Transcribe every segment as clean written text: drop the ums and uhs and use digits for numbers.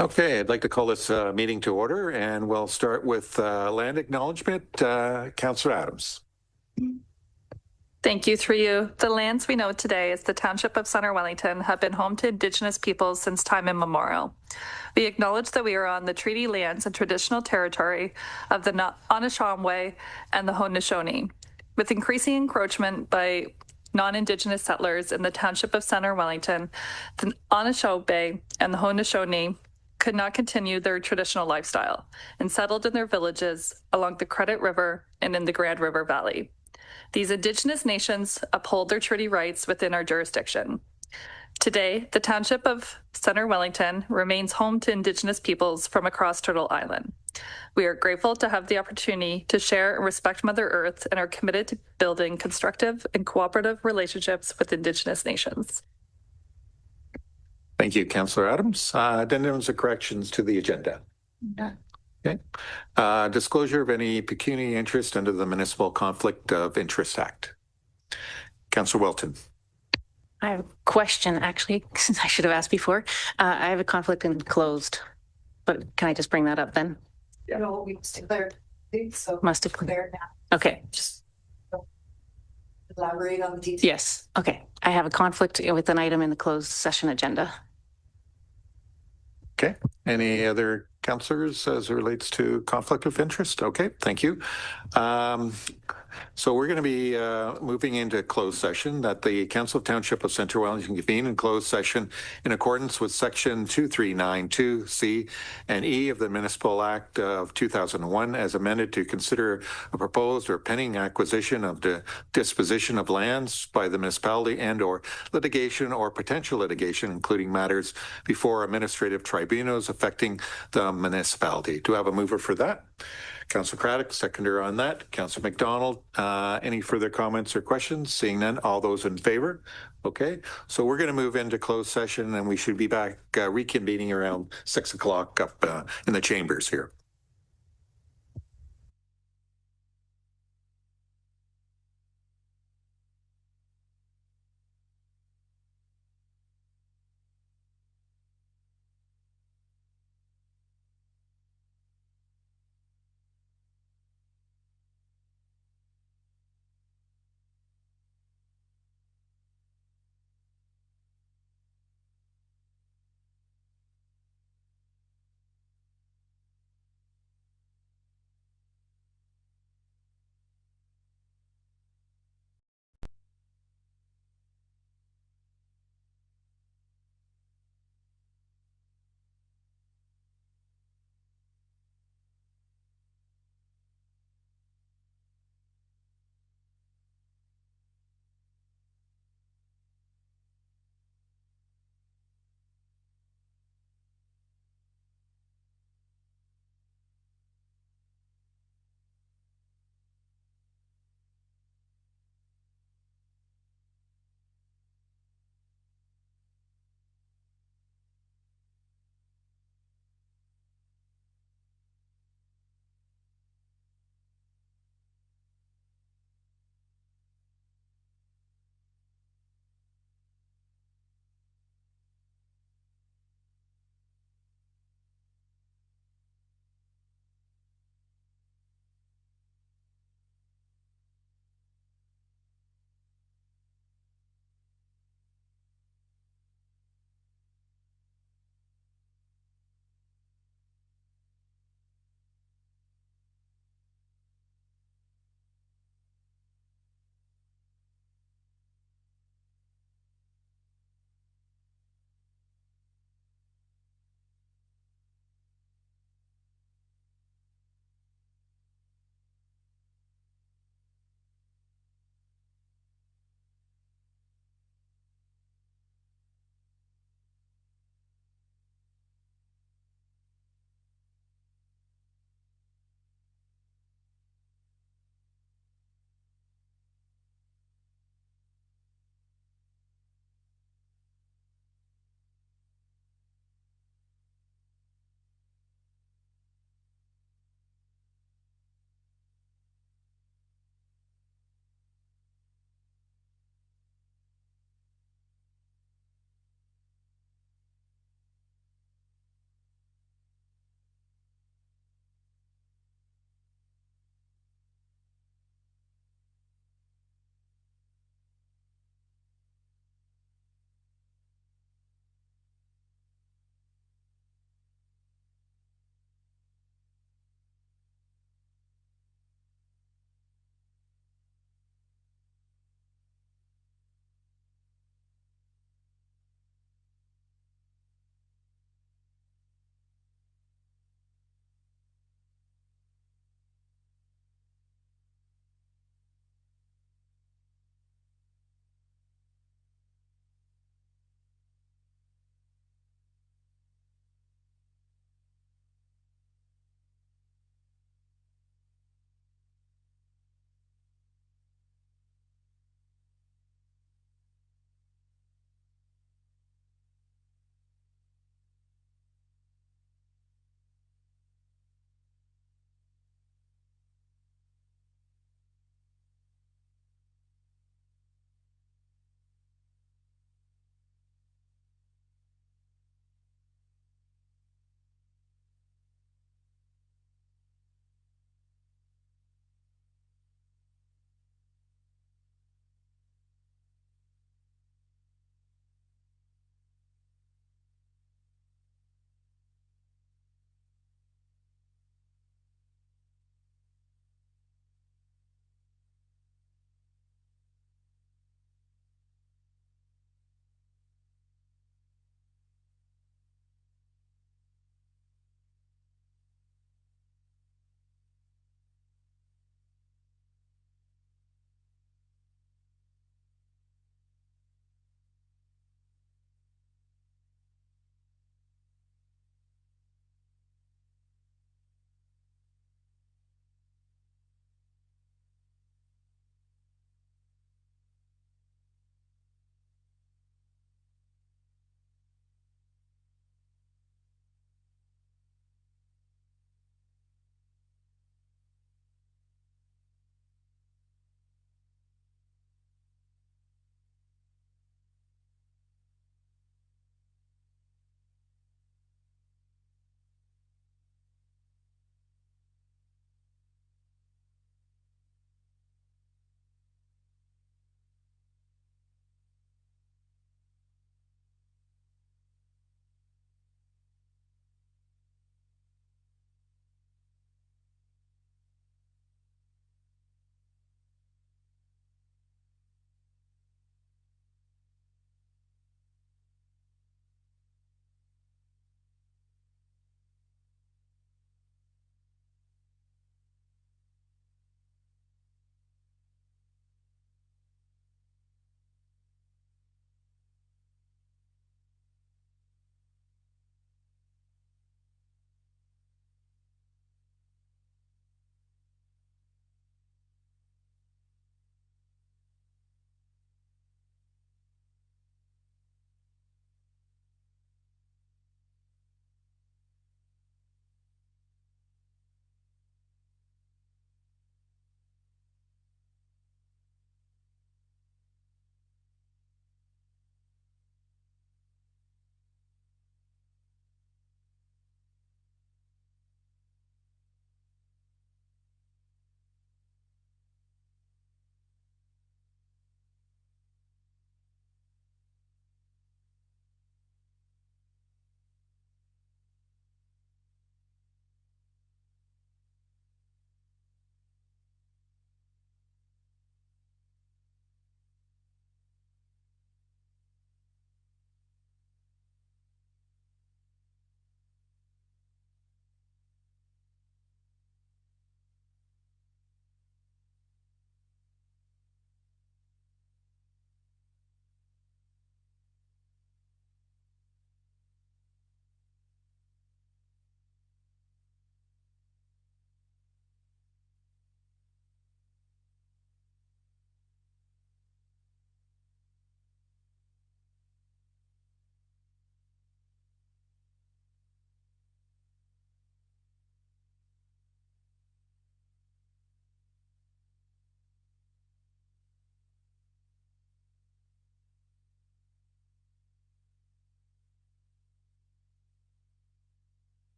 Okay, I'd like to call this meeting to order, and we'll start with land acknowledgement. Councillor Adams. Thank you, through you. The lands we know today as the Township of Centre Wellington have been home to Indigenous peoples since time immemorial. We acknowledge that we are on the treaty lands and traditional territory of the Anishinaabe and the Haudenosaunee. With increasing encroachment by non-Indigenous settlers in the Township of Centre Wellington, the Anishinaabe and the Haudenosaunee could not continue their traditional lifestyle and settled in their villages along the Credit River and in the Grand River Valley. These Indigenous nations uphold their treaty rights within our jurisdiction. Today, the Township of Centre Wellington remains home to Indigenous peoples from across Turtle Island. We are grateful to have the opportunity to share and respect Mother Earth and are committed to building constructive and cooperative relationships with Indigenous nations. Thank you, Councillor Adams. Addendums or corrections to the agenda? None. Okay. Disclosure of any pecuniary interest under the Municipal Conflict of Interest Act. Councillor Welton. I have a question, actually, since I should have asked before. I have a conflict in closed, but can I just bring that up then? Yeah. No, we just declared. So must have declared now. Okay. Just elaborate on the details. Yes. Okay. I have a conflict with an item in the closed session agenda. Okay. Any other councillors as it relates to conflict of interest? Okay, thank you. So we're going to be moving into closed session that the Council of Township of Centre Wellington convene in closed session in accordance with Section 2392C and E of the Municipal Act of 2001 as amended to consider a proposed or pending acquisition of the disposition of lands by the municipality and or litigation or potential litigation, including matters before administrative tribunals affecting the municipality. Do I have a mover for that? Councillor Craddock, seconder on that. Councillor McDonald, any further comments or questions? Seeing none, all those in favor? Okay, so we're going to move into closed session and we should be back reconvening around 6 o'clock up in the chambers here.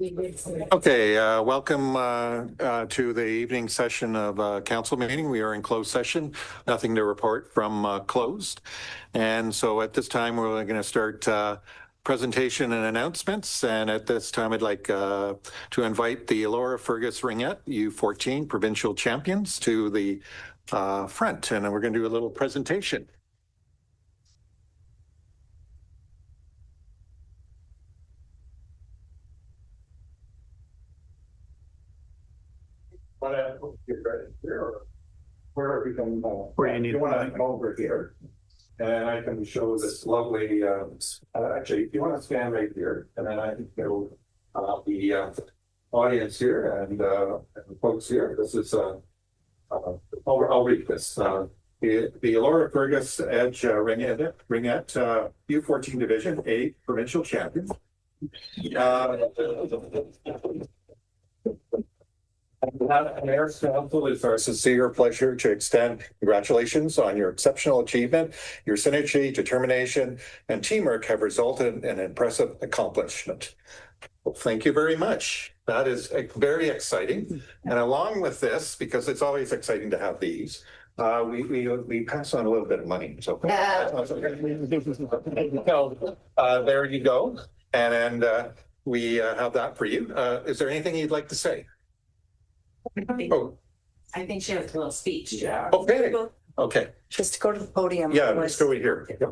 Okay, welcome to the evening session of council meeting. We are in closed session, nothing to report from closed. And so at this time, we're going to start presentation and announcements. And at this time, I'd like to invite the Laura Fergus Ringette U14 provincial champions to the front. And we're going to do a little presentation. Want to get right here, or where we can? Where you need. You want to come over here, and I can show this lovely. Actually, if you want to stand right here, and then I can show the audience here and the folks here. This is I'll read this. The Laura Fergus Edge Ringette U14 Division A provincial champion. Mayor's Council, it's our sincere pleasure to extend congratulations on your exceptional achievement. Your synergy, determination, and teamwork have resulted in an impressive accomplishment. Well, thank you very much. That is very exciting. And along with this, because it's always exciting to have these, we pass on a little bit of money. So there you go. And we have that for you. Is there anything you'd like to say? I think she has a little speech. Yeah. Okay. Okay. Just go to the podium. Yeah, let's go here. Yeah.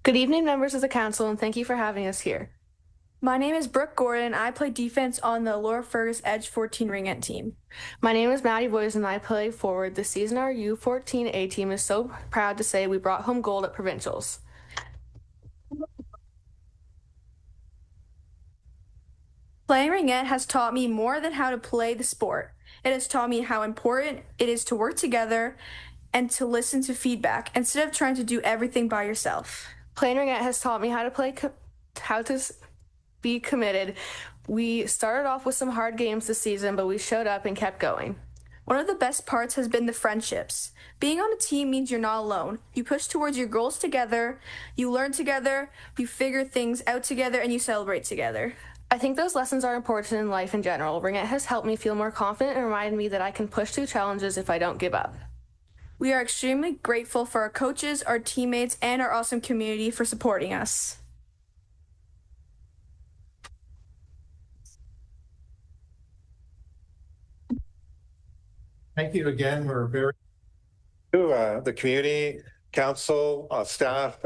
Good evening, members of the council, and thank you for having us here. My name is Brooke Gordon. I play defense on the Laura Fergus Edge 14 Ringette team. My name is Maddie Boys, and I play forward. This season, our U14 A team is so proud to say we brought home gold at provincials. Playing ringette has taught me more than how to play the sport. It has taught me how important it is to work together and to listen to feedback instead of trying to do everything by yourself. Playing ringette has taught me how to be committed. We started off with some hard games this season, but we showed up and kept going. One of the best parts has been the friendships. Being on a team means you're not alone. You push towards your goals together, you learn together, you figure things out together, and you celebrate together. I think those lessons are important in life in general. Ringette has helped me feel more confident and reminded me that I can push through challenges if I don't give up. We are extremely grateful for our coaches, our teammates, and our awesome community for supporting us. Thank you again. We're very the community, council, staff,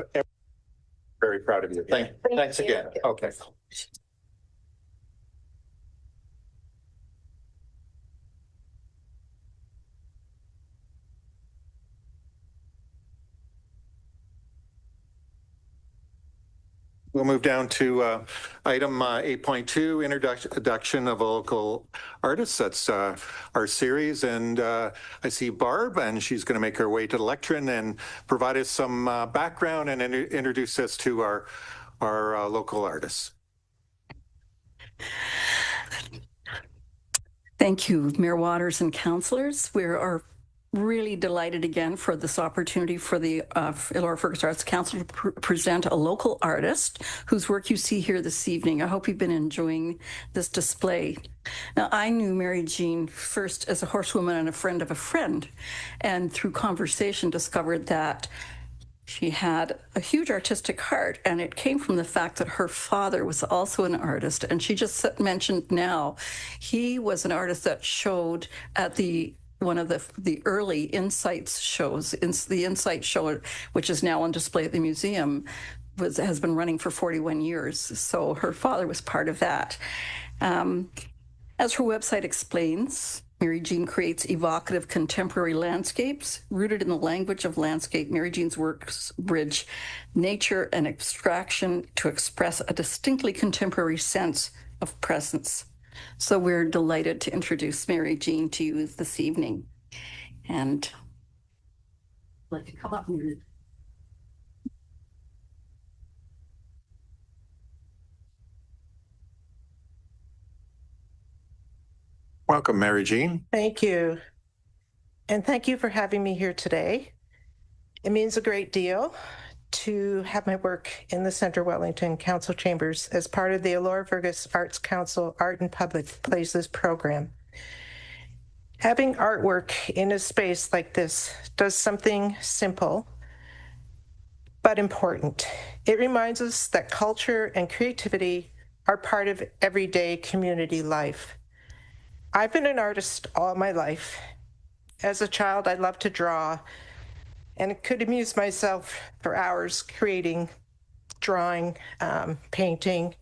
very proud of you. Thanks again. Okay. We'll move down to item 8.2, introduction of a local artist. That's our series. And I see Barb, and she's going to make her way to the lectern and provide us some background and introduce us to our local artists. Thank you, Mayor Waters and councillors. We are really delighted again for this opportunity for the Laura Fergus Arts Council to present a local artist whose work you see here this evening. I hope you've been enjoying this display. Now, I knew Mary Jean first as a horsewoman and a friend of a friend, and through conversation discovered that she had a huge artistic heart, and it came from the fact that her father was also an artist. And she just mentioned now, he was an artist that showed at one of the early Insights shows. The Insight show, which is now on display at the museum, has been running for 41 years. So her father was part of that. As her website explains, Mary Jean creates evocative contemporary landscapes rooted in the language of landscape. Mary Jean's works bridge nature and abstraction to express a distinctly contemporary sense of presence. So we're delighted to introduce Mary Jean to you this evening. And I'd like to come up here. Welcome, Mary Jean. Thank you. And thank you for having me here today. It means a great deal to have my work in the Centre Wellington Council Chambers as part of the Elora Fergus Arts Council Art in Public Places program. Having artwork in a space like this does something simple but important. It reminds us that culture and creativity are part of everyday community life. I've been an artist all my life. As a child, I loved to draw and could amuse myself for hours creating, drawing, painting.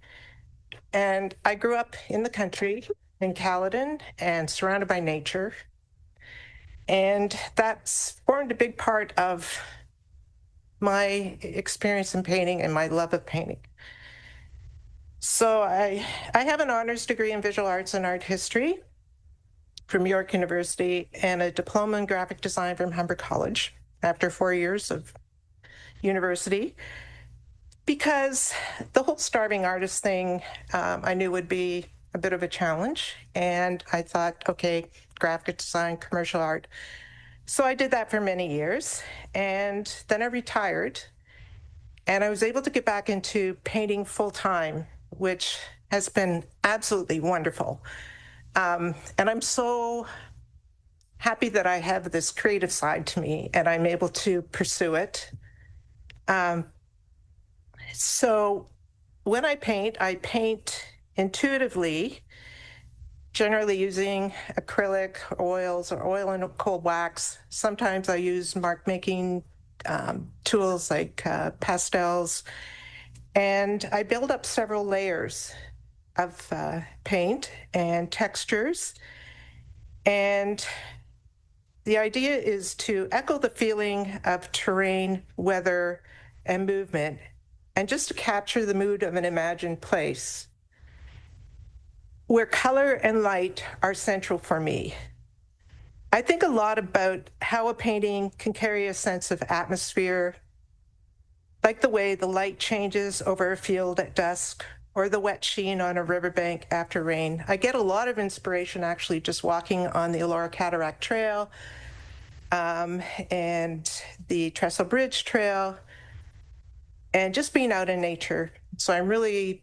And I grew up in the country in Caledon and surrounded by nature. And that's formed a big part of my experience in painting and my love of painting. So I have an honors degree in visual arts and art history from York University and a diploma in graphic design from Humber College after 4 years of university, because the whole starving artist thing I knew would be a bit of a challenge. And I thought, okay, graphic design, commercial art. So I did that for many years. And then I retired and I was able to get back into painting full time, which has been absolutely wonderful. And I'm so happy that I have this creative side to me and I'm able to pursue it. So when I paint intuitively, generally using acrylic, oils, or oil and cold wax. Sometimes I use mark making tools like pastels, and I build up several layers of paint and textures. And the idea is to echo the feeling of terrain, weather, and movement, and just to capture the mood of an imagined place where color and light are central for me. I think a lot about how a painting can carry a sense of atmosphere, like the way the light changes over a field at dusk or the wet sheen on a riverbank after rain. I get a lot of inspiration actually just walking on the Elora Cataract Trail and the Trestle Bridge Trail and just being out in nature. So I'm really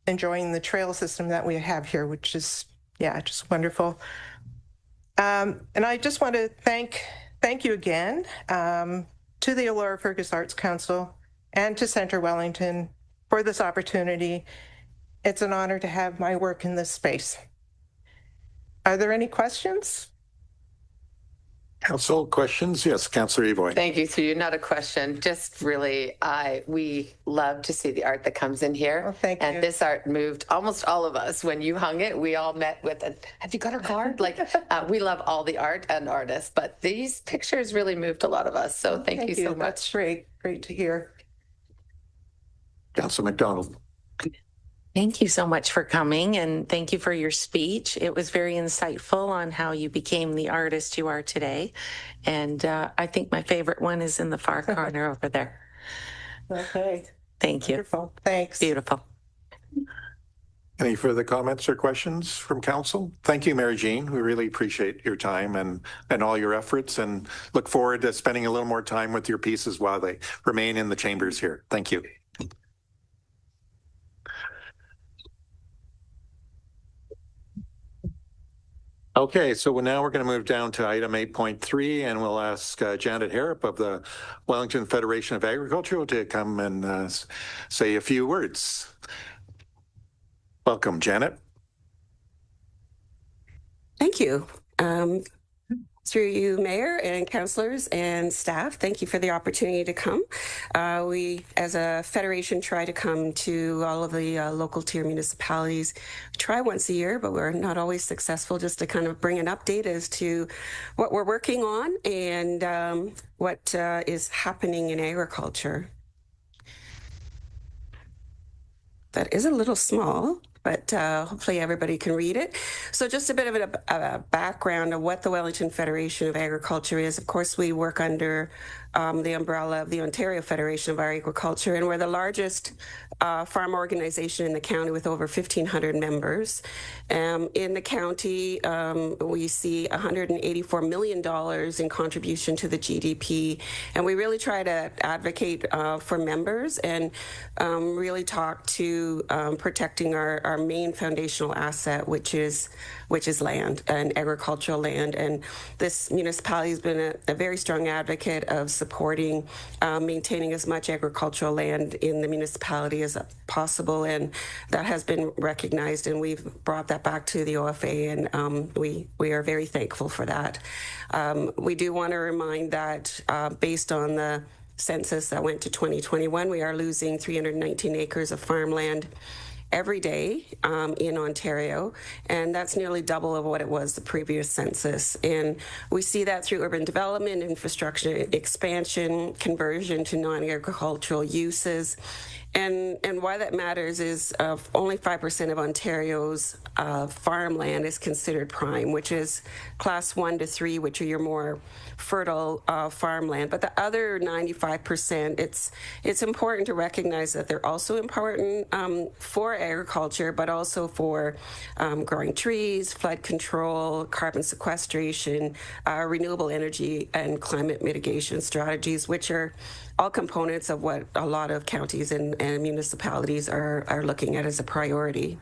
enjoying the trail system that we have here, which is, yeah, just wonderful. And I just want to thank you again to the Elora Fergus Arts Council and to Centre Wellington for this opportunity. It's an honor to have my work in this space. Are there any questions? Council questions? Yes, Councillor Evoy. Thank you, Sue. Not a question. Just really, we love to see the art that comes in here. Oh, thank you. And this art moved almost all of us. When you hung it, we all met with a, have you got our card? Like, we love all the art and artists, but these pictures really moved a lot of us. So thank you so much. That's great. Great to hear. Councillor McDonald. Thank you so much for coming, and thank you for your speech. It was very insightful on how you became the artist you are today. And I think my favorite one is in the far corner over there. Okay. Thank you. Wonderful. Thanks. Beautiful. Any further comments or questions from council? Thank you, Mary Jean. We really appreciate your time and all your efforts, and look forward to spending a little more time with your pieces while they remain in the chambers here. Thank you. Okay, so now we're going to move down to item 8.3, and we'll ask Janet Harrop of the Wellington Federation of Agriculture to come and say a few words. Welcome, Janet. Thank you. Through you, Mayor and councillors and staff, thank you for the opportunity to come. We, as a federation, try to come to all of the local tier municipalities. We try once a year, but we're not always successful, just to kind of bring an update as to what we're working on and what is happening in agriculture. That is a little small, but hopefully everybody can read it. So just a bit of a background of what the Wellington Federation of Agriculture is. Of course, we work under the umbrella of the Ontario Federation of Agriculture, and we're the largest farm organization in the county with over 1,500 members. In the county, we see $184 million in contribution to the GDP, and we really try to advocate for members and really talk to protecting our main foundational asset, which is land and agricultural land. And this municipality has been a very strong advocate of supporting maintaining as much agricultural land in the municipality as possible, and that has been recognized, and we've brought that back to the OFA, and we are very thankful for that. We do want to remind that based on the census that went to 2021, we are losing 319 acres of farmland every day in Ontario, and that's nearly double of what it was the previous census. And we see that through urban development, infrastructure expansion, conversion to non-agricultural uses. And why that matters is only 5% of Ontario's farmland is considered prime, which is class 1 to 3, which are your more fertile farmland. But the other 95%, it's important to recognize that they're also important for agriculture, but also for growing trees, flood control, carbon sequestration, renewable energy, and climate mitigation strategies, which are all components of what a lot of counties and municipalities are looking at as a priority.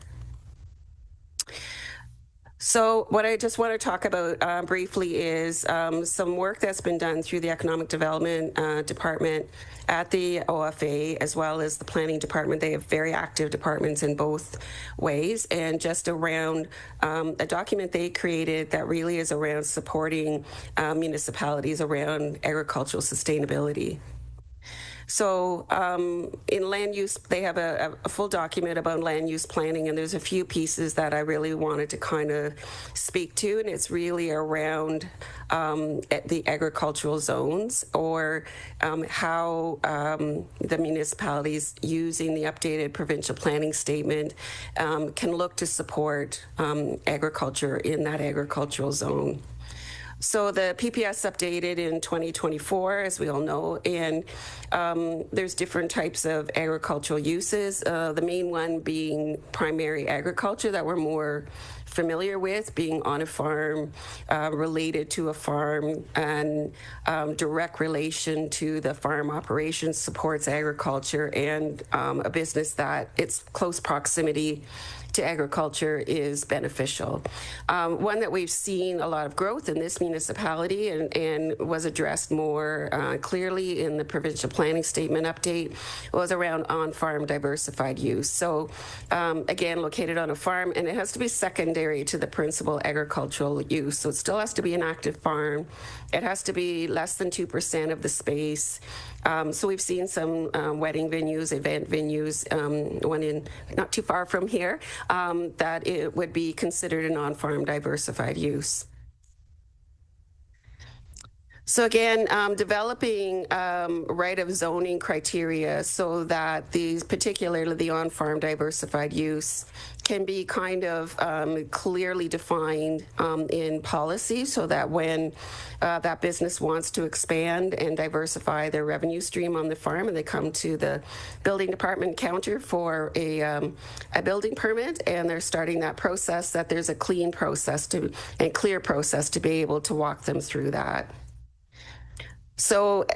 So what I just want to talk about briefly is some work that's been done through the Economic Development Department at the OFA, as well as the Planning Department. They have very active departments in both ways, and just around a document they created that really is around supporting municipalities around agricultural sustainability. So in land use, they have a full document about land use planning, and there's a few pieces that I really wanted to kind of speak to, and it's really around the agricultural zones, or how the municipalities using the updated provincial planning statement can look to support agriculture in that agricultural zone. So the PPS updated in 2024, as we all know, and there's different types of agricultural uses. The main one being primary agriculture that we're more familiar with, being on a farm, related to a farm, and direct relation to the farm operations supports agriculture, and a business that its close proximity to agriculture is beneficial. One that we've seen a lot of growth in this municipality and was addressed more clearly in the provincial planning statement update was around on-farm diversified use. So again, located on a farm, and it has to be secondary to the principal agricultural use. So it still has to be an active farm. It has to be less than 2% of the space. So we've seen some wedding venues, event venues, one in not too far from here, that it would be considered a non-farm diversified use. So again, developing right of zoning criteria so that these, particularly the on-farm diversified use, can be kind of clearly defined in policy, so that when that business wants to expand and diversify their revenue stream on the farm, and they come to the building department counter for a building permit, and they're starting that process, that there's a clean process and clear process to be able to walk them through that. So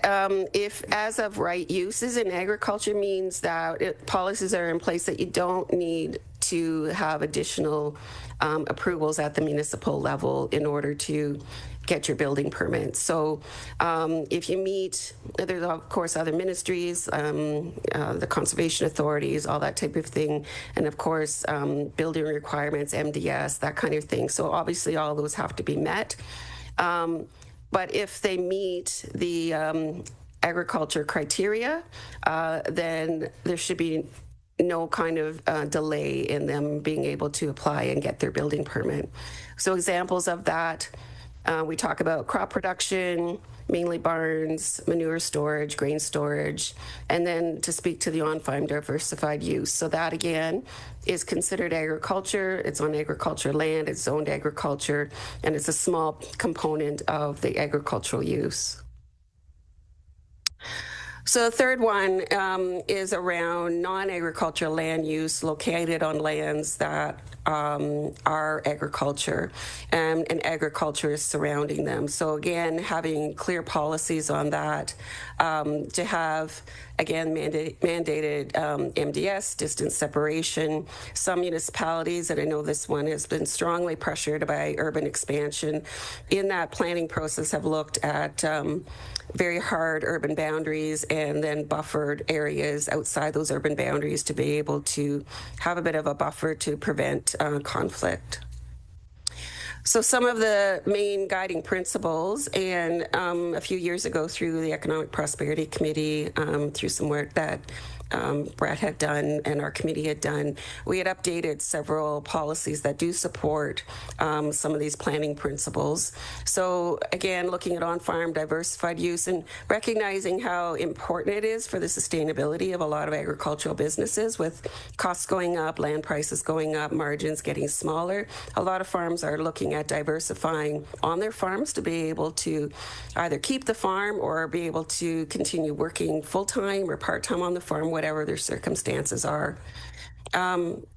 if as of right uses in agriculture means that policies are in place that you don't need to have additional approvals at the municipal level in order to get your building permit. So if you meet, there's of course other ministries, the conservation authorities, all that type of thing, and of course building requirements, MDS, that kind of thing. So obviously all those have to be met. But if they meet the agriculture criteria, then there should be no kind of delay in them being able to apply and get their building permit. So examples of that, we talk about crop production, mainly barns, manure storage, grain storage, and then to speak to the on-farm diversified use. So that again is considered agriculture. It's on agriculture land, it's zoned agriculture, and it's a small component of the agricultural use. So the third one is around non-agricultural land use located on lands that are agriculture and agriculture is surrounding them. So again, having clear policies on that, to have, again, mandated MDS, distance separation. Some municipalities, and I know this one has been strongly pressured by urban expansion, in that planning process have looked at very hard urban boundaries and then buffered areas outside those urban boundaries to be able to have a bit of a buffer to prevent conflict. So some of the main guiding principles, and a few years ago through the Economic Prosperity Committee, through some work that Brett had done and our committee had done, we had updated several policies that do support some of these planning principles. So again, looking at on-farm diversified use and recognizing how important it is for the sustainability of a lot of agricultural businesses, with costs going up, land prices going up, margins getting smaller. A lot of farms are looking at diversifying on their farms to be able to either keep the farm or be able to continue working full-time or part-time on the farm, whatever their circumstances are.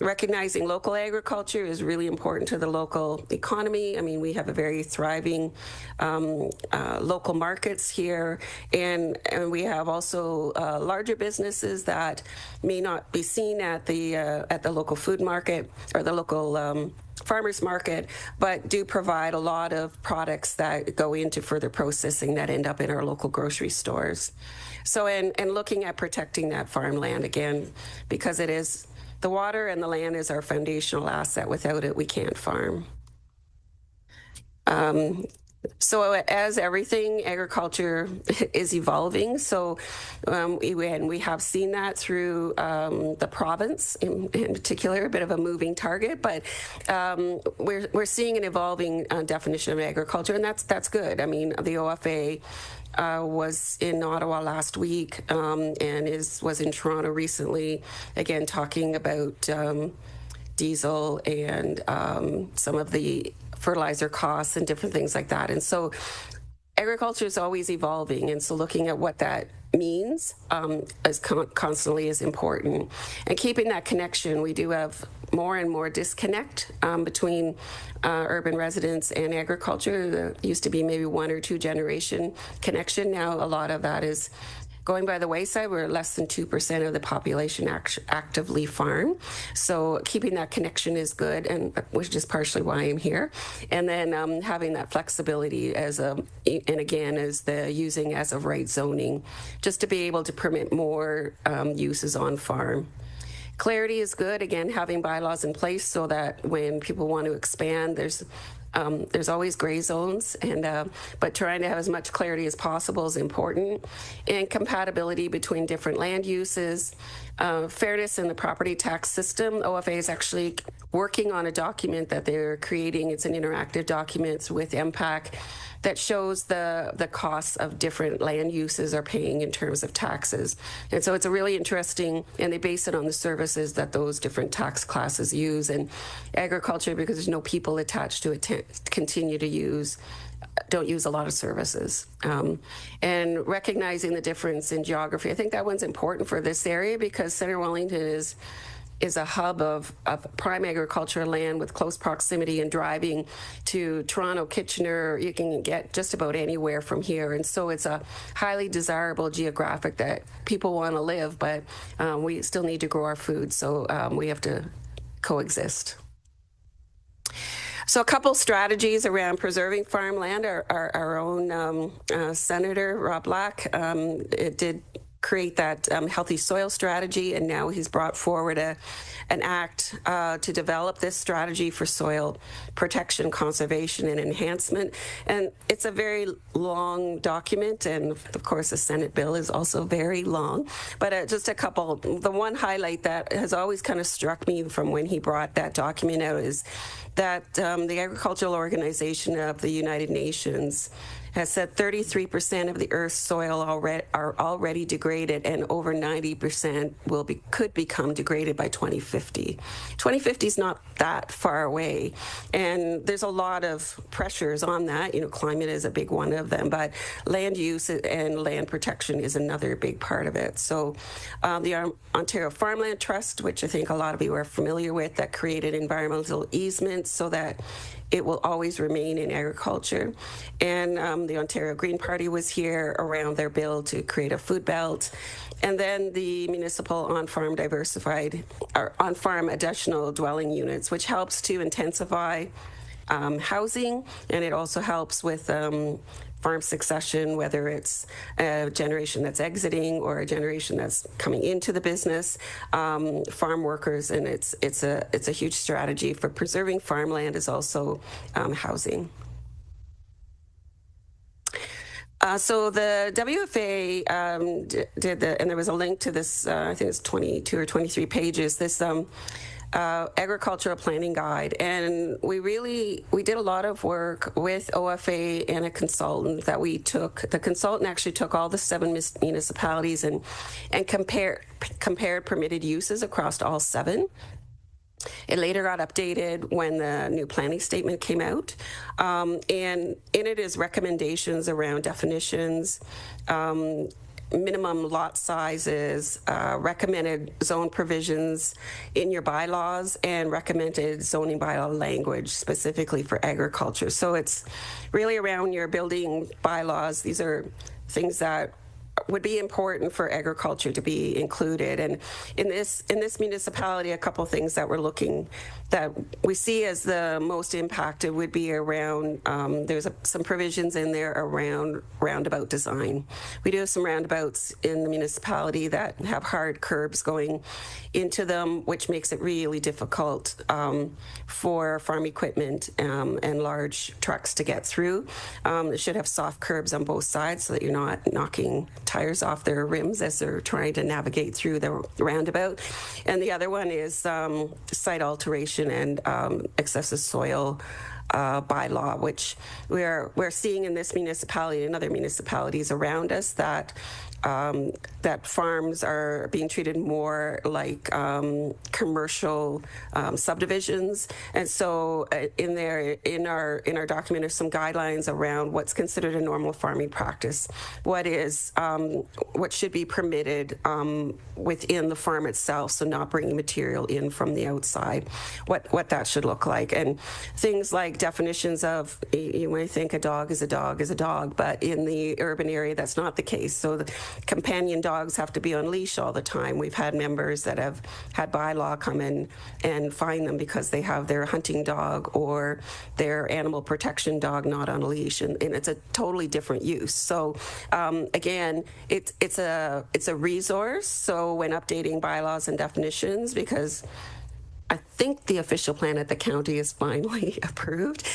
Recognizing local agriculture is really important to the local economy. I mean, we have a very thriving local markets here, and we have also larger businesses that may not be seen at the local food market or the local farmers market, but do provide a lot of products that go into further processing that end up in our local grocery stores. So, and looking at protecting that farmland again, because it is the water and the land is our foundational asset. Without it, we can't farm. So as everything, agriculture is evolving. So we have seen that through the province in particular, a bit of a moving target, but we're seeing an evolving definition of agriculture, and that's good. I mean, the OFA was in Ottawa last week and was in Toronto recently, again, talking about diesel and some of the fertilizer costs and different things like that. And so agriculture is always evolving. And so looking at what that means constantly is important. And keeping that connection, we do have more and more disconnect between urban residents and agriculture. There used to be maybe 1 or 2 generation connection. Now a lot of that is going by the wayside. We're less than 2% of the population actively farm. So keeping that connection is good, and which is partially why I'm here. And then having that flexibility as the using as of right zoning, just to be able to permit more uses on farm. Clarity is good, again, having bylaws in place so that when people want to expand, there's always gray zones, but trying to have as much clarity as possible is important. And compatibility between different land uses, fairness in the property tax system. OFA is actually working on a document that they're creating. It's an interactive document with MPAC that shows the costs of different land uses are paying in terms of taxes. And so it's a really interesting, and they base it on the services that those different tax classes use. And agriculture, because there's no people attached to it, don't use a lot of services. And recognizing the difference in geography. I think that one's important for this area because Centre Wellington is a hub of prime agricultural land with close proximity, and driving to Toronto, Kitchener, you can get just about anywhere from here. And so it's a highly desirable geographic that people want to live, but we still need to grow our food. So we have to coexist. So a couple strategies around preserving farmland. Our own Senator Rob Black did create that healthy soil strategy, and now he's brought forward an act to develop this strategy for soil protection, conservation, and enhancement. And it's a very long document, and of course the Senate bill is also very long, but just a couple. The one highlight that has always kind of struck me from when he brought that document out is that the Agricultural Organization of the United Nations has said 33% of the Earth's soil are already degraded, and over 90% could become degraded by 2050. 2050 is not that far away, and there's a lot of pressures on that. Climate is a big one of them, but land use and land protection is another big part of it. So the Ontario Farmland Trust, which I think a lot of you are familiar with, that created environmental easements so that it will always remain in agriculture. And the Ontario Green Party was here around their bill to create a food belt. And then the municipal on-farm additional dwelling units, which helps to intensify housing, and it also helps with farm succession, whether it's a generation that's exiting or a generation that's coming into the business, farm workers, and it's a huge strategy for preserving farmland is also housing. So the WFA did and there was a link to this, I think it's 22 or 23 pages, this agricultural planning guide, and we did a lot of work with OFA and a consultant that we took. The consultant actually took all the 7 municipalities and compared permitted uses across all 7. It later got updated when the new planning statement came out, and in it is recommendations around definitions, minimum lot sizes, recommended zone provisions in your bylaws, and recommended zoning bylaw language specifically for agriculture. So it's really around your building bylaws. These are things that would be important for agriculture to be included. And in this municipality, a couple of things that that we see as the most impacted would be around, there's some provisions in there around roundabout design. We do have some roundabouts in the municipality that have hard curbs going into them, which makes it really difficult for farm equipment and large trucks to get through. It should have soft curbs on both sides so that you're not knocking tires off their rims as they're trying to navigate through the roundabout. And the other one is site alteration and excessive soil bylaw, which we're seeing in this municipality and other municipalities around us that farms are being treated more like commercial subdivisions. And so in our document are some guidelines around what's considered a normal farming practice, what should be permitted within the farm itself, so not bringing material in from the outside, what that should look like. And things like definitions of, you might think a dog is a dog is a dog, but in the urban area that's not the case. So the companion dogs have to be on leash all the time. We've had members that have had bylaw come in and fine them because they have their hunting dog or their animal protection dog not on a leash, and it's a totally different use. So again, it's a resource. So when updating bylaws and definitions, because I think the official plan at the county is finally approved.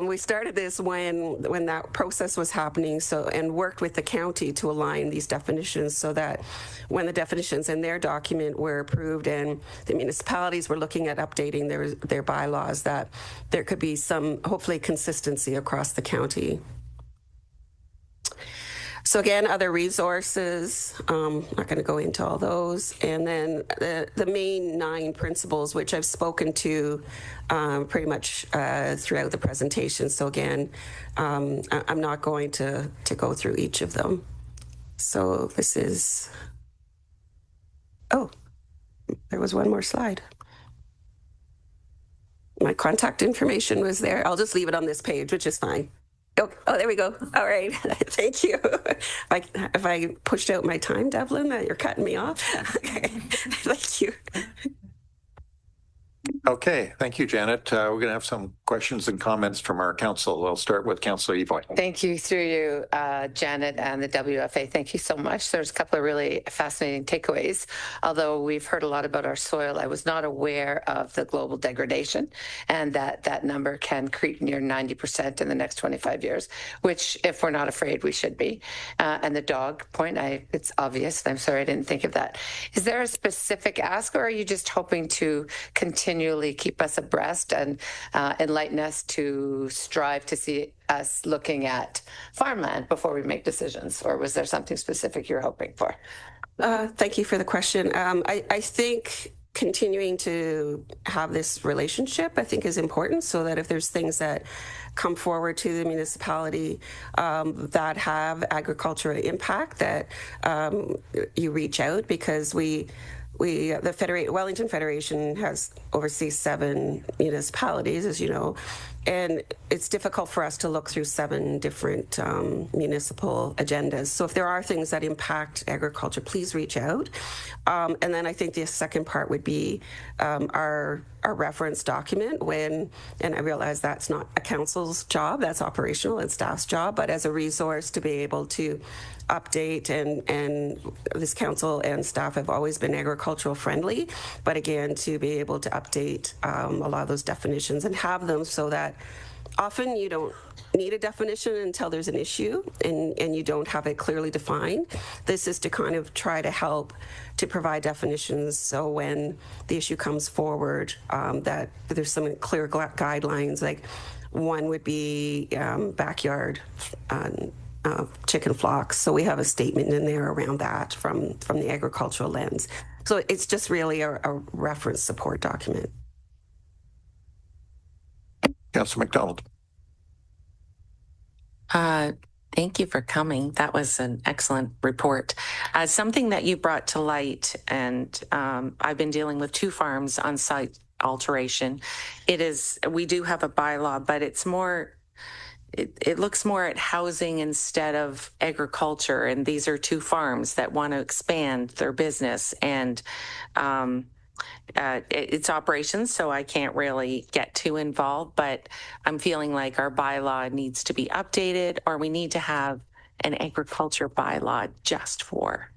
We started this when that process was happening, and worked with the county to align these definitions so that when the definitions in their document were approved and the municipalities were looking at updating their bylaws, that there could be some, hopefully, consistency across the county. So again, other resources, I'm not going to go into all those. And then the main 9 principles, which I've spoken to pretty much throughout the presentation. So again, I'm not going to go through each of them. So this is, there was one more slide. My contact information was there. I'll just leave it on this page, which is fine. Oh, there we go. All right. Thank you. If I pushed out my time, Devlin, that you're cutting me off. Okay. Thank you. Okay, thank you, Janet. We're going to have some questions and comments from our council. I'll start with Councillor Evoy. Thank you, through you, Janet and the WFA. Thank you so much. There's a couple of really fascinating takeaways. Although we've heard a lot about our soil, I was not aware of the global degradation and that number can creep near 90% in the next 25 years, which, if we're not afraid, we should be. And the dog point, it's obvious. I'm sorry I didn't think of that. Is there a specific ask, or are you just hoping to continually keep us abreast and enlighten us to strive to see us looking at farmland before we make decisions? Or was there something specific you're hoping for? Thank you for the question. I think continuing to have this relationship, I think, is important, so that if there's things that come forward to the municipality that have agricultural impact, that you reach out, because the Wellington Federation oversees 7 municipalities, as you know, and it's difficult for us to look through 7 different municipal agendas. So if there are things that impact agriculture, please reach out. And then I think the second part would be our reference document, and I realize that's not a council's job, that's operational and staff's job, but as a resource to be able to update, and this council and staff have always been agricultural friendly, but again, to be able to update a lot of those definitions and have them so that often you don't need a definition until there's an issue and you don't have it clearly defined. This is to kind of try to help to provide definitions, so when the issue comes forward, that there's some clear guidelines. Like one would be backyard chicken flocks. So we have a statement in there around that from the agricultural lens. So it's just really a reference support document. Councillor McDonald. Thank you for coming. That was an excellent report. Something that you brought to light, and I've been dealing with 2 farms on site alteration. We do have a bylaw, but it's more, it looks more at housing instead of agriculture. And these are 2 farms that want to expand their business, and it's operations, so I can't really get too involved, but I'm feeling like our bylaw needs to be updated, or we need to have an agriculture bylaw just for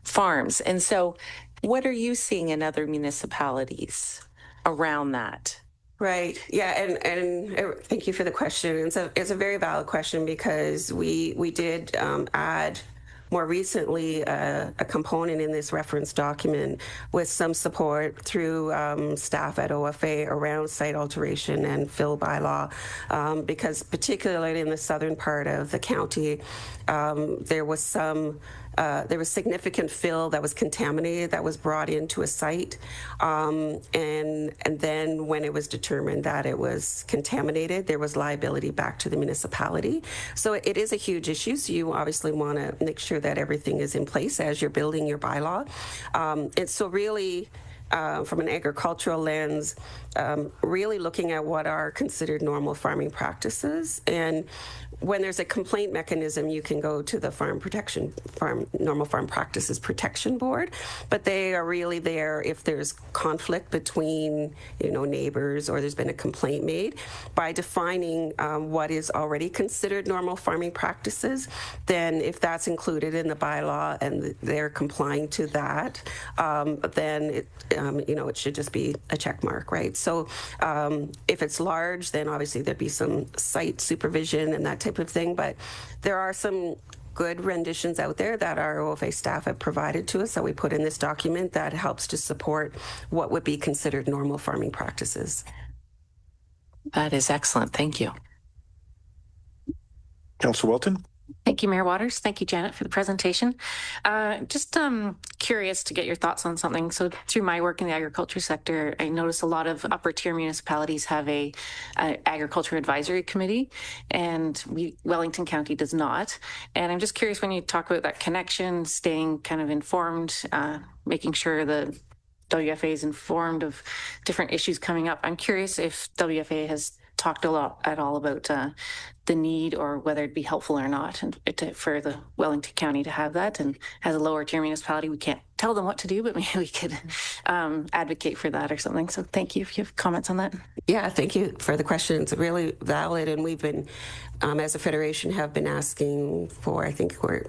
farms. And so what are you seeing in other municipalities around that? Right. Yeah. And thank you for the question. It's a very valid question, because we did add more recently a component in this reference document with some support through staff at OFA around site alteration and fill bylaw, because particularly in the southern part of the county, there was significant fill that was contaminated that was brought into a site, and then when it was determined that it was contaminated, there was liability back to the municipality. So it is a huge issue. So you obviously want to make sure that everything is in place as you're building your bylaw. And so really, from an agricultural lens, really looking at what are considered normal farming practices. And when there's a complaint mechanism, you can go to the Normal Farm Practices Protection Board, but they are really there if there's conflict between, neighbors, or there's been a complaint made. By defining what is already considered normal farming practices, then if that's included in the bylaw and they're complying to that, then it should just be a check mark, right? So if it's large, then obviously there'd be some site supervision and that type of thing, but there are some good renditions out there that our OFA staff have provided to us that we put in this document that helps to support what would be considered normal farming practices. That is excellent. Thank you. Councillor Wilton. Thank you, Mayor Waters. Thank you, Janet, for the presentation. Just curious to get your thoughts on something. So through my work in the agriculture sector, I noticed a lot of upper tier municipalities have a agriculture advisory committee, and Wellington County does not. And I'm just curious, when you talk about that connection, staying kind of informed, making sure the WFA is informed of different issues coming up. I'm curious if WFA has talked at all about the need, or whether it'd be helpful or not, and for the Wellington County to have that. And as a lower tier municipality, we can't tell them what to do, but maybe we could advocate for that or something. So thank you if you have comments on that. Yeah, thank you for the question. It's really valid. And we've been, as a federation, have been asking for, I think we're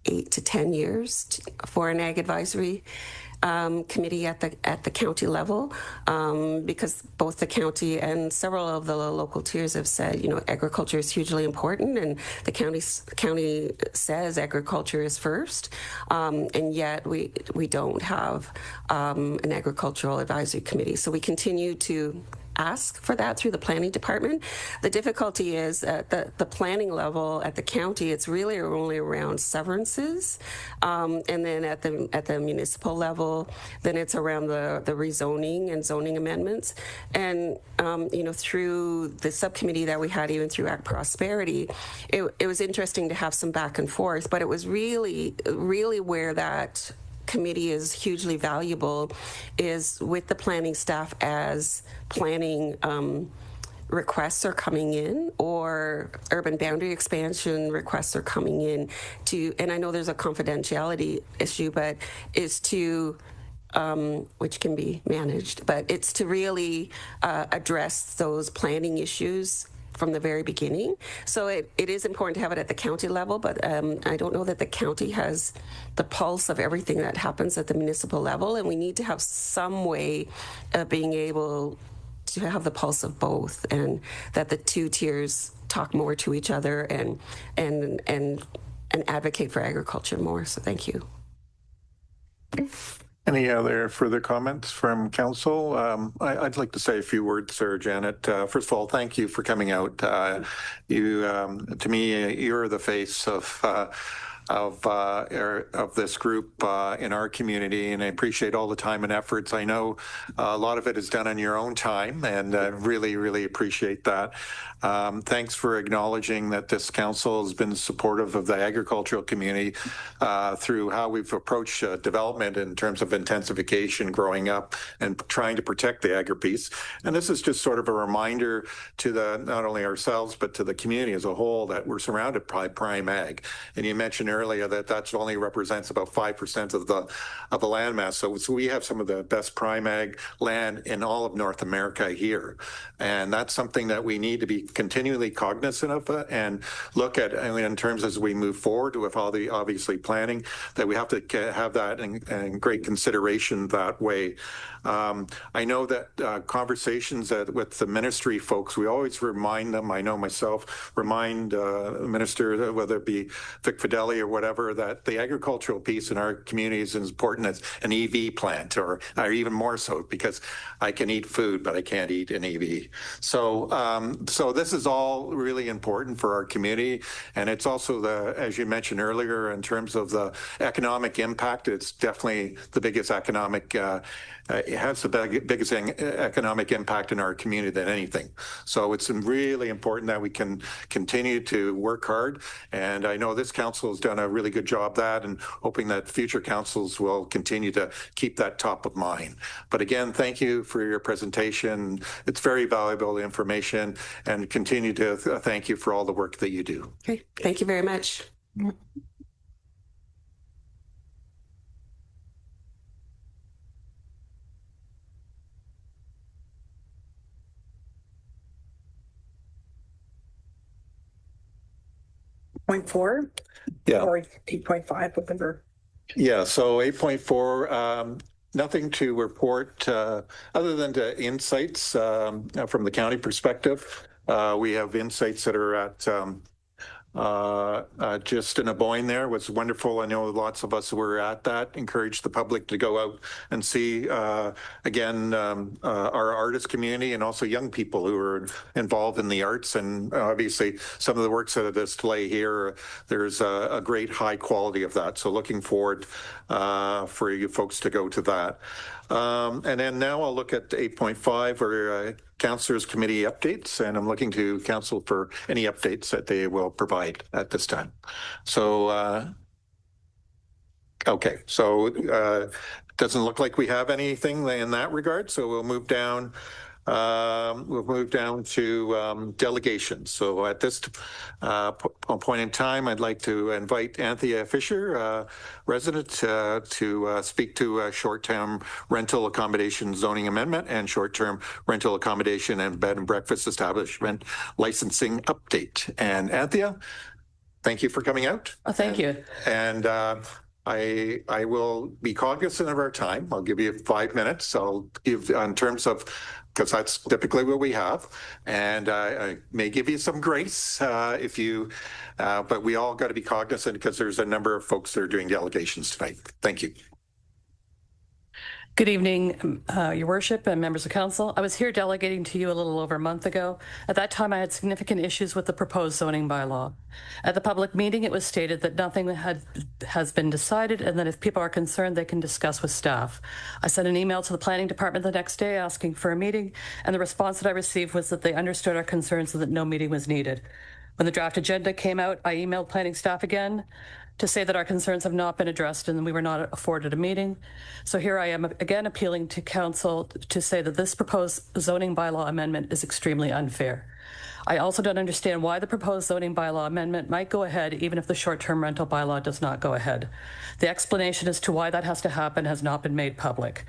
8 to 10 years for an ag advisory committee at the county level, because both the county and several of the local tiers have said, agriculture is hugely important, and the county says agriculture is first, and yet we don't have an agricultural advisory committee. So we continue to ask for that through the planning department. The difficulty is at the planning level at the county, it's really only around severances. And then at the municipal level, then it's around the rezoning and zoning amendments. And, through the subcommittee that we had, even through Act Prosperity, it was interesting to have some back and forth, but it was really where that committee is hugely valuable is with the planning staff as planning requests are coming in or urban boundary expansion requests are coming in and I know there's a confidentiality issue, but is to which can be managed, but it's to really address those planning issues from the very beginning. So it is important to have it at the county level, but I don't know that the county has the pulse of everything that happens at the municipal level, and we need to have some way of being able to have the pulse of both, and that the two tiers talk more to each other and advocate for agriculture more. So thank you. Any other further comments from council? I'd like to say a few words, Sir Janet. First of all, thank you for coming out. To me, you're the face of this group in our community, and I appreciate all the time and efforts. I know a lot of it is done on your own time, and I really appreciate that. Thanks for acknowledging that this council has been supportive of the agricultural community through how we've approached development in terms of intensification, growing up, and trying to protect the agri piece. And this is just sort of a reminder to not only ourselves, but to the community as a whole, that we're surrounded by prime ag. And you mentioned earlier that only represents about 5% of the land mass. So we have some of the best prime ag land in all of North America here. And that's something that we need to be continually cognizant of and look at in terms as we move forward with all the obviously planning, that we have to have that in great consideration that way. I know that conversations with the ministry folks, we always remind them, I know myself, remind the minister, whether it be Vic Fideli or whatever, that the agricultural piece in our community is as important as an EV plant, or even more so, because I can eat food, but I can't eat an EV. So this is all really important for our community. And it's also as you mentioned earlier, in terms of the economic impact, it's definitely the biggest economic it has the biggest economic impact in our community than anything. So it's really important that we can continue to work hard. And I know this council has done a really good job of that, and hoping that future councils will continue to keep that top of mind. But again, thank you for your presentation. It's very valuable information, and continue to thank you for all the work that you do. Okay, thank you very much. Point 4? Yeah. Or 8.5, whatever. Yeah, so 8.4, nothing to report other than to insights from the county perspective. We have insights that are at just in Aboyne there was wonderful. I know lots of us were at that. Encourage the public to go out and see, again, our artist community, and also young people who are involved in the arts. And obviously some of the works that are display here, there's a great high quality of that. So looking forward for you folks to go to that. And then now I'll look at 8.5, or Councillors Committee updates, and I'm looking to Council for any updates that they will provide at this time. So, okay, so doesn't look like we have anything in that regard, so we'll move down. We'll move down to delegations. So at this point in time, I'd like to invite Anthea Fisher, resident, to speak to a short-term rental accommodation zoning amendment and short-term rental accommodation and bed and breakfast establishment licensing update. And Anthea, thank you for coming out. Oh, thank you. And I will be cognizant of our time. I'll give you 5 minutes. I'll give in terms of, because that's typically what we have. And I may give you some grace if you, but we all got to be cognizant because there's a number of folks that are doing delegations tonight. Thank you. Good evening, Your Worship and members of council. I was here delegating to you a little over a month ago. At that time, I had significant issues with the proposed zoning bylaw. At the public meeting, it was stated that nothing has been decided and that if people are concerned, they can discuss with staff. I sent an email to the planning department the next day asking for a meeting, and the response that I received was that they understood our concerns and that no meeting was needed. When the draft agenda came out, I emailed planning staff again to say that our concerns have not been addressed and we were not afforded a meeting. So here I am again appealing to council to say that this proposed zoning bylaw amendment is extremely unfair. I also don't understand why the proposed zoning bylaw amendment might go ahead even if the short-term rental bylaw does not go ahead. The explanation as to why that has to happen has not been made public.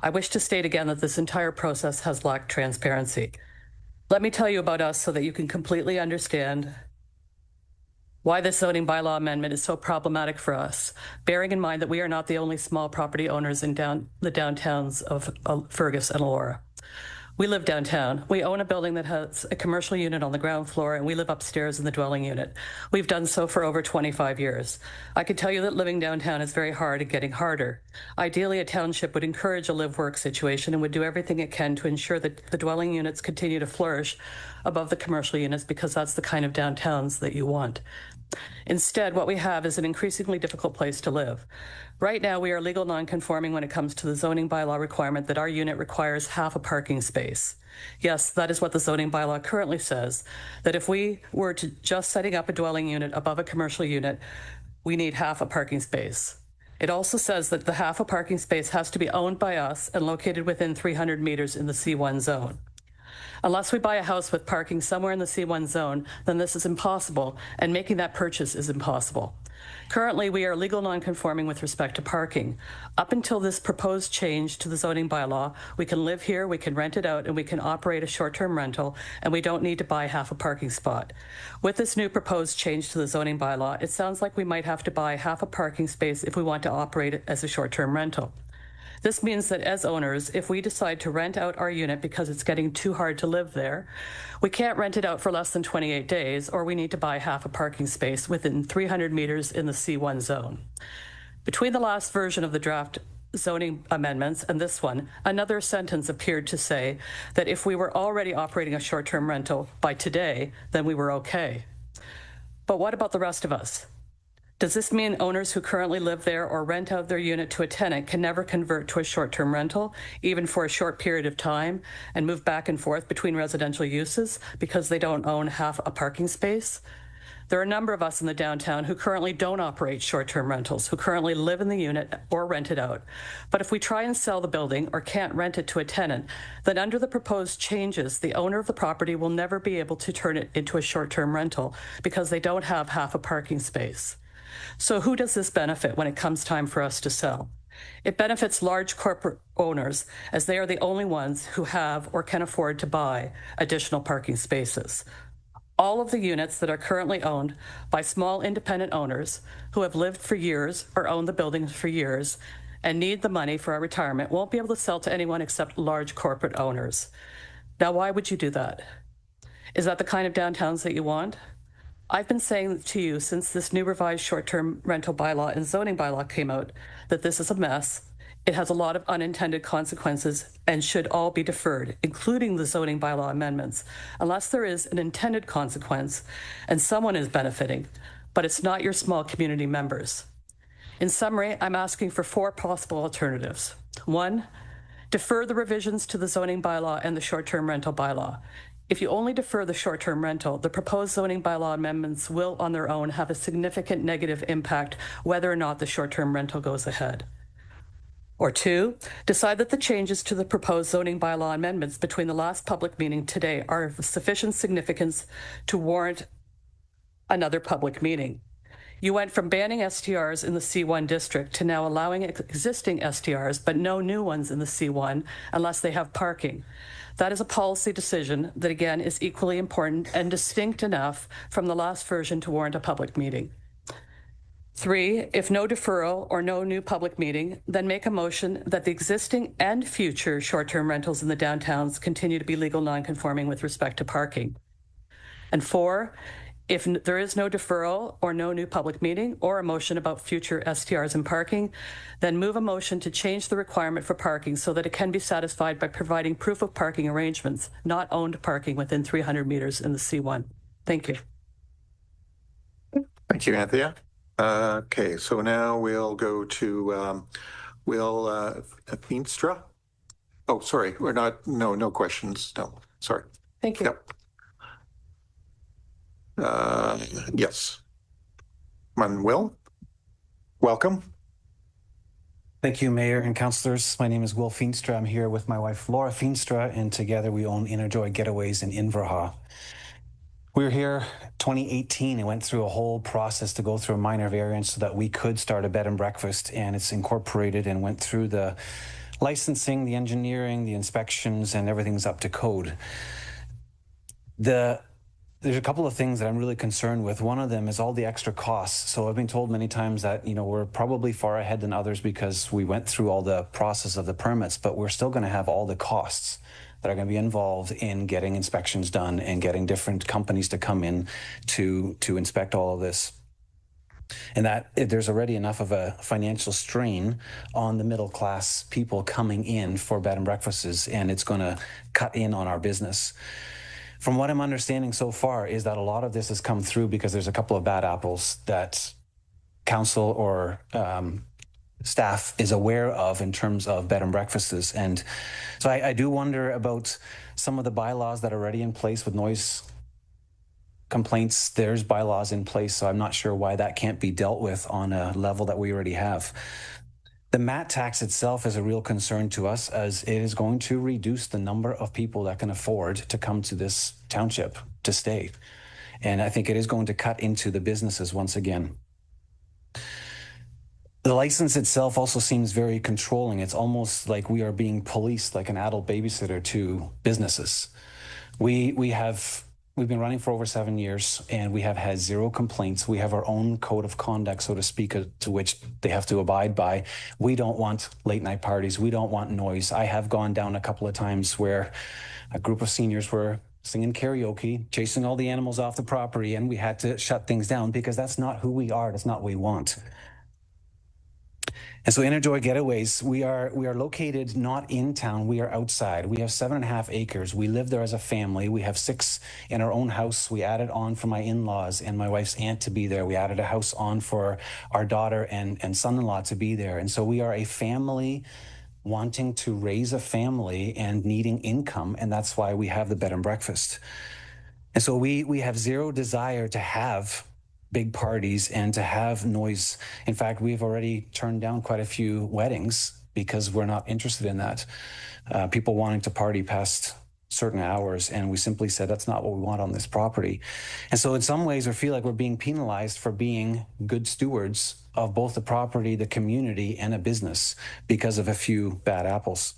I wish to state again that this entire process has lacked transparency. Let me tell you about us so that you can completely understand why this zoning bylaw amendment is so problematic for us, bearing in mind that we are not the only small property owners in the downtowns of Fergus and Elora. We live downtown. We own a building that has a commercial unit on the ground floor, and we live upstairs in the dwelling unit. We've done so for over 25 years. I can tell you that living downtown is very hard and getting harder. Ideally, a township would encourage a live-work situation and would do everything it can to ensure that the dwelling units continue to flourish above the commercial units because that's the kind of downtowns that you want. Instead, what we have is an increasingly difficult place to live. Right now, we are legal non-conforming when it comes to the zoning bylaw requirement that our unit requires half a parking space. Yes, that is what the zoning bylaw currently says, that if we were to just setting up a dwelling unit above a commercial unit, we need half a parking space. It also says that the half a parking space has to be owned by us and located within 300 meters in the C1 zone. Unless we buy a house with parking somewhere in the C1 zone, then this is impossible, and making that purchase is impossible. Currently, we are legal non-conforming with respect to parking. Up until this proposed change to the zoning bylaw, we can live here, we can rent it out, and we can operate a short-term rental, and we don't need to buy half a parking spot. With this new proposed change to the zoning bylaw, it sounds like we might have to buy half a parking space if we want to operate it as a short-term rental. This means that as owners, if we decide to rent out our unit because it's getting too hard to live there, we can't rent it out for less than 28 days, or we need to buy half a parking space within 300 meters in the C1 zone. Between the last version of the draft zoning amendments and this one, another sentence appeared to say that if we were already operating a short-term rental by today, then we were okay. But what about the rest of us? Does this mean owners who currently live there or rent out their unit to a tenant can never convert to a short-term rental, even for a short period of time, and move back and forth between residential uses because they don't own half a parking space? There are a number of us in the downtown who currently don't operate short-term rentals, who currently live in the unit or rent it out. But if we try and sell the building or can't rent it to a tenant, then under the proposed changes, the owner of the property will never be able to turn it into a short-term rental because they don't have half a parking space. So who does this benefit when it comes time for us to sell? It benefits large corporate owners, as they are the only ones who have or can afford to buy additional parking spaces. All of the units that are currently owned by small independent owners who have lived for years or owned the buildings for years and need the money for our retirement won't be able to sell to anyone except large corporate owners. Now, why would you do that? Is that the kind of downtowns that you want? I've been saying to you since this new revised short-term rental bylaw and zoning bylaw came out that this is a mess. It has a lot of unintended consequences and should all be deferred, including the zoning bylaw amendments, unless there is an intended consequence and someone is benefiting, but it's not your small community members. In summary, I'm asking for 4 possible alternatives. 1, defer the revisions to the zoning bylaw and the short-term rental bylaw. If you only defer the short-term rental, the proposed zoning bylaw amendments will on their own have a significant negative impact whether or not the short-term rental goes ahead. Or 2, decide that the changes to the proposed zoning bylaw amendments between the last public meeting today are of sufficient significance to warrant another public meeting. You went from banning STRs in the C1 district to now allowing existing STRs, but no new ones in the C1 unless they have parking. That is a policy decision that, again, is equally important and distinct enough from the last version to warrant a public meeting. 3, if no deferral or no new public meeting, then make a motion that the existing and future short-term rentals in the downtowns continue to be legal non-conforming with respect to parking. And 4, If there is no deferral or no new public meeting or a motion about future STRs and parking, then move a motion to change the requirement for parking so that it can be satisfied by providing proof of parking arrangements, not owned parking within 300 meters in the C1. Thank you. Thank you, Anthea. Okay, so now we'll go to Will Feenstra. Oh, sorry, we're not, no questions. No, sorry. Thank you. Yep. Yes. Will, welcome. Thank you, Mayor and councillors. My name is Will Feenstra. I'm here with my wife, Laura Feenstra, and together we own Interjoy Getaways in Inverha. We were here 2018 and went through a whole process to go through a minor variance so that we could start a bed and breakfast, and it's incorporated and went through the licensing, the engineering, the inspections, and everything's up to code. There's a couple of things that I'm really concerned with. One of them is all the extra costs. So I've been told many times that, we're probably far ahead than others because we went through all the process of the permits, but we're still going to have all the costs that are going to be involved in getting inspections done and getting different companies to come in to inspect all of this. And that there's already enough of a financial strain on the middle class people coming in for bed and breakfasts, and it's going to cut in on our business. From what I'm understanding so far is that a lot of this has come through because there's a couple of bad apples that council or staff is aware of in terms of bed and breakfasts. And so I do wonder about some of the bylaws that are already in place with noise complaints. There's bylaws in place, so I'm not sure why that can't be dealt with on a level that we already have. The MAT tax itself is a real concern to us, as it is going to reduce the number of people that can afford to come to this township to stay. And I think it is going to cut into the businesses once again. The license itself also seems very controlling. It's almost like we are being policed like an adult babysitter to businesses. We've been running for over 7 years, and we have had zero complaints. We have our own code of conduct, so to speak, to which they have to abide by. We don't want late night parties. We don't want noise. I have gone down a couple of times where a group of seniors were singing karaoke, chasing all the animals off the property, and we had to shut things down because that's not who we are. That's not what we want. And so Interjoy Getaways, we are located not in town, we are outside. We have 7.5 acres. We live there as a family. We have 6 in our own house. We added on for my in-laws and my wife's aunt to be there. We added a house on for our daughter and son-in-law to be there. And so we are a family wanting to raise a family and needing income, and that's why we have the bed and breakfast. And so we have zero desire to have big parties and to have noise. In fact, we've already turned down quite a few weddings because we're not interested in that. People wanting to party past certain hours, and we simply said that's not what we want on this property. And so in some ways, we feel like we're being penalized for being good stewards of both the property, the community, and a business because of a few bad apples.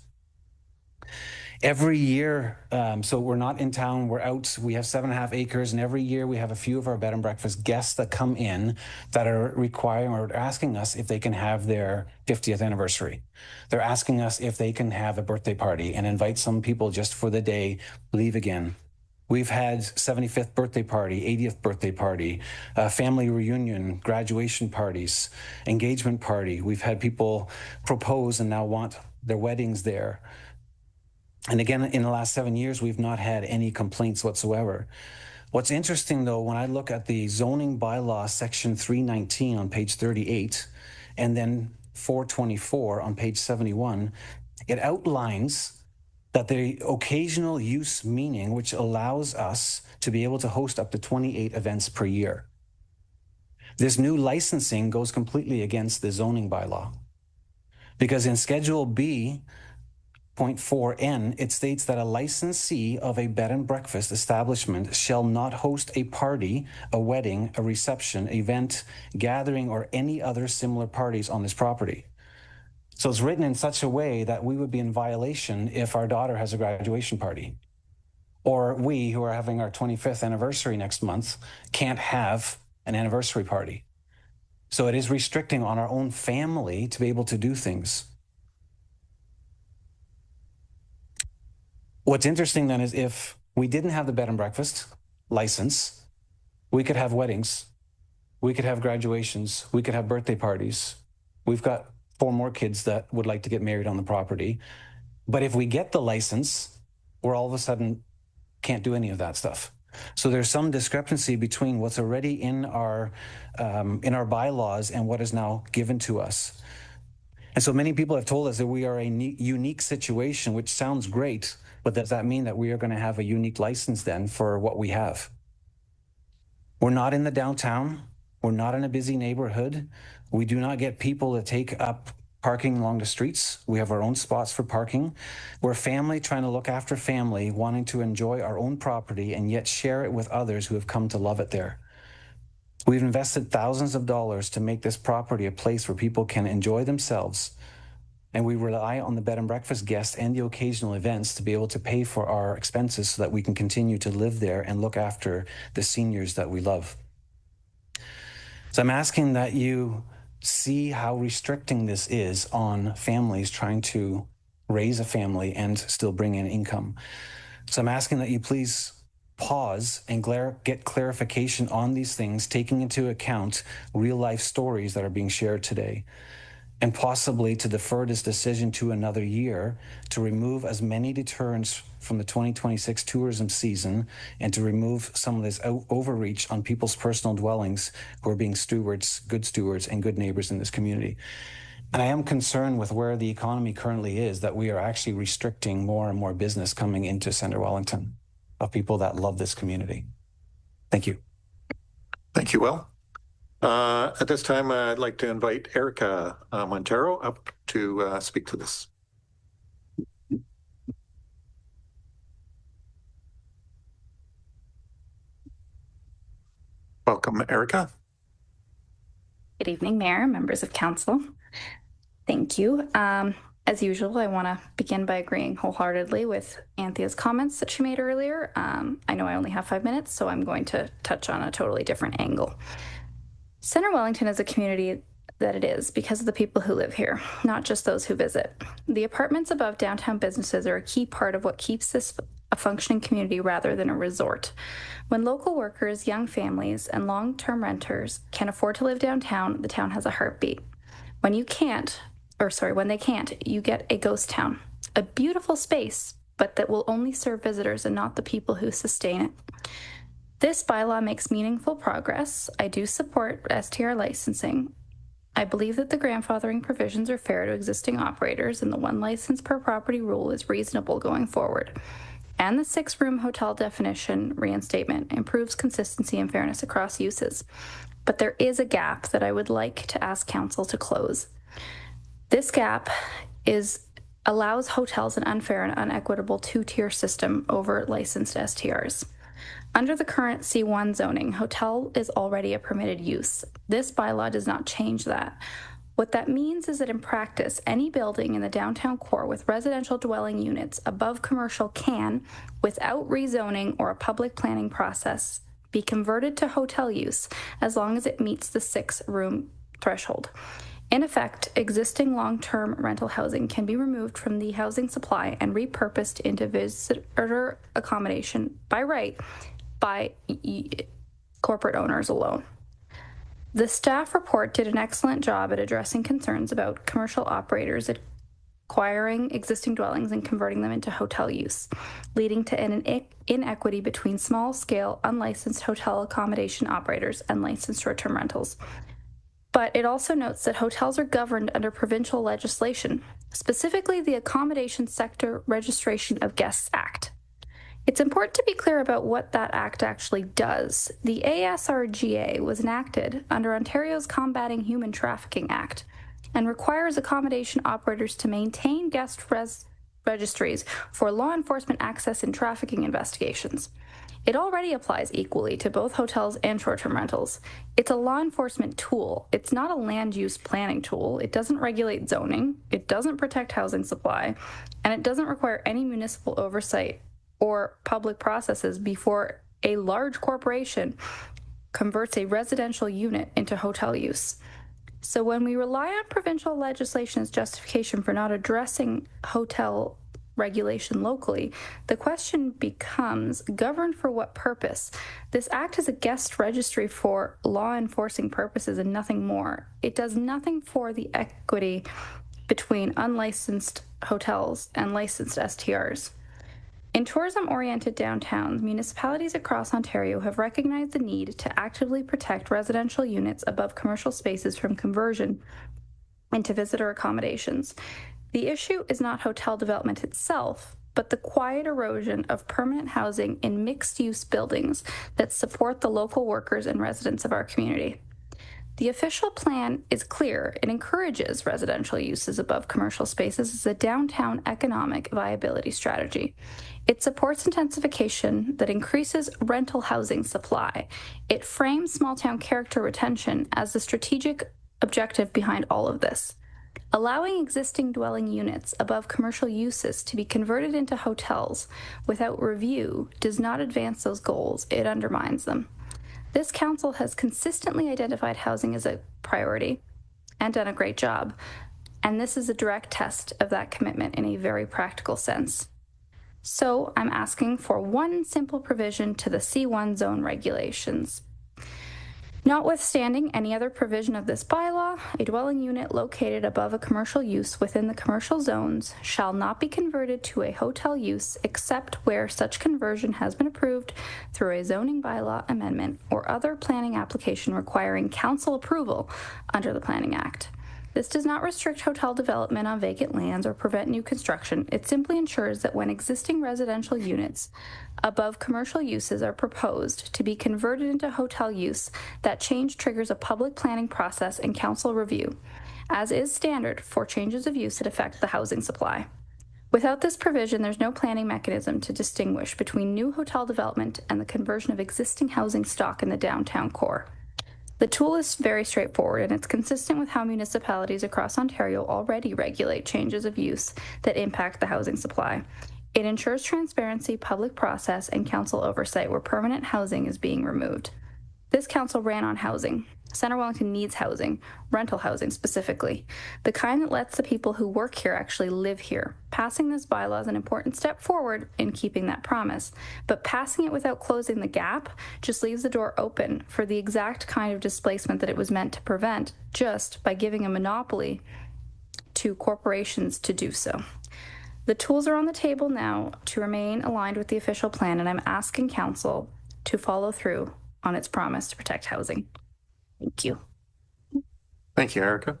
Every year, so we're not in town, we're out, we have 7.5 acres, and every year we have a few of our bed and breakfast guests that come in that are requiring or asking us if they can have their 50th anniversary. They're asking us if they can have a birthday party and invite some people just for the day, leave again. We've had 75th birthday party, 80th birthday party, family reunion, graduation parties, engagement party. We've had people propose and now want their weddings there. And again, in the last 7 years, we've not had any complaints whatsoever. What's interesting, though, when I look at the zoning bylaw, section 319 on page 38, and then 424 on page 71, it outlines that the occasional use meaning, which allows us to be able to host up to 28 events per year. This new licensing goes completely against the zoning bylaw, because in Schedule B, Point 4N, it states that a licensee of a bed and breakfast establishment shall not host a party, a wedding, a reception, event, gathering, or any other similar parties on this property. So it's written in such a way that we would be in violation if our daughter has a graduation party, or we, who are having our 25th anniversary next month, can't have an anniversary party. So it is restricting on our own family to be able to do things. What's interesting then is if we didn't have the bed and breakfast license, We could have weddings. We could have graduations. We could have birthday parties. We've got 4 more kids that would like to get married on the property. But if we get the license, we're all of a sudden can't do any of that stuff. So there's some discrepancy between what's already in our bylaws and what is now given to us. And so many people have told us that we are a unique situation, which sounds great, but does that mean that we are going to have a unique license then for what we have? We're not in the downtown. We're not in a busy neighborhood. We do not get people to take up parking along the streets. We have our own spots for parking. We're family trying to look after family, wanting to enjoy our own property and yet share it with others who have come to love it there. We've invested thousands of dollars to make this property a place where people can enjoy themselves. And we rely on the bed and breakfast guests and the occasional events to be able to pay for our expenses so that we can continue to live there and look after the seniors that we love. So I'm asking that you see how restricting this is on families trying to raise a family and still bring in income. So I'm asking that you please pause and get clarification on these things, taking into account real life stories that are being shared today, and possibly to defer this decision to another year to remove as many deterrents from the 2026 tourism season and to remove some of this overreach on people's personal dwellings who are being good stewards and good neighbors in this community. And I am concerned with where the economy currently is, that we are actually restricting more and more business coming into Centre Wellington of people that love this community. Thank you. Thank you, Will. At this time, I'd like to invite Erica Montero up to speak to this. Welcome, Erica. Good evening, Mayor, members of Council. Thank you. As usual, I want to begin by agreeing wholeheartedly with Anthea's comments that she made earlier. I know I only have 5 minutes, so I'm going to touch on a totally different angle. Centre Wellington is a community that it is because of the people who live here, not just those who visit. The apartments above downtown businesses are a key part of what keeps this a functioning community rather than a resort. When local workers, young families, and long-term renters can afford to live downtown, the town has a heartbeat. When they can't, you get a ghost town, a beautiful space, but that will only serve visitors and not the people who sustain it. This bylaw makes meaningful progress. I do support STR licensing. I believe that the grandfathering provisions are fair to existing operators and the 1 license per property rule is reasonable going forward. And the 6-room hotel definition reinstatement improves consistency and fairness across uses. But there is a gap that I would like to ask Council to close. This gap allows hotels an unfair and unequitable 2-tier system over licensed STRs. Under the current C1 zoning, hotel is already a permitted use. This bylaw does not change that. What that means is that in practice, any building in the downtown core with residential dwelling units above commercial can, without rezoning or a public planning process, be converted to hotel use as long as it meets the 6-room threshold. In effect, existing long-term rental housing can be removed from the housing supply and repurposed into visitor accommodation by right by corporate owners alone. The staff report did an excellent job at addressing concerns about commercial operators acquiring existing dwellings and converting them into hotel use, leading to an inequity between small-scale, unlicensed hotel accommodation operators and licensed short-term rentals. But it also notes that hotels are governed under provincial legislation, specifically the Accommodation Sector Registration of Guests Act. It's important to be clear about what that act actually does. The ASRGA was enacted under Ontario's Combating Human Trafficking Act and requires accommodation operators to maintain guest registries for law enforcement access in trafficking investigations. It already applies equally to both hotels and short-term rentals. It's a law enforcement tool. It's not a land use planning tool. It doesn't regulate zoning. It doesn't protect housing supply. And it doesn't require any municipal oversight or public processes before a large corporation converts a residential unit into hotel use. So when we rely on provincial legislation as justification for not addressing hotel regulation locally, the question becomes, governed for what purpose? This act is a guest registry for law enforcing purposes and nothing more. It does nothing for the equity between unlicensed hotels and licensed STRs. In tourism-oriented downtowns, municipalities across Ontario have recognized the need to actively protect residential units above commercial spaces from conversion into visitor accommodations. The issue is not hotel development itself, but the quiet erosion of permanent housing in mixed-use buildings that support the local workers and residents of our community. The official plan is clear. It encourages residential uses above commercial spaces as a downtown economic viability strategy. It supports intensification that increases rental housing supply. It frames small-town character retention as the strategic objective behind all of this. Allowing existing dwelling units above commercial uses to be converted into hotels without review does not advance those goals. It undermines them. This council has consistently identified housing as a priority and done a great job, and this is a direct test of that commitment in a very practical sense. So I'm asking for one simple provision to the C1 zone regulations. Notwithstanding any other provision of this bylaw, a dwelling unit located above a commercial use within the commercial zones shall not be converted to a hotel use except where such conversion has been approved through a zoning bylaw amendment or other planning application requiring council approval under the Planning Act. This does not restrict hotel development on vacant lands or prevent new construction. It simply ensures that when existing residential units above commercial uses are proposed to be converted into hotel use, that change triggers a public planning process and council review, as is standard for changes of use that affect the housing supply. Without this provision, there's no planning mechanism to distinguish between new hotel development and the conversion of existing housing stock in the downtown core. The tool is very straightforward, and it's consistent with how municipalities across Ontario already regulate changes of use that impact the housing supply. It ensures transparency, public process, and council oversight where permanent housing is being removed. This council ran on housing. Centre Wellington needs housing, rental housing specifically, the kind that lets the people who work here actually live here. Passing this bylaw is an important step forward in keeping that promise, but passing it without closing the gap just leaves the door open for the exact kind of displacement that it was meant to prevent just by giving a monopoly to corporations to do so. The tools are on the table now to remain aligned with the official plan, and I'm asking council to follow through on its promise to protect housing. Thank you. Thank you, Erica.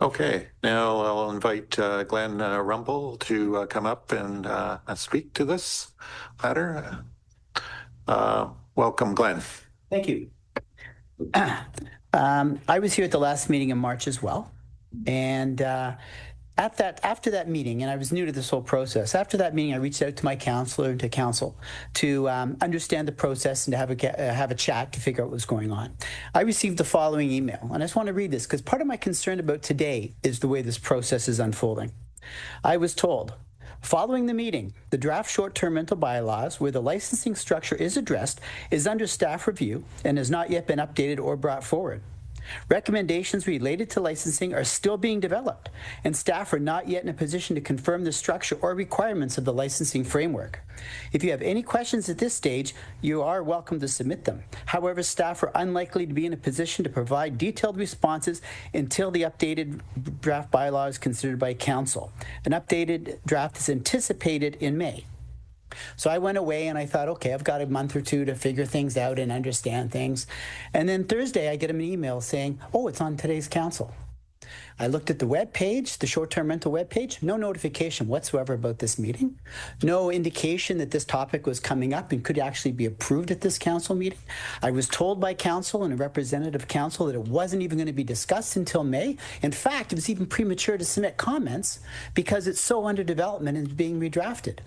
Okay, now I'll invite Glenn Rumble to come up and speak to this matter. Welcome, Glenn. Thank you. I was here at the last meeting in March as well. And after that meeting, and I was new to this whole process, after that meeting, I reached out to my counselor and to council to understand the process and to have a chat to figure out what was going on. I received the following email, and I just want to read this because part of my concern about today is the way this process is unfolding. I was told, following the meeting, the draft short-term rental bylaws where the licensing structure is addressed is under staff review and has not yet been updated or brought forward. Recommendations related to licensing are still being developed, and staff are not yet in a position to confirm the structure or requirements of the licensing framework. If you have any questions at this stage, you are welcome to submit them. However, staff are unlikely to be in a position to provide detailed responses until the updated draft bylaw is considered by council. An updated draft is anticipated in May. So I went away and I thought, okay, I've got a month or two to figure things out and understand things. And then Thursday, I get an email saying, oh, it's on today's council. I looked at the web page, the short-term rental web page, no notification whatsoever about this meeting, no indication that this topic was coming up and could actually be approved at this council meeting. I was told by council and a representative of council that it wasn't even going to be discussed until May. In fact, it was even premature to submit comments because it's so under development and being redrafted.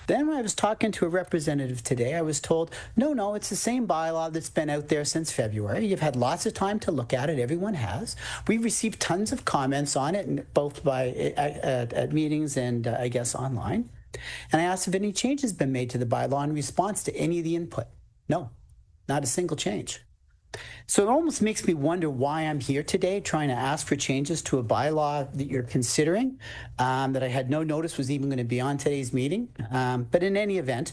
Then when I was talking to a representative today, I was told, no, it's the same bylaw that's been out there since February. You've had lots of time to look at it. Everyone has. We've received tons of comments on it, both at meetings and I guess online. And I asked if any changes have been made to the bylaw in response to any of the input. No, not a single change. So it almost makes me wonder why I'm here today trying to ask for changes to a bylaw that you're considering, that I had no notice was even going to be on today's meeting. But in any event,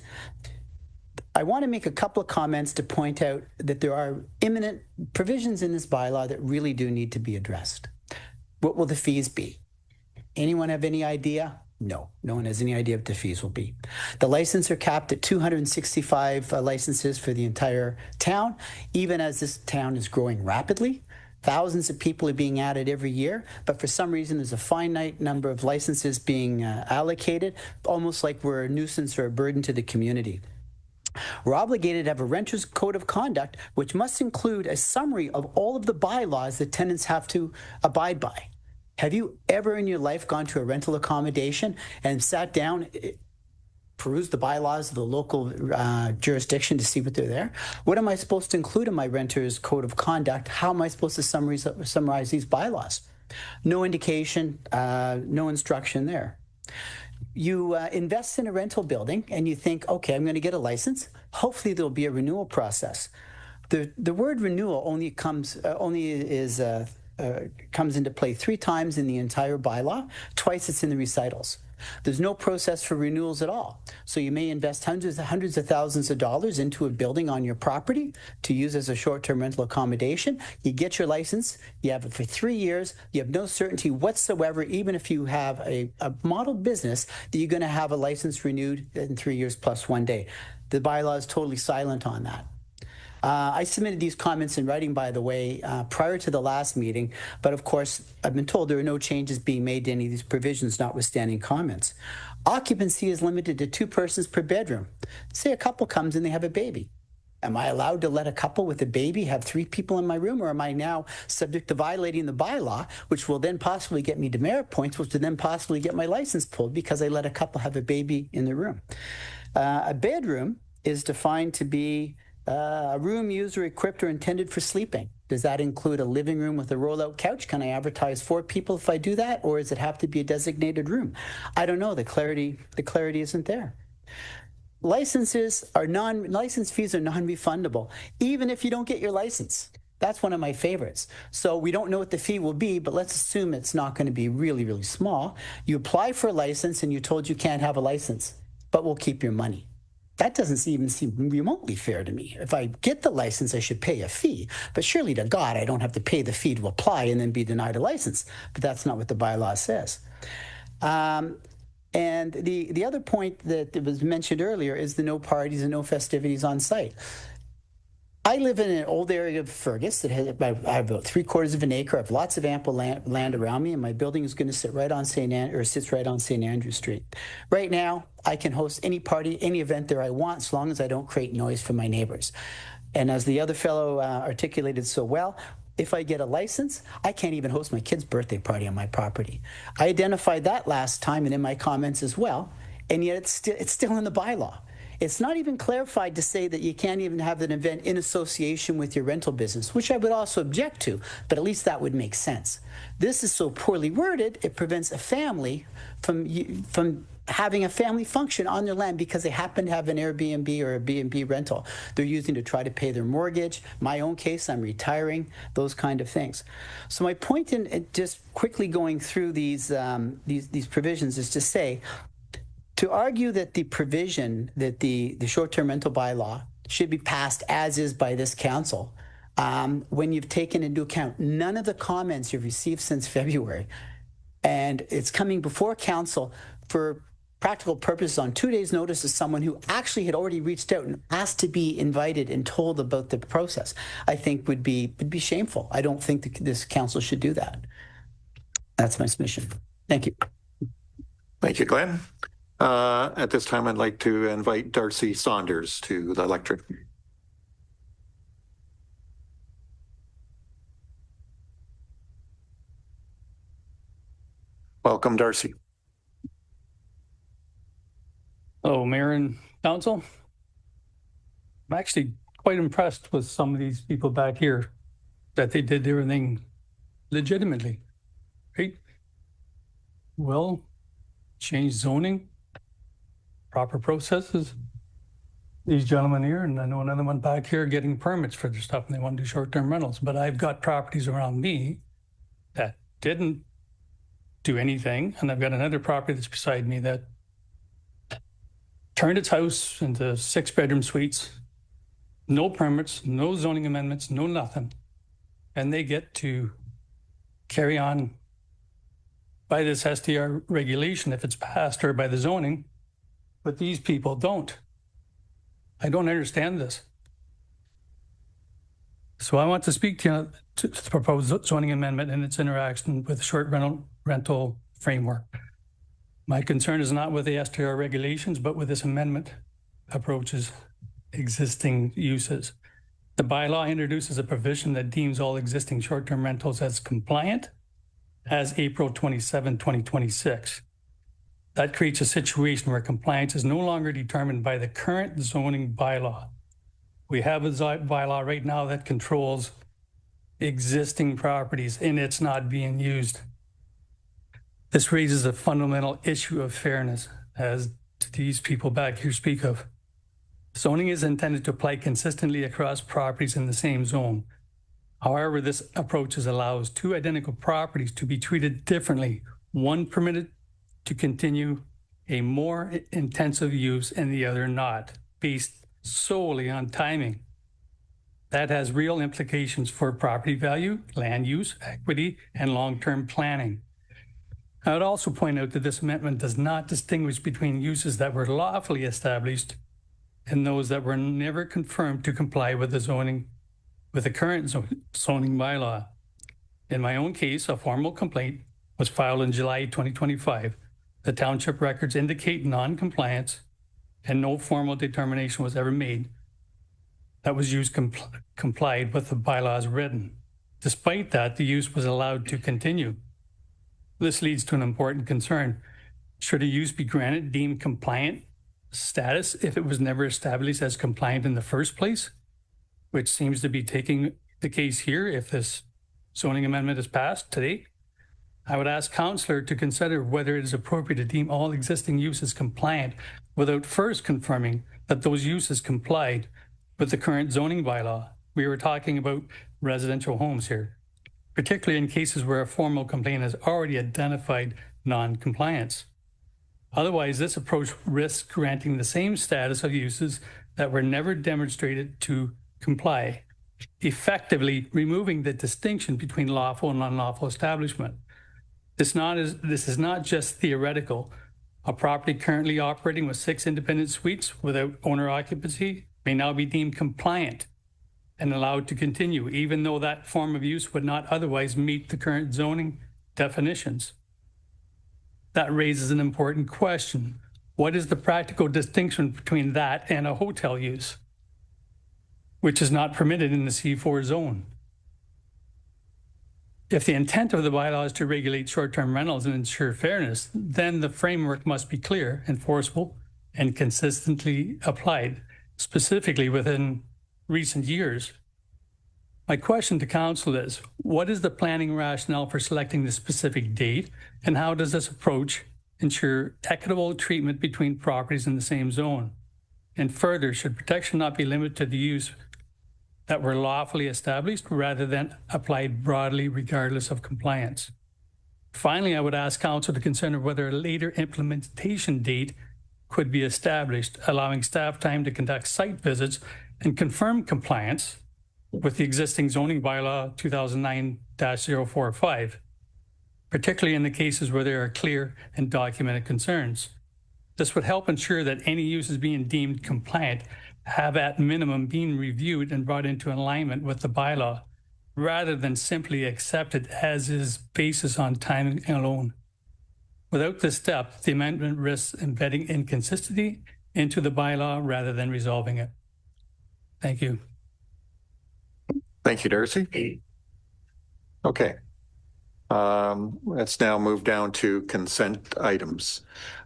I want to make a couple of comments to point out that there are imminent provisions in this bylaw that really do need to be addressed. What will the fees be? Anyone have any idea? No one has any idea what the fees will be. The licenses are capped at 265 licenses for the entire town, even as this town is growing rapidly. Thousands of people are being added every year, but for some reason there's a finite number of licenses being allocated, almost like we're a nuisance or a burden to the community. We're obligated to have a renter's code of conduct, which must include a summary of all of the bylaws that tenants have to abide by. Have you ever in your life gone to a rental accommodation and sat down, perused the bylaws of the local jurisdiction to see what they're there? What am I supposed to include in my renter's code of conduct? How am I supposed to summarize these bylaws? No indication, no instruction there. You invest in a rental building and you think, okay, I'm going to get a license. Hopefully there'll be a renewal process. The word renewal only comes into play 3 times in the entire bylaw. Twice it's in the recitals. There's no process for renewals at all. So you may invest hundreds of thousands of dollars into a building on your property to use as a short-term rental accommodation. You get your license. You have it for 3 years. You have no certainty whatsoever, even if you have a model business, that you're going to have a license renewed in 3 years plus 1 day. The bylaw is totally silent on that. I submitted these comments in writing, by the way, prior to the last meeting, but of course, I've been told there are no changes being made to any of these provisions, notwithstanding comments. Occupancy is limited to 2 persons per bedroom. Say a couple comes and they have a baby. Am I allowed to let a couple with a baby have 3 people in my room, or am I now subject to violating the bylaw, which will then possibly get me demerit points, which will then possibly get my license pulled because I let a couple have a baby in the room? A bedroom is defined to be a room used or equipped or intended for sleeping. Does that include a living room with a roll-out couch? Can I advertise 4 people if I do that, or does it have to be a designated room? I don't know. The clarity isn't there. License fees are non-refundable, even if you don't get your license. That's one of my favorites. So we don't know what the fee will be, but let's assume it's not going to be really, really small. You apply for a license and you're told you can't have a license, but we'll keep your money. That doesn't even seem remotely fair to me. If I get the license, I should pay a fee. But surely to God, I don't have to pay the fee to apply and then be denied a license. But that's not what the bylaw says. And the other point that was mentioned earlier is the no parties and no festivities on site. I live in an old area of Fergus that has I have about 3/4 of an acre. I have lots of ample land around me, and my building is going to sit right on sits right on St. Andrew Street. Right now, I can host any party, any event there I want, as long as I don't create noise for my neighbors. And as the other fellow articulated so well, if I get a license, I can't even host my kid's birthday party on my property. I identified that last time and in my comments as well, and yet it's still in the bylaw. It's not even clarified to say that you can't even have an event in association with your rental business, which I would also object to, but at least that would make sense. This is so poorly worded, it prevents a family from having a family function on their land because they happen to have an Airbnb or a B&B rental they're using to try to pay their mortgage. My own case, I'm retiring, those kind of things. So my point in just quickly going through these provisions is to say, to argue that the provision that the short-term rental bylaw should be passed as is by this council, when you've taken into account none of the comments you've received since February, and it's coming before council for practical purposes on 2 days' notice as someone who actually had already reached out and asked to be invited and told about the process, I think would be shameful. I don't think this council should do that. That's my submission. Thank you. Thank you, Glenn. At this time, I'd like to invite Darcy Saunders to the lectern. Welcome, Darcy. Hello, Mayor and Council. I'm actually quite impressed with some of these people back here, that they did everything legitimately, right? Well, change zoning, proper processes, these gentlemen here, and I know another one back here getting permits for their stuff, and they want to do short-term rentals. But I've got properties around me that didn't do anything, and I've got another property that's beside me that turned its house into 6-bedroom suites, no permits, no zoning amendments, no nothing, and they get to carry on by this STR regulation if it's passed, or by the zoning, but these people don't. I don't understand this. So I want to speak to you to the proposed zoning amendment and its interaction with the short rental framework. My concern is not with the STR regulations, but with this amendment approaches existing uses. The bylaw introduces a provision that deems all existing short-term rentals as compliant as April 27, 2026. That creates a situation where compliance is no longer determined by the current zoning bylaw. We have a bylaw right now that controls existing properties, and it's not being used. This raises a fundamental issue of fairness, as these people back here speak of. Zoning is intended to apply consistently across properties in the same zone. However, this approach allows two identical properties to be treated differently, one permitted to continue a more intensive use and the other not, based solely on timing. That has real implications for property value, land use, equity, and long-term planning. I would also point out that this amendment does not distinguish between uses that were lawfully established and those that were never confirmed to comply with the current zoning bylaw. In my own case, a formal complaint was filed in July 2025. The township records indicate non-compliance, and no formal determination was ever made that was used complied with the bylaws written. Despite that, the use was allowed to continue. This leads to an important concern. Should a use be granted deemed compliant status if it was never established as compliant in the first place, which seems to be taking the case here if this zoning amendment is passed today? I would ask Councillor to consider whether it is appropriate to deem all existing uses compliant without first confirming that those uses complied with the current zoning bylaw. We were talking about residential homes here, particularly in cases where a formal complaint has already identified non-compliance. Otherwise, this approach risks granting the same status of uses that were never demonstrated to comply, effectively removing the distinction between lawful and unlawful establishment. This is not just theoretical. A property currently operating with 6 independent suites without owner occupancy may now be deemed compliant and allowed to continue, even though that form of use would not otherwise meet the current zoning definitions. That raises an important question. What is the practical distinction between that and a hotel use, which is not permitted in the C4 zone? If the intent of the bylaw is to regulate short-term rentals and ensure fairness, then the framework must be clear, enforceable, and consistently applied, specifically within recent years. My question to Council is, what is the planning rationale for selecting the specific date, and how does this approach ensure equitable treatment between properties in the same zone? And further, should protection not be limited to the use that were lawfully established rather than applied broadly regardless of compliance? Finally, I would ask Council to consider whether a later implementation date could be established, allowing staff time to conduct site visits and confirm compliance with the existing zoning bylaw 2009-045, particularly in the cases where there are clear and documented concerns. This would help ensure that any uses being deemed compliant have at minimum been reviewed and brought into alignment with the bylaw, rather than simply accepted as is basis on timing alone. Without this step, the amendment risks embedding inconsistency into the bylaw rather than resolving it. Thank you. Thank you, Darcy. Okay. Let's now move down to consent items.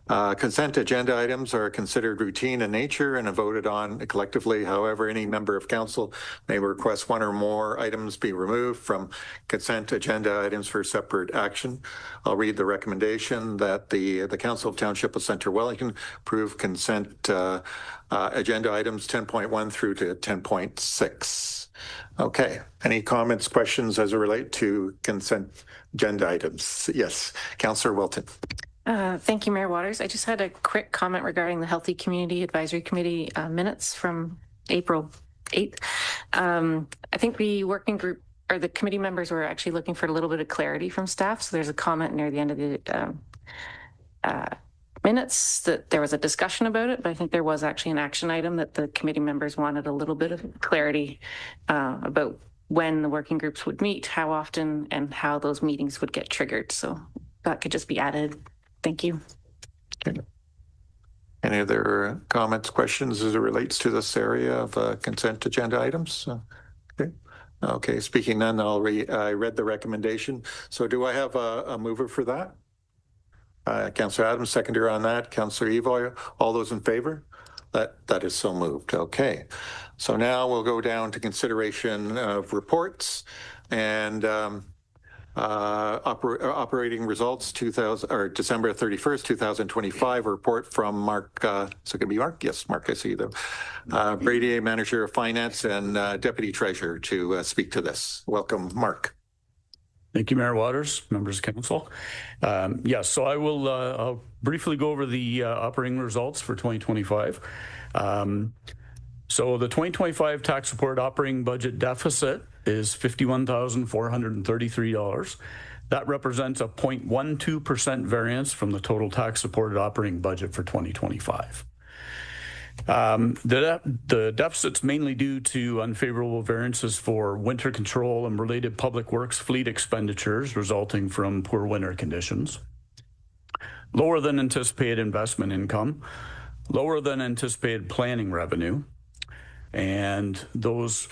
Consent agenda items are considered routine in nature and are voted on collectively. However, any member of council may request one or more items be removed from consent agenda items for separate action. I'll read the recommendation that the Council of Township of Centre Wellington approve consent agenda items 10.1 through to 10.6. Okay. Any comments, questions as it relate to consent agenda items? Yes. Councillor Wilton. Thank you, Mayor Waters. I just had a quick comment regarding the Healthy Community Advisory Committee minutes from April 8th. I think the working group or the committee members were actually looking for a little bit of clarity from staff. So there's a comment near the end of the minutes that there was a discussion about it, but I think there was actually an action item that the committee members wanted a little bit of clarity about when the working groups would meet, how often, and how those meetings would get triggered. So that could just be added. Thank you. Okay. Any other comments, questions as it relates to this area of consent agenda items? Okay. Okay. Speaking none, I read the recommendation. So do I have a mover for that? Councillor Adams, seconder on that. Councillor Evoy, all those in favor? That is so moved. Okay. So now we'll go down to consideration of reports and operating results December 31st, 2025 report from Mark. So it can be Mark? Yes, Mark, I see them. Brady, Manager of Finance and Deputy Treasurer to speak to this. Welcome, Mark. Thank you, Mayor Waters, members of council. Yes, so I will I'll briefly go over the operating results for 2025. So the 2025 tax report operating budget deficit is $51,433. That represents a 0.12% variance from the total tax supported operating budget for 2025. The deficit's mainly due to unfavorable variances for winter control and related public works fleet expenditures resulting from poor winter conditions, lower than anticipated investment income, lower than anticipated planning revenue, and those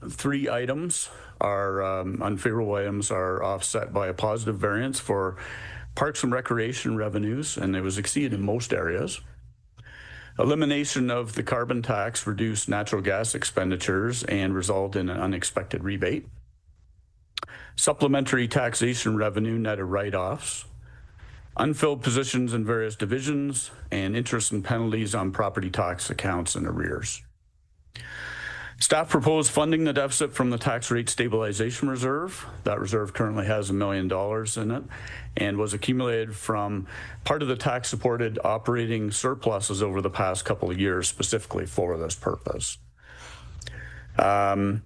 three items are unfavorable items are offset by a positive variance for parks and recreation revenues, and it was exceeded in most areas. Elimination of the carbon tax reduced natural gas expenditures and result in an unexpected rebate. Supplementary taxation revenue net of write-offs. Unfilled positions in various divisions, and interest and penalties on property tax accounts and arrears. Staff proposed funding the deficit from the tax rate stabilization reserve. That reserve currently has $1 million in it and was accumulated from part of the tax supported operating surpluses over the past couple of years, specifically for this purpose. I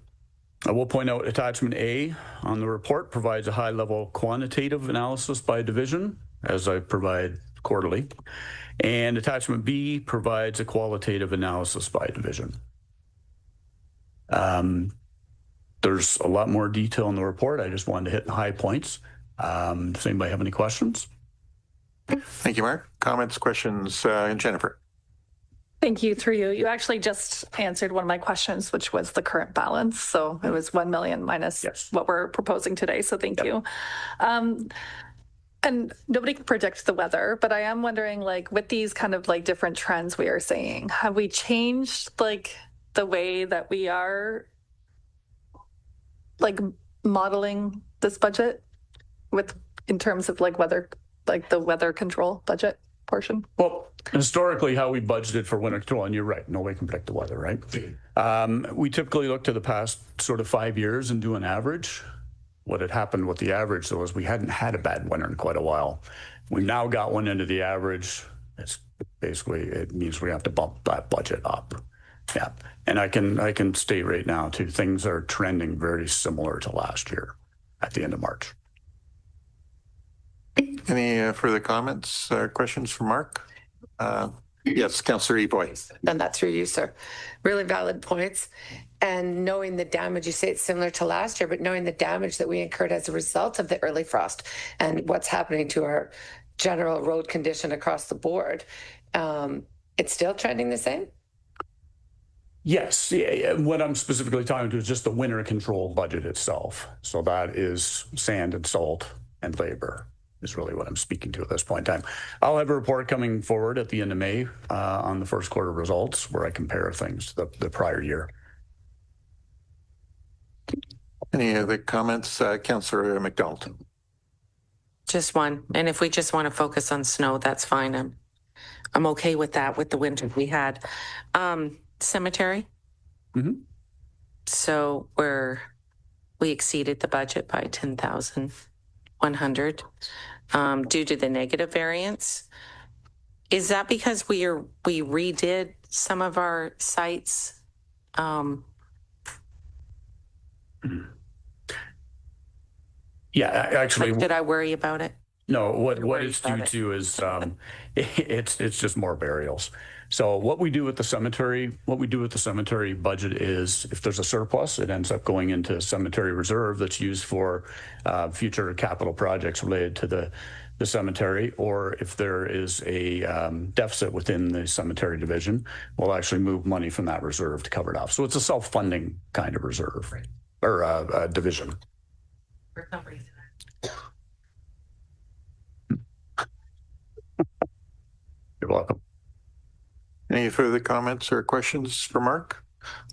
will point out attachment A on the report provides a high level quantitative analysis by division, as I provide quarterly, and attachment B provides a qualitative analysis by division. There's a lot more detail in the report. I just wanted to hit the high points. Does anybody have any questions? Thank you, Mark. Comments, questions, Jennifer? Thank you. Through you. You actually just answered one of my questions, which was the current balance. So it was 1 million minus what we're proposing today. So thank you. And nobody can predict the weather, but I am wondering, like, with these kind of like different trends we are seeing, have we changed like the way that we are like modeling this budget in terms of like weather, like the weather control budget portion? Well, historically, how we budgeted for winter control, and you're right, nobody can predict the weather, right? We typically look to the past sort of 5 years and do an average. What had happened with the average, though, is we hadn't had a bad winter in quite a while. We've now got one into the average. It's basically, it means we have to bump that budget up. Yeah, and I can state right now too, things are trending very similar to last year at the end of March. Any further comments, questions for Mark? Yes, Councillor Evoy. Done that through you, sir. Really valid points. And knowing the damage, you say it's similar to last year, but knowing the damage that we incurred as a result of the early frost and what's happening to our general road condition across the board, it's still trending the same? Yes. Yeah, what I'm specifically talking to is just the winter control budget itself. So that is sand and salt and labor is really what I'm speaking to at this point in time. I'll have a report coming forward at the end of May on the first quarter results where I compare things to the prior year. Any other comments, Councillor McDonald? Just one. And if we just want to focus on snow, that's fine. I'm okay with that with the winter we had. Cemetery. Mm-hmm. So we exceeded the budget by 10,100 due to the negative variance. Is that because we redid some of our sites? Yeah, actually. Did I worry about it? No, what it's due to is it's just more burials. So what we do with the cemetery budget is if there's a surplus, it ends up going into cemetery reserve that's used for future capital projects related to the cemetery, or if there is a deficit within the cemetery division, we'll actually move money from that reserve to cover it off. So it's a self-funding kind of reserve or division. For some reason. You're welcome. Any further comments or questions for Mark?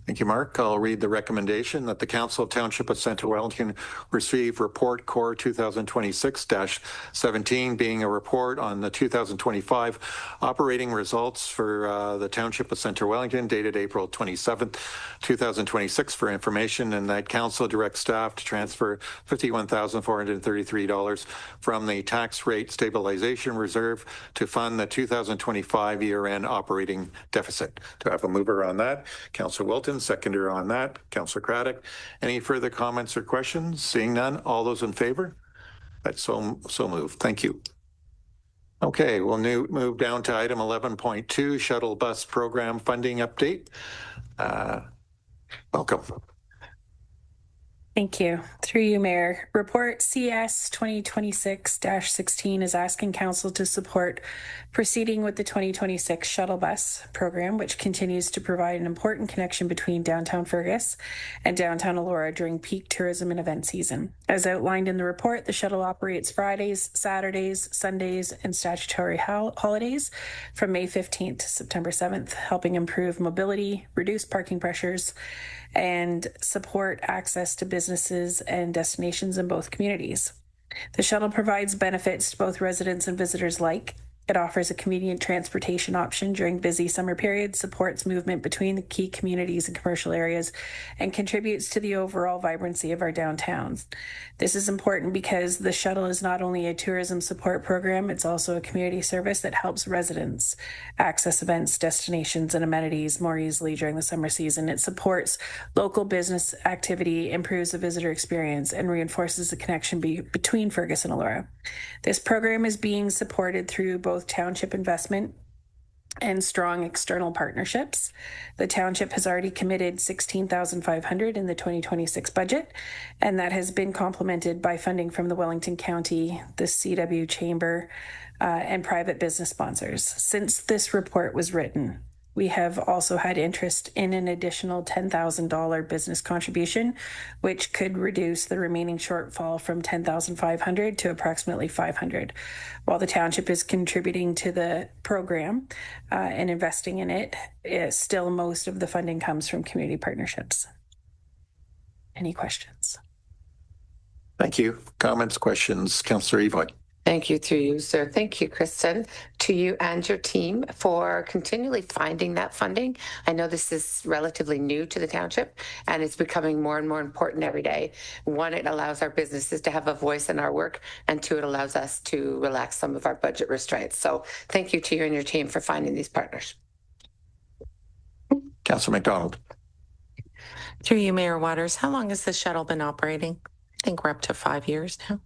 Thank you, Mark. I'll read the recommendation that the Council of Township of Centre Wellington receive Report Core 2026-17, being a report on the 2025 operating results for the Township of Centre Wellington, dated April 27th, 2026, for information, and that Council directs staff to transfer $51,433 from the Tax Rate Stabilization Reserve to fund the 2025 year-end operating deficit. To have a mover on that, Councillor Wilton, seconder on that, Councillor Craddock. Any further comments or questions? Seeing none, all those in favor? That's so moved. Thank you. Okay, we'll move down to item 11.2, shuttle bus program funding update. Welcome. Thank you. Through you, Mayor. Report CS 2026-16 is asking Council to support proceeding with the 2026 shuttle bus program, which continues to provide an important connection between downtown Fergus and downtown Elora during peak tourism and event season. As outlined in the report, the shuttle operates Fridays, Saturdays, Sundays, and statutory holidays from May 15th to September 7th, helping improve mobility, reduce parking pressures, and support access to businesses and destinations in both communities. The shuttle provides benefits to both residents and visitors alike. It offers a convenient transportation option during busy summer periods, supports movement between the key communities and commercial areas, and contributes to the overall vibrancy of our downtowns. This is important because the shuttle is not only a tourism support program, it's also a community service that helps residents access events, destinations, and amenities more easily during the summer season. It supports local business activity, improves the visitor experience, and reinforces the connection between Fergus and Elora. This program is being supported through both township investment and strong external partnerships. The township has already committed $16,500 in the 2026 budget, and that has been complemented by funding from the Wellington County, the CW Chamber, and private business sponsors. Since this report was written, we have also had interest in an additional $10,000 business contribution, which could reduce the remaining shortfall from $10,500 to approximately $500. While the township is contributing to the program and investing in it, still most of the funding comes from community partnerships. Any questions? Thank you. Comments, questions? Councillor Evoy. Thank you through you, sir. Thank you, Kristen, to you and your team for continually finding that funding. I know this is relatively new to the township and it's becoming more and more important every day. One, it allows our businesses to have a voice in our work, and two, it allows us to relax some of our budget restraints. So thank you to you and your team for finding these partners. Councillor McDonald. Through you, Mayor Waters, how long has the shuttle been operating? I think we're up to 5 years now.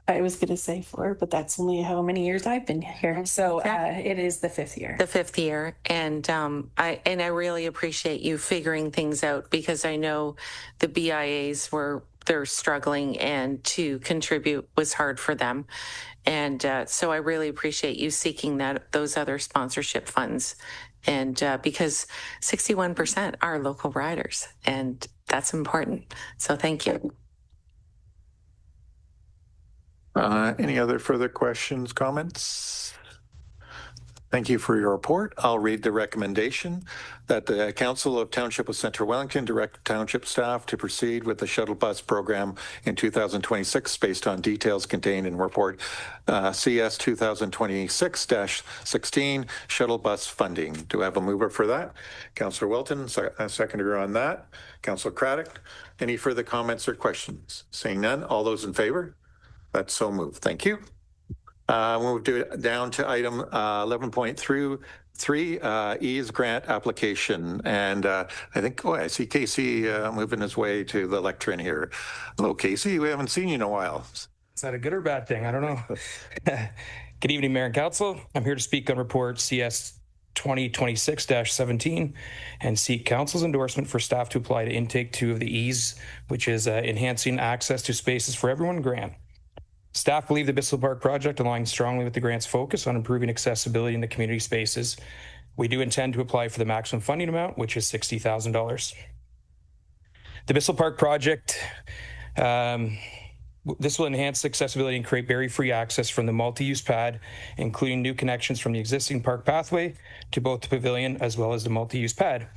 I was going to say 4, but that's only how many years I've been here. So it is the 5th year. The 5th year. And I really appreciate you figuring things out, because I know the BIAs they're struggling, and to contribute was hard for them. And so I really appreciate you seeking those other sponsorship funds And because 61% are local riders, and that's important. So thank you. Any other further questions, comments? Thank you for your report. I'll read the recommendation that the Council of Township of Centre Wellington direct township staff to proceed with the shuttle bus program in 2026 based on details contained in report CS 2026-16 shuttle bus funding. Do I have a mover for that? Councillor Wilton, a seconder on that. Councillor Craddock, any further comments or questions? Seeing none, all those in favor? That's so moved. Thank you. We'll do down to item 11.3, E's grant application. And I think, I see Casey moving his way to the lectern here. Hello, Casey. We haven't seen you in a while. Is that a good or bad thing? I don't know. Good evening, Mayor and Council. I'm here to speak on report CS 2026-17 and seek Council's endorsement for staff to apply to intake 2 of the E's, which is enhancing access to spaces for everyone grant. Staff believe the Bissell Park project aligns strongly with the grant's focus on improving accessibility in the community spaces. We do intend to apply for the maximum funding amount, which is $60,000. The Bissell Park project, this will enhance accessibility and create barrier-free access from the multi-use pad, including new connections from the existing park pathway to both the pavilion as well as the multi-use pad.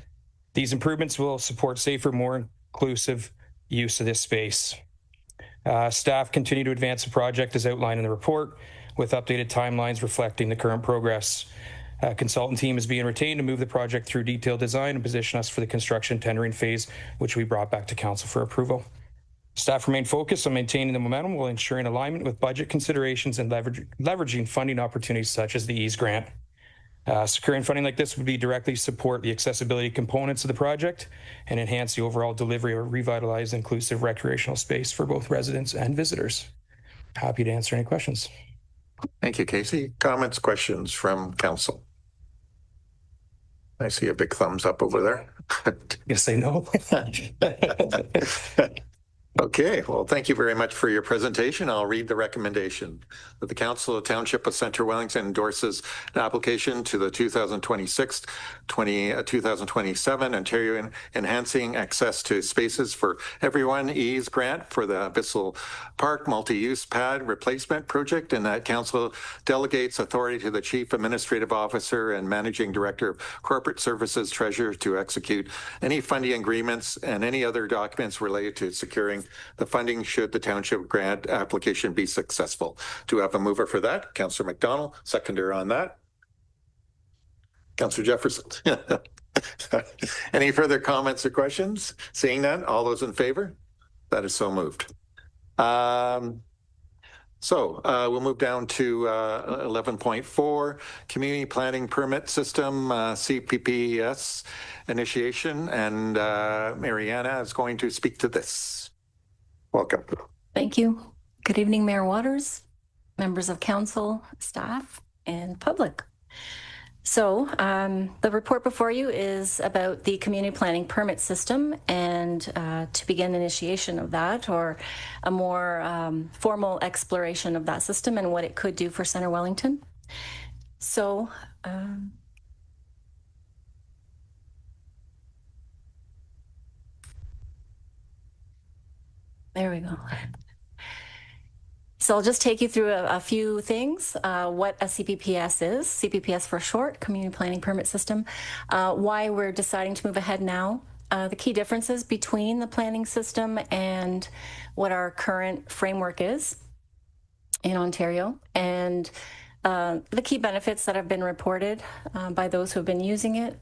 These improvements will support safer, more inclusive use of this space. Staff continue to advance the project as outlined in the report with updated timelines reflecting the current progress. Consultant team is being retained to move the project through detailed design and position us for the construction tendering phase, which we brought back to Council for approval. Staff remain focused on maintaining the momentum while ensuring alignment with budget considerations and leveraging funding opportunities such as the EASE grant. Securing funding like this would be directly support the accessibility components of the project and enhance the overall delivery of a revitalized, inclusive recreational space for both residents and visitors. Happy to answer any questions. Thank you, Casey. Comments, questions from Council? I see a big thumbs up over there. You gonna say no? Okay, well, thank you very much for your presentation. I'll read the recommendation that the Council of Township of Centre Wellington endorses an application to the 2026-2027 Ontario Enhancing Access to Spaces for Everyone EASE grant for the Bissell Park multi-use pad replacement project, and that Council delegates authority to the Chief Administrative Officer and Managing Director of Corporate Services Treasurer to execute any funding agreements and any other documents related to securing the funding should the township grant application be successful. Do we have a mover for that? Councillor McDonald, seconder on that. Councillor Jefferson. Any further comments or questions? Seeing none, all those in favor? That is so moved. We'll move down to 11.4, Community Planning Permit System, CPPS initiation, and Mariana is going to speak to this. Welcome. Thank you. Good evening, Mayor Waters, members of council, staff, and public. So the report before you is about the community planning permit system and to begin initiation of that, or a more formal exploration of that system and what it could do for Centre Wellington. So there we go. So I'll just take you through a few things, what a CPPS is, CPPS for short, Community Planning Permit System, why we're deciding to move ahead now, the key differences between the planning system and what our current framework is in Ontario, and the key benefits that have been reported by those who have been using it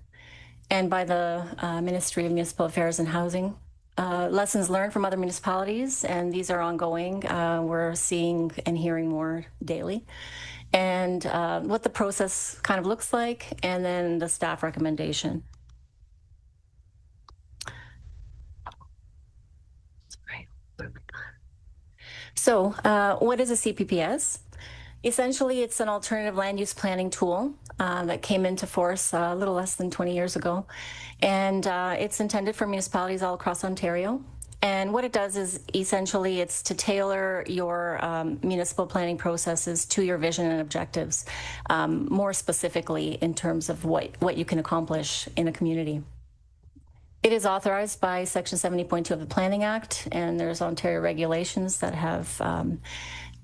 and by the Ministry of Municipal Affairs and Housing. Lessons learned from other municipalities, and these are ongoing. We're seeing and hearing more daily. And what the process kind of looks like, and then the staff recommendation. So what is a CPPS? Essentially, it's an alternative land use planning tool that came into force a little less than 20 years ago. And it's intended for municipalities all across Ontario. And what it does is essentially it's to tailor your municipal planning processes to your vision and objectives, more specifically in terms of what you can accomplish in a community. It is authorized by Section 70.2 of the Planning Act, and there's Ontario regulations that have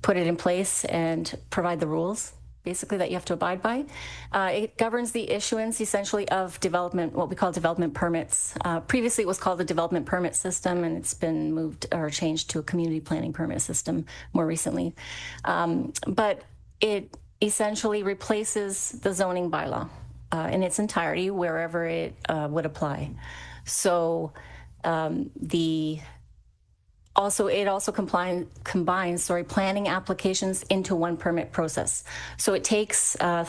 put it in place and provide the rules, basically, that you have to abide by. It governs the issuance, essentially, of development, what we call development permits. Previously, it was called the development permit system, and it's been moved or changed to a community planning permit system more recently. But it essentially replaces the zoning bylaw in its entirety wherever it would apply. So it also combines planning applications into one permit process. So it takes at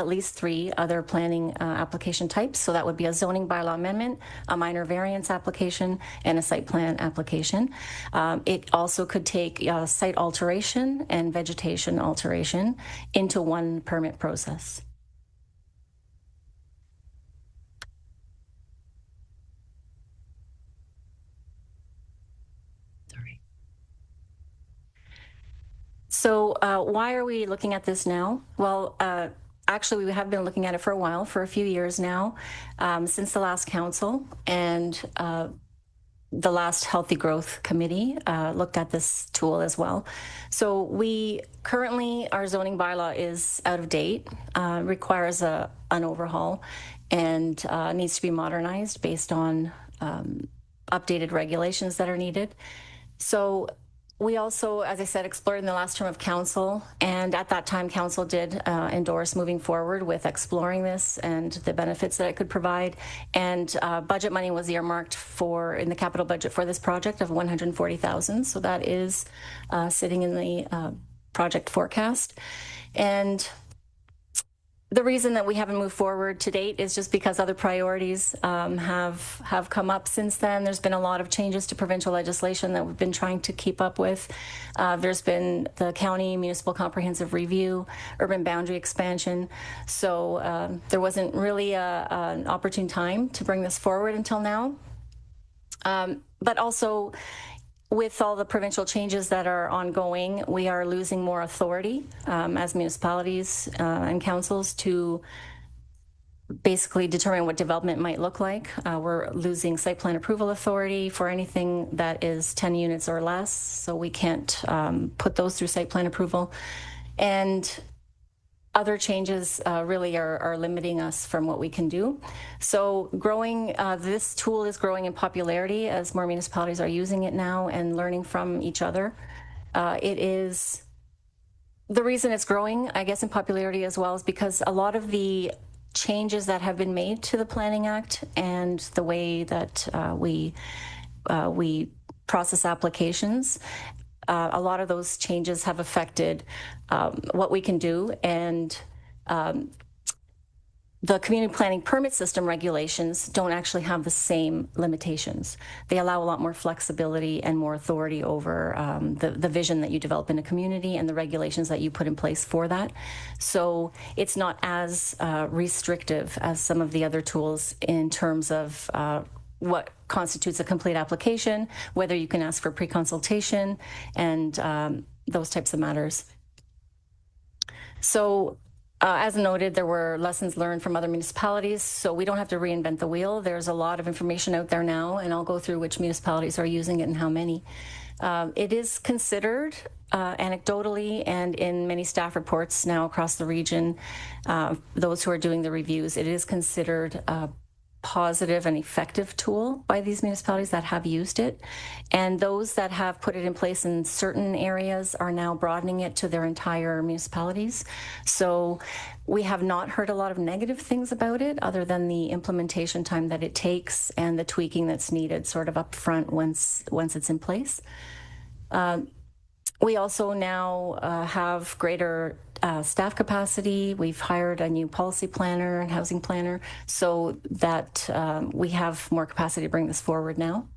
least three other planning application types. So that would be a zoning bylaw amendment, a minor variance application, and a site plan application. It also could take site alteration and vegetation alteration into one permit process. So why are we looking at this now? Well, actually, we have been looking at it for a while, for a few years now, since the last council, and the last Healthy Growth Committee looked at this tool as well. So our zoning bylaw is out of date, requires an overhaul, and needs to be modernized based on updated regulations that are needed. So we also, as I said, explored in the last term of council, and at that time, council did endorse moving forward with exploring this and the benefits that it could provide. And budget money was earmarked in the capital budget for this project of $140,000. So that is sitting in the project forecast. And the reason that we haven't moved forward to date is just because other priorities have come up since then. There's been a lot of changes to provincial legislation that we've been trying to keep up with. There's been the county municipal comprehensive review, urban boundary expansion. So there wasn't really an opportune time to bring this forward until now. But also, with all the provincial changes that are ongoing, we are losing more authority as municipalities and councils to basically determine what development might look like. We're losing site plan approval authority for anything that is 10 units or less, so we can't put those through site plan approval. And other changes really are limiting us from what we can do. So this tool is growing in popularity as more municipalities are using it now and learning from each other. The reason it's growing, I guess, in popularity as well is because a lot of the changes that have been made to the Planning Act and the way that we process applications, a lot of those changes have affected what we can do, and the community planning permit system regulations don't actually have the same limitations. They allow a lot more flexibility and more authority over the vision that you develop in a community and the regulations that you put in place for that. So it's not as restrictive as some of the other tools in terms of what constitutes a complete application, whether you can ask for pre-consultation, and those types of matters. So as noted, there were lessons learned from other municipalities, so we don't have to reinvent the wheel. There's a lot of information out there now, and I'll go through which municipalities are using it and how many. It is considered anecdotally and in many staff reports now across the region, those who are doing the reviews, it is considered positive and effective tool by these municipalities that have used it. And those that have put it in place in certain areas are now broadening it to their entire municipalities. So we have not heard a lot of negative things about it other than the implementation time that it takes and the tweaking that's needed sort of up front once it's in place. We also now have greater staff capacity. We've hired a new policy planner and housing planner so that we have more capacity to bring this forward now.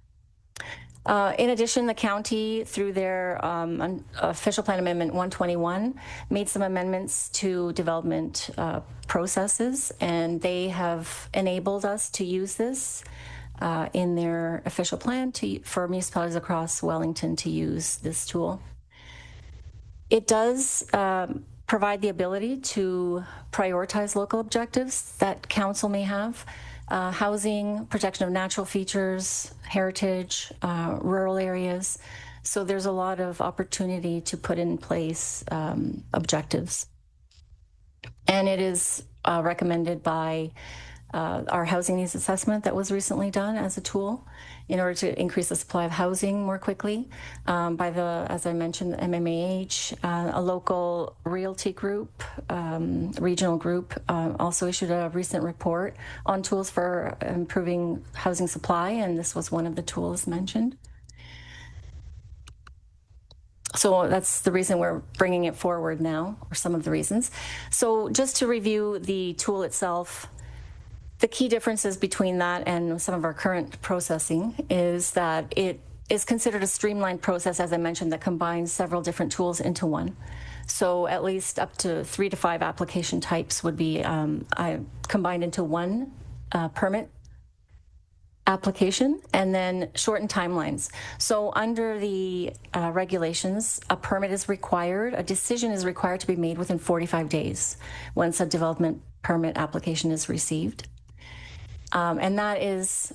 In addition, the county, through their official plan amendment 121, made some amendments to development processes, and they have enabled us to use this in their official plan for municipalities across Wellington to use this tool. It does provide the ability to prioritize local objectives that council may have. Housing, protection of natural features, heritage, rural areas. So there's a lot of opportunity to put in place objectives. And it is recommended by our housing needs assessment that was recently done as a tool in order to increase the supply of housing more quickly. By the, as I mentioned, the MMAH, a local realty group, regional group, also issued a recent report on tools for improving housing supply, and this was one of the tools mentioned. So that's the reason we're bringing it forward now, or some of the reasons. So just to review the tool itself, the key differences between that and some of our current processing is that it is considered a streamlined process, as I mentioned, that combines several different tools into one. So at least up to 3 to 5 application types would be combined into one permit application, and then shortened timelines. So under the regulations, a permit is required, a decision is required to be made within 45 days once a development permit application is received. And that is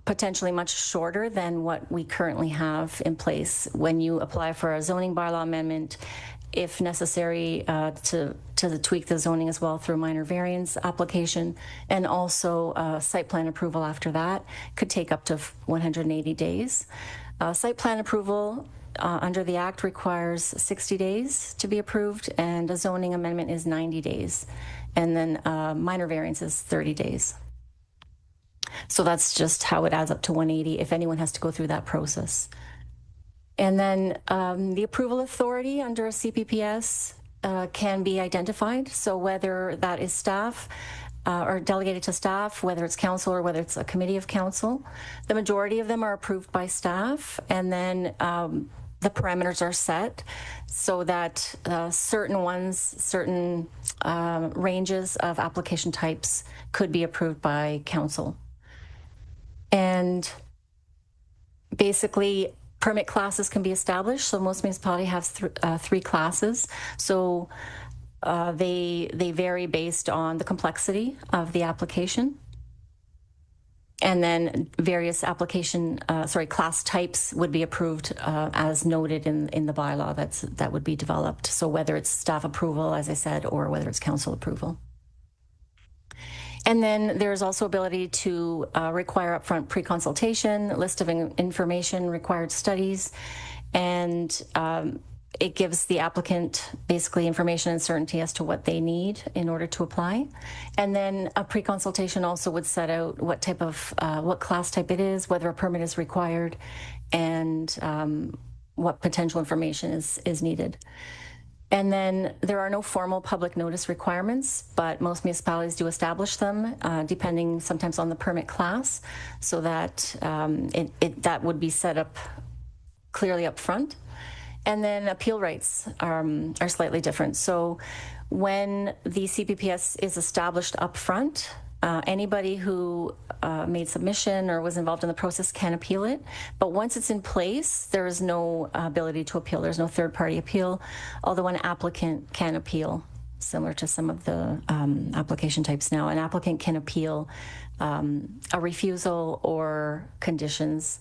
potentially much shorter than what we currently have in place when you apply for a zoning bylaw amendment, if necessary, to tweak the zoning as well through minor variance application, and also site plan approval after that could take up to 180 days. Site plan approval under the Act requires 60 days to be approved, and a zoning amendment is 90 days. And then minor variance is 30 days. So that's just how it adds up to 180 if anyone has to go through that process. And then the approval authority under a CPPS can be identified. So whether that is staff or delegated to staff, whether it's council or whether it's a committee of council, the majority of them are approved by staff. And then the parameters are set so that certain ranges of application types could be approved by council. And basically, permit classes can be established. So most municipalities have 3 classes. So they vary based on the complexity of the application. And then various class types would be approved as noted in the bylaw that would be developed. So whether it's staff approval, as I said, or whether it's council approval. And then there's also ability to require upfront pre-consultation, list of information, required studies, and it gives the applicant basically information and certainty as to what they need in order to apply. And then a pre-consultation also would set out what type of, what class type it is, whether a permit is required, and what potential information is needed. And then there are no formal public notice requirements, but most municipalities do establish them, depending sometimes on the permit class, so that that would be set up clearly up front. And then appeal rights are slightly different. So when the CPPS is established up front, anybody who made submission or was involved in the process can appeal it. But once it's in place, there is no ability to appeal. There's no third-party appeal, although an applicant can appeal, similar to some of the application types now. An applicant can appeal a refusal or conditions,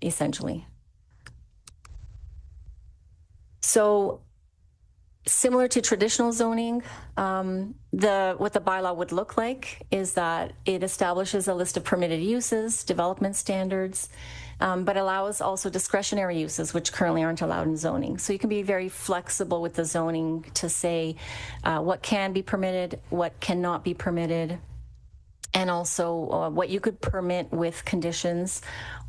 essentially. So similar to traditional zoning, what the bylaw would look like is that it establishes a list of permitted uses, development standards, but allows also discretionary uses, which currently aren't allowed in zoning. So you can be very flexible with the zoning to say what can be permitted, what cannot be permitted, and also what you could permit with conditions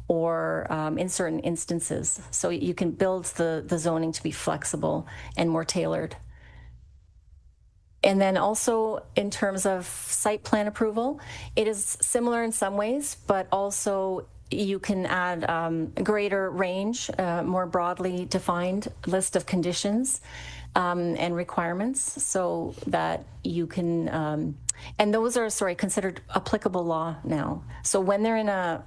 or in certain instances. So you can build the zoning to be flexible and more tailored. And then also in terms of site plan approval, it is similar in some ways, but also you can add a greater range, more broadly defined list of conditions and requirements so that you can, and those are, considered applicable law now. So when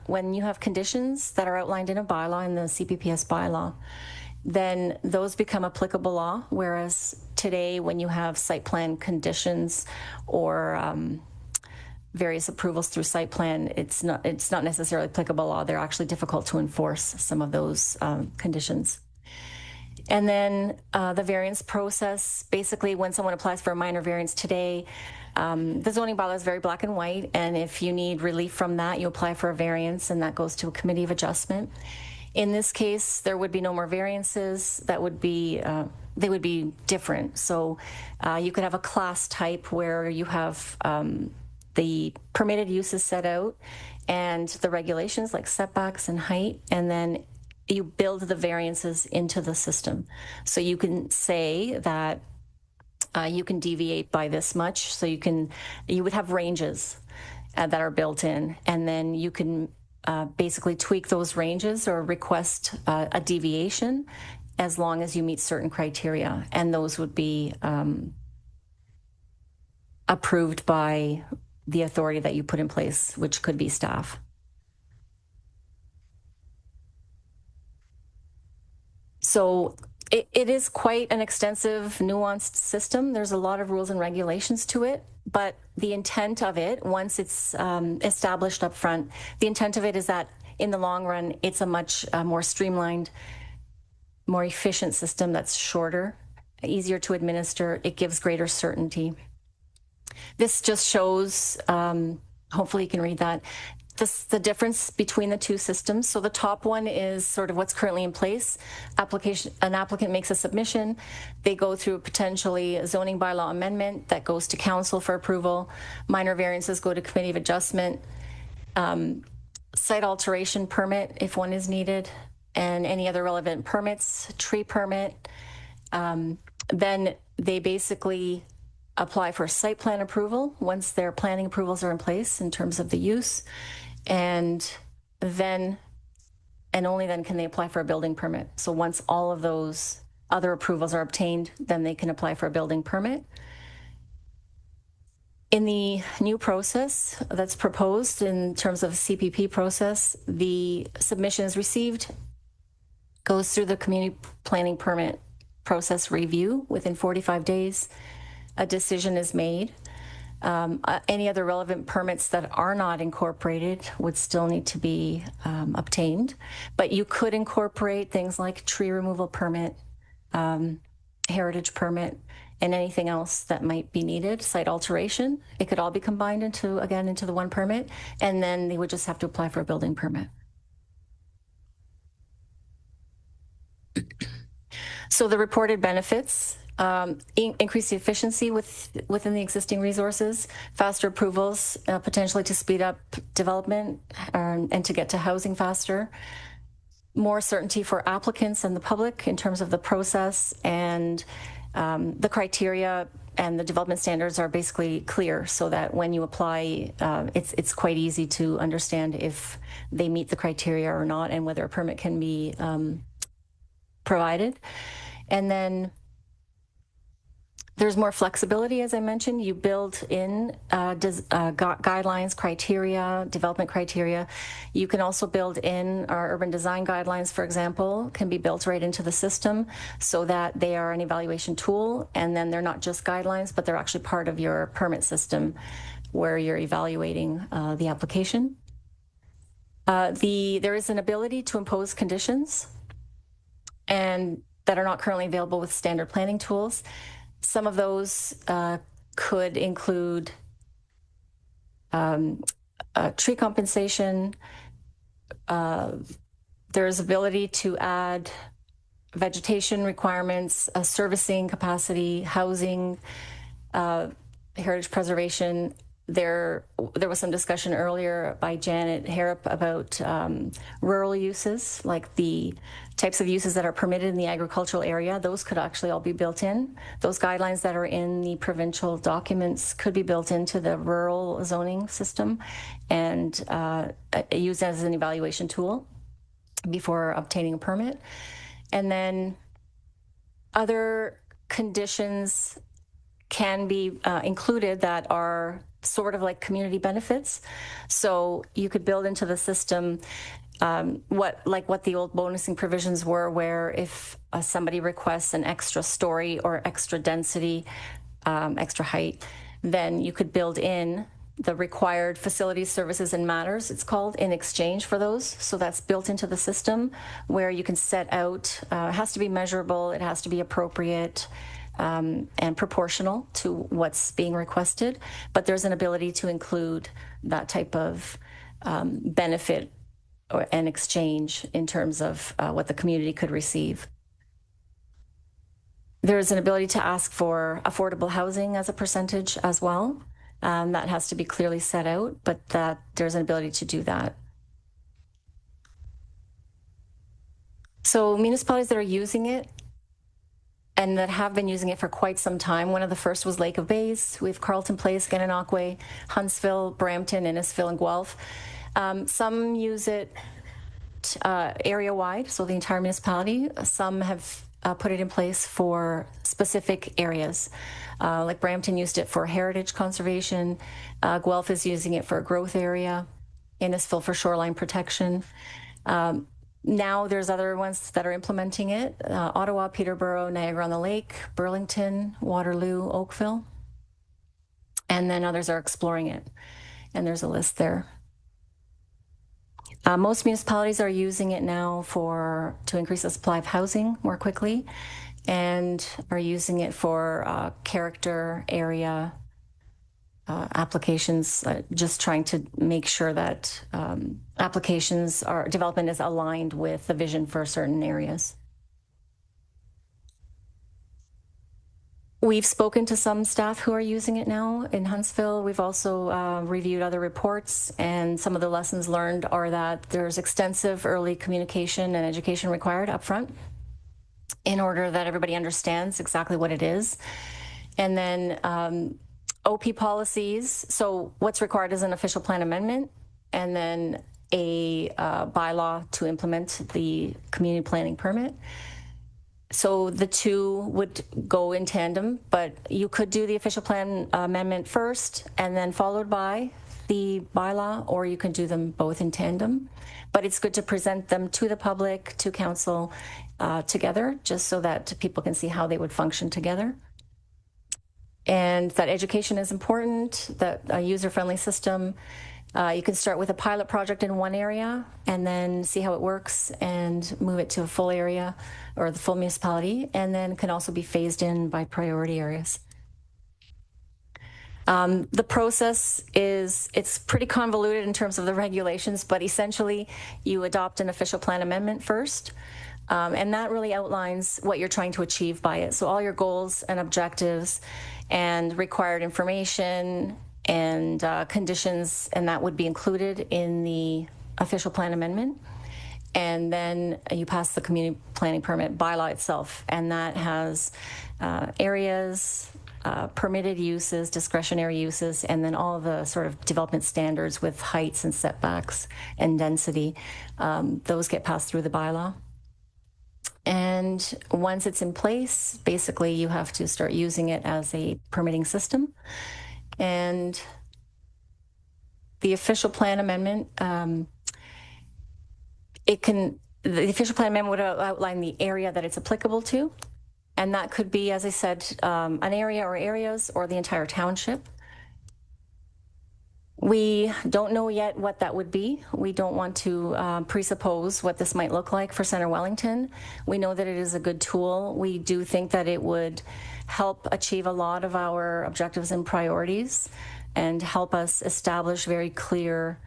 when you have conditions that are outlined in a bylaw, in the CPPS bylaw, then those become applicable law. Whereas today, when you have site plan conditions or various approvals through site plan, it's not necessarily applicable law. They're actually difficult to enforce, some of those conditions. And then the variance process, basically when someone applies for a minor variance today, the zoning bylaw is very black and white, and if you need relief from that, you apply for a variance, and that goes to a committee of adjustment. In this case, there would be no more variances. That would be, they would be different. So you could have a class type where you have the permitted uses set out and the regulations like setbacks and height, and then you build the variances into the system. So you can say that you can deviate by this much. So you would have ranges that are built in, and then you can basically tweak those ranges or request a deviation as long as you meet certain criteria. And those would be approved by the authority that you put in place, which could be staff. So it is quite an extensive, nuanced system. There's a lot of rules and regulations to it, but the intent of it, once it's established up front, the intent of it is that in the long run, it's a much more streamlined, more efficient system that's shorter, easier to administer. It gives greater certainty. This just shows, hopefully you can read that, the difference between the two systems. So the top one is sort of what's currently in place. An applicant makes a submission. They go through potentially a zoning bylaw amendment that goes to council for approval. Minor variances go to committee of adjustment. Site alteration permit, if one is needed, and any other relevant permits, tree permit. Then they basically apply for site plan approval once their planning approvals are in place in terms of the use. And then, and only then, can they apply for a building permit. So once all of those other approvals are obtained, then they can apply for a building permit. In the new process that's proposed in terms of CPP process, the submission is received, goes through the community planning permit process review within 45 days. A decision is made. Any other relevant permits that are not incorporated would still need to be obtained, but you could incorporate things like tree removal permit, heritage permit, and anything else that might be needed, site alteration. It could all be combined into the one permit, and then they would just have to apply for a building permit. So the reported benefits, increase the efficiency within the existing resources, faster approvals, potentially to speed up development and to get to housing faster, more certainty for applicants and the public in terms of the process, and the criteria and the development standards are basically clear so that when you apply, it's quite easy to understand if they meet the criteria or not and whether a permit can be provided. And then there's more flexibility, as I mentioned. You build in guidelines, criteria, development criteria. You can also build in our urban design guidelines, for example, can be built right into the system so that they are an evaluation tool. And then they're not just guidelines, but they're actually part of your permit system where you're evaluating the application. There is an ability to impose conditions and that are not currently available with standard planning tools. Some of those could include tree compensation. There's ability to add vegetation requirements, servicing capacity, housing, heritage preservation. There was some discussion earlier by Janet Harrop about rural uses, like the types of uses that are permitted in the agricultural area. Those could actually all be built in. Those guidelines that are in the provincial documents could be built into the rural zoning system and used as an evaluation tool before obtaining a permit. And then other conditions can be included that are sort of like community benefits. So you could build into the system what the old bonusing provisions were, where if somebody requests an extra story or extra density, extra height, then you could build in the required facilities, services, and matters, it's called, in exchange for those. So that's built into the system where you can set out, it has to be measurable, it has to be appropriate, and proportional to what's being requested. But there's an ability to include that type of benefit or an exchange in terms of what the community could receive. There's an ability to ask for affordable housing as a percentage as well. That has to be clearly set out, but that there's an ability to do that. So municipalities that are using it and that have been using it for quite some time, one of the first was Lake of Bays. We have Carleton Place, Gananoque, Huntsville, Brampton, Innisfil, and Guelph. Some use it area-wide, so the entire municipality. Some have put it in place for specific areas. Like Brampton used it for heritage conservation. Guelph is using it for a growth area. Innisfil for shoreline protection. Now there's other ones that are implementing it. Ottawa, Peterborough, Niagara-on-the-Lake, Burlington, Waterloo, Oakville. And then others are exploring it. And there's a list there. Most municipalities are using it now to increase the supply of housing more quickly, and are using it for character area applications, just trying to make sure that development is aligned with the vision for certain areas. We've spoken to some staff who are using it now in Huntsville. We've also reviewed other reports, and some of the lessons learned are that there's extensive early communication and education required up front in order that everybody understands exactly what it is. And then OP policies. So what's required is an official plan amendment and then a bylaw to implement the community planning permit. So the two would go in tandem, but you could do the official plan amendment first and then followed by the bylaw, or you can do them both in tandem. But it's good to present them to the public, to council together, just so that people can see how they would function together. And that education is important, that a user-friendly system. You can start with a pilot project in one area and then see how it works and move it to a full area or the full municipality, and then can also be phased in by priority areas. The process it's pretty convoluted in terms of the regulations, but essentially you adopt an official plan amendment first, and that really outlines what you're trying to achieve by it. So all your goals and objectives and required information and conditions, and that would be included in the official plan amendment. And then you pass the community planning permit bylaw itself, and that has areas, permitted uses, discretionary uses, and then all the sort of development standards with heights and setbacks and density. Those get passed through the bylaw. And once it's in place, basically you have to start using it as a permitting system. And the official plan amendment, the official plan amendment would outline the area that it's applicable to. And that could be, as I said, an area or areas or the entire township. We don't know yet what that would be. We don't want to presuppose what this might look like for Centre Wellington. We know that it is a good tool. We do think that it would help achieve a lot of our objectives and priorities and help us establish very clear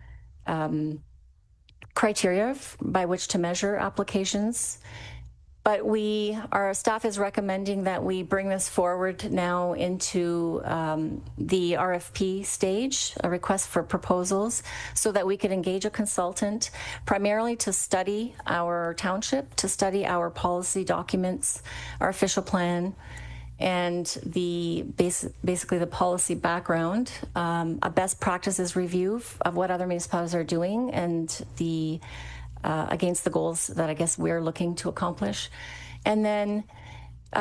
criteria by which to measure applications. But our staff is recommending that we bring this forward now into the RFP stage, a request for proposals, so that we could engage a consultant primarily to study our township, to study our policy documents, our official plan, and basically the policy background, a best practices review of what other municipalities are doing, and against the goals that I guess we're looking to accomplish. And then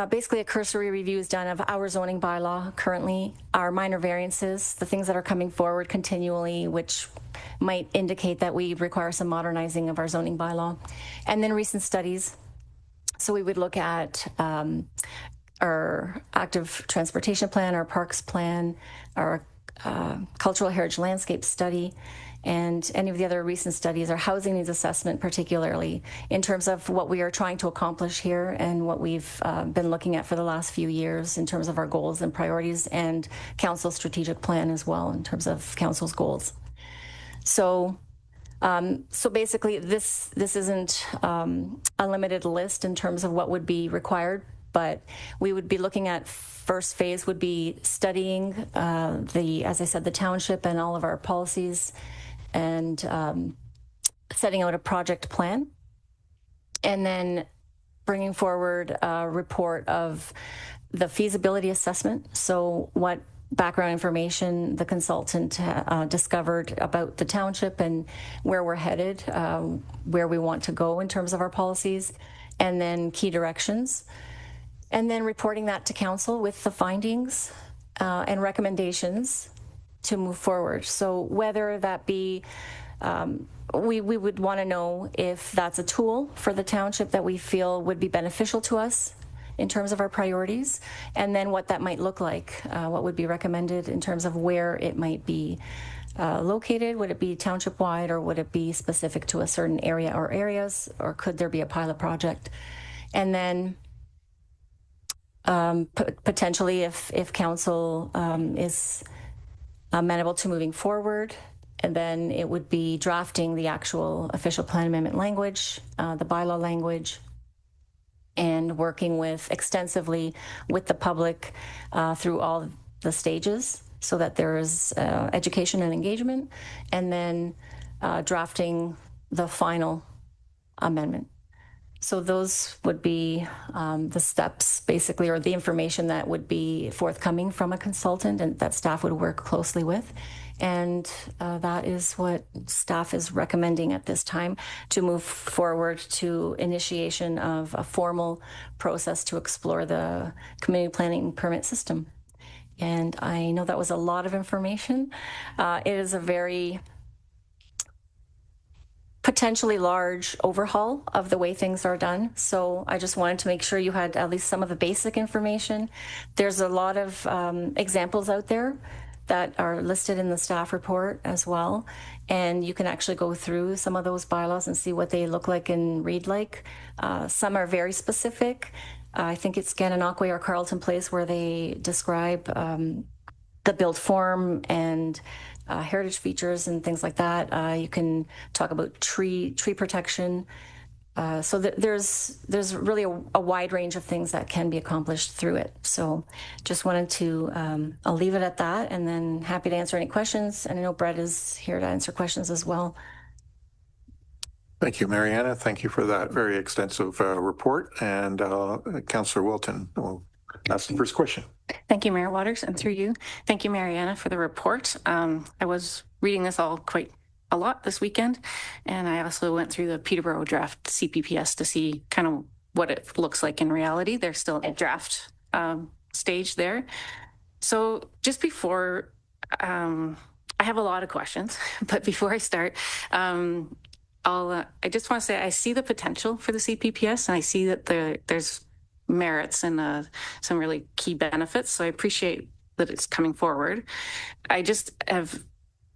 basically a cursory review is done of our zoning bylaw currently, our minor variances, the things that are coming forward continually, which might indicate that we require some modernizing of our zoning bylaw, and then recent studies. So we would look at our active transportation plan, our parks plan, our cultural heritage landscape study, and any of the other recent studies, our housing needs assessment, particularly in terms of what we are trying to accomplish here and what we've been looking at for the last few years in terms of our goals and priorities, and council's strategic plan as well in terms of council's goals. So basically this isn't a limited list in terms of what would be required, but we would be looking at first phase would be studying as I said, the township and all of our policies, and setting out a project plan, and then bringing forward a report of the feasibility assessment. So what background information the consultant discovered about the township and where we're headed, where we want to go in terms of our policies, and then key directions. And then reporting that to council with the findings and recommendations to move forward. So whether that be, we would want to know if that's a tool for the township that we feel would be beneficial to us in terms of our priorities, and then what that might look like, what would be recommended in terms of where it might be located. Would it be township-wide, or would it be specific to a certain area or areas, or could there be a pilot project? And then potentially if council is amenable to moving forward, and then it would be drafting the actual official plan amendment language, the bylaw language, and working extensively with the public through all the stages so that there is education and engagement, and then drafting the final amendment. So those would be the steps, basically, or the information that would be forthcoming from a consultant and that staff would work closely with. And that is what staff is recommending at this time, to move forward to initiation of a formal process to explore the community planning permit system. And I know that was a lot of information. It is a very potentially large overhaul of the way things are done. So I just wanted to make sure you had at least some of the basic information. There's a lot of examples out there that are listed in the staff report as well. And you can actually go through some of those bylaws and see what they look like and read like. Some are very specific. I think it's Gananoque or Carleton Place where they describe the build form and heritage features and things like that. You can talk about tree protection. So there's really a wide range of things that can be accomplished through it. So just wanted to, I'll leave it at that, and then happy to answer any questions. And I know Brett is here to answer questions as well. Thank you, Mariana. Thank you for that very extensive report. And Councillor Wilton will ask the first question. Thank you, Mayor Waters, and through you, thank you, Mariana, for the report. I was reading this all quite a lot this weekend, and I also went through the Peterborough draft CPPS to see kind of what it looks like in reality. They're still at draft stage there. So just before, I have a lot of questions, but before I start, I just want to say I see the potential for the CPPS, and I see that there's merits and some really key benefits. So I appreciate that it's coming forward. I just have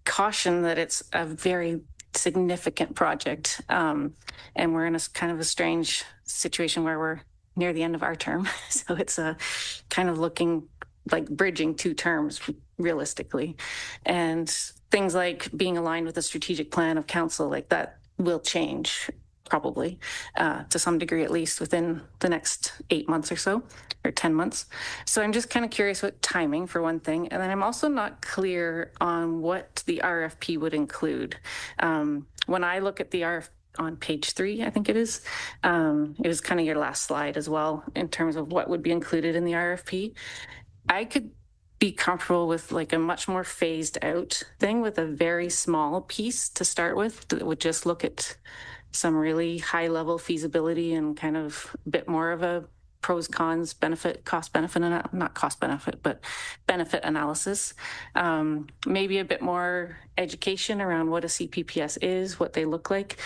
caution that it's a very significant project, and we're in a kind of a strange situation where we're near the end of our term. So it's a kind of looking like bridging two terms realistically, and things like being aligned with the strategic plan of council, like that will change probably to some degree, at least within the next 8 months or so, or 10 months. So I'm just kind of curious what timing for one thing. And then I'm also not clear on what the RFP would include. When I look at the RFP on page 3, I think it was kind of your last slide as well, in terms of what would be included in the RFP. I could be comfortable with like a much more phased out thing with a very small piece to start with that would just look at some really high level feasibility and kind of a bit more of a pros, cons, cost benefit, not cost benefit, but benefit analysis. Maybe a bit more education around what a CPPS is, what they look like.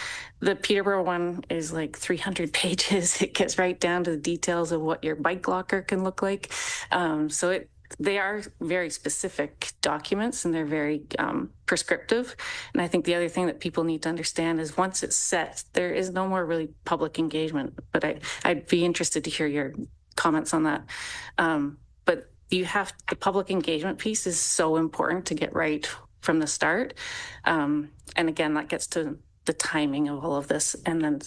The Peterborough one is like 300 pages. It gets right down to the details of what your bike locker can look like. They are very specific documents, and they're very prescriptive. And I think the other thing that people need to understand is once it's set, there is no more really public engagement. But I'd be interested to hear your comments on that. But the public engagement piece is so important to get right from the start. And again, that gets to the timing of all of this, and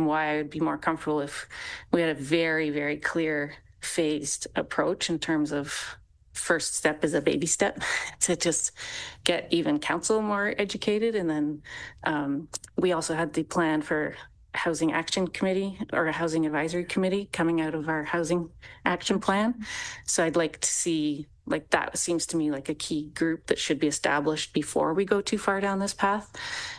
why I would be more comfortable if we had a very, very clear phased approach in terms of first step is a baby step to just get even council more educated. And then we also had the plan for Housing Action Committee or a Housing Advisory Committee coming out of our Housing Action Plan. So I'd like to see, like, that seems to me like a key group that should be established before we go too far down this path.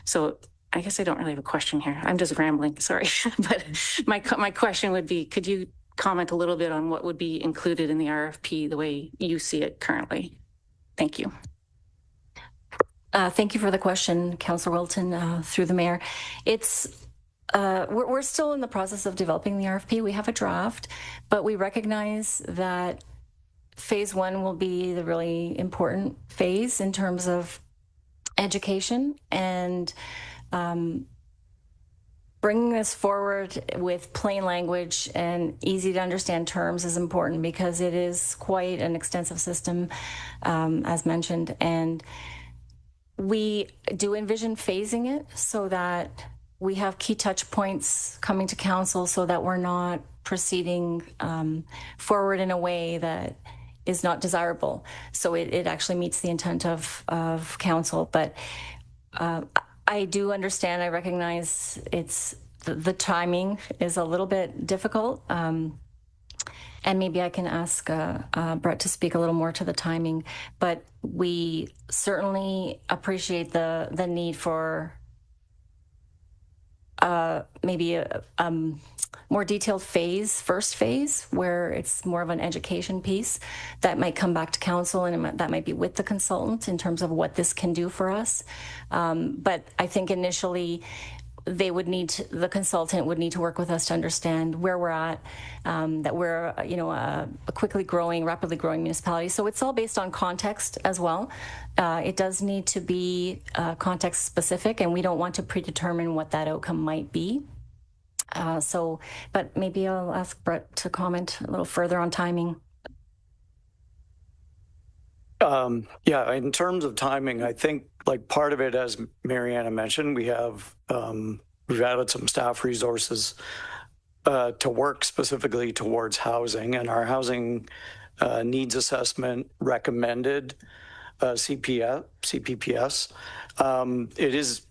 So I guess I don't really have a question here. I'm just rambling, sorry. But my question would be, could you comment a little bit on what would be included in the RFP the way you see it currently? Thank you. Thank you for the question, Councillor Wilton, through the mayor. We're still in the process of developing the RFP. We have a draft, but we recognize that phase one will be the really important phase in terms of education, and bringing this forward with plain language and easy to understand terms is important because it is quite an extensive system, as mentioned. And we do envision phasing it so that we have key touch points coming to council so that we're not proceeding forward in a way that is not desirable. So it actually meets the intent of council. But I do understand, I recognize the timing is a little bit difficult. And maybe I can ask Brett to speak a little more to the timing, but we certainly appreciate the need for maybe a more detailed first phase, where it's more of an education piece that might come back to council, and that might be with the consultant in terms of what this can do for us. But I think initially the consultant would need to work with us to understand where we're at, that we're, a quickly growing, rapidly growing municipality. So it's all based on context as well. It does need to be context specific, and we don't want to predetermine what that outcome might be. But maybe I'll ask Brett to comment a little further on timing. Yeah, in terms of timing, I think like part of it, as Mariana mentioned, we've added some staff resources to work specifically towards housing, and our housing needs assessment recommended CPPS. It is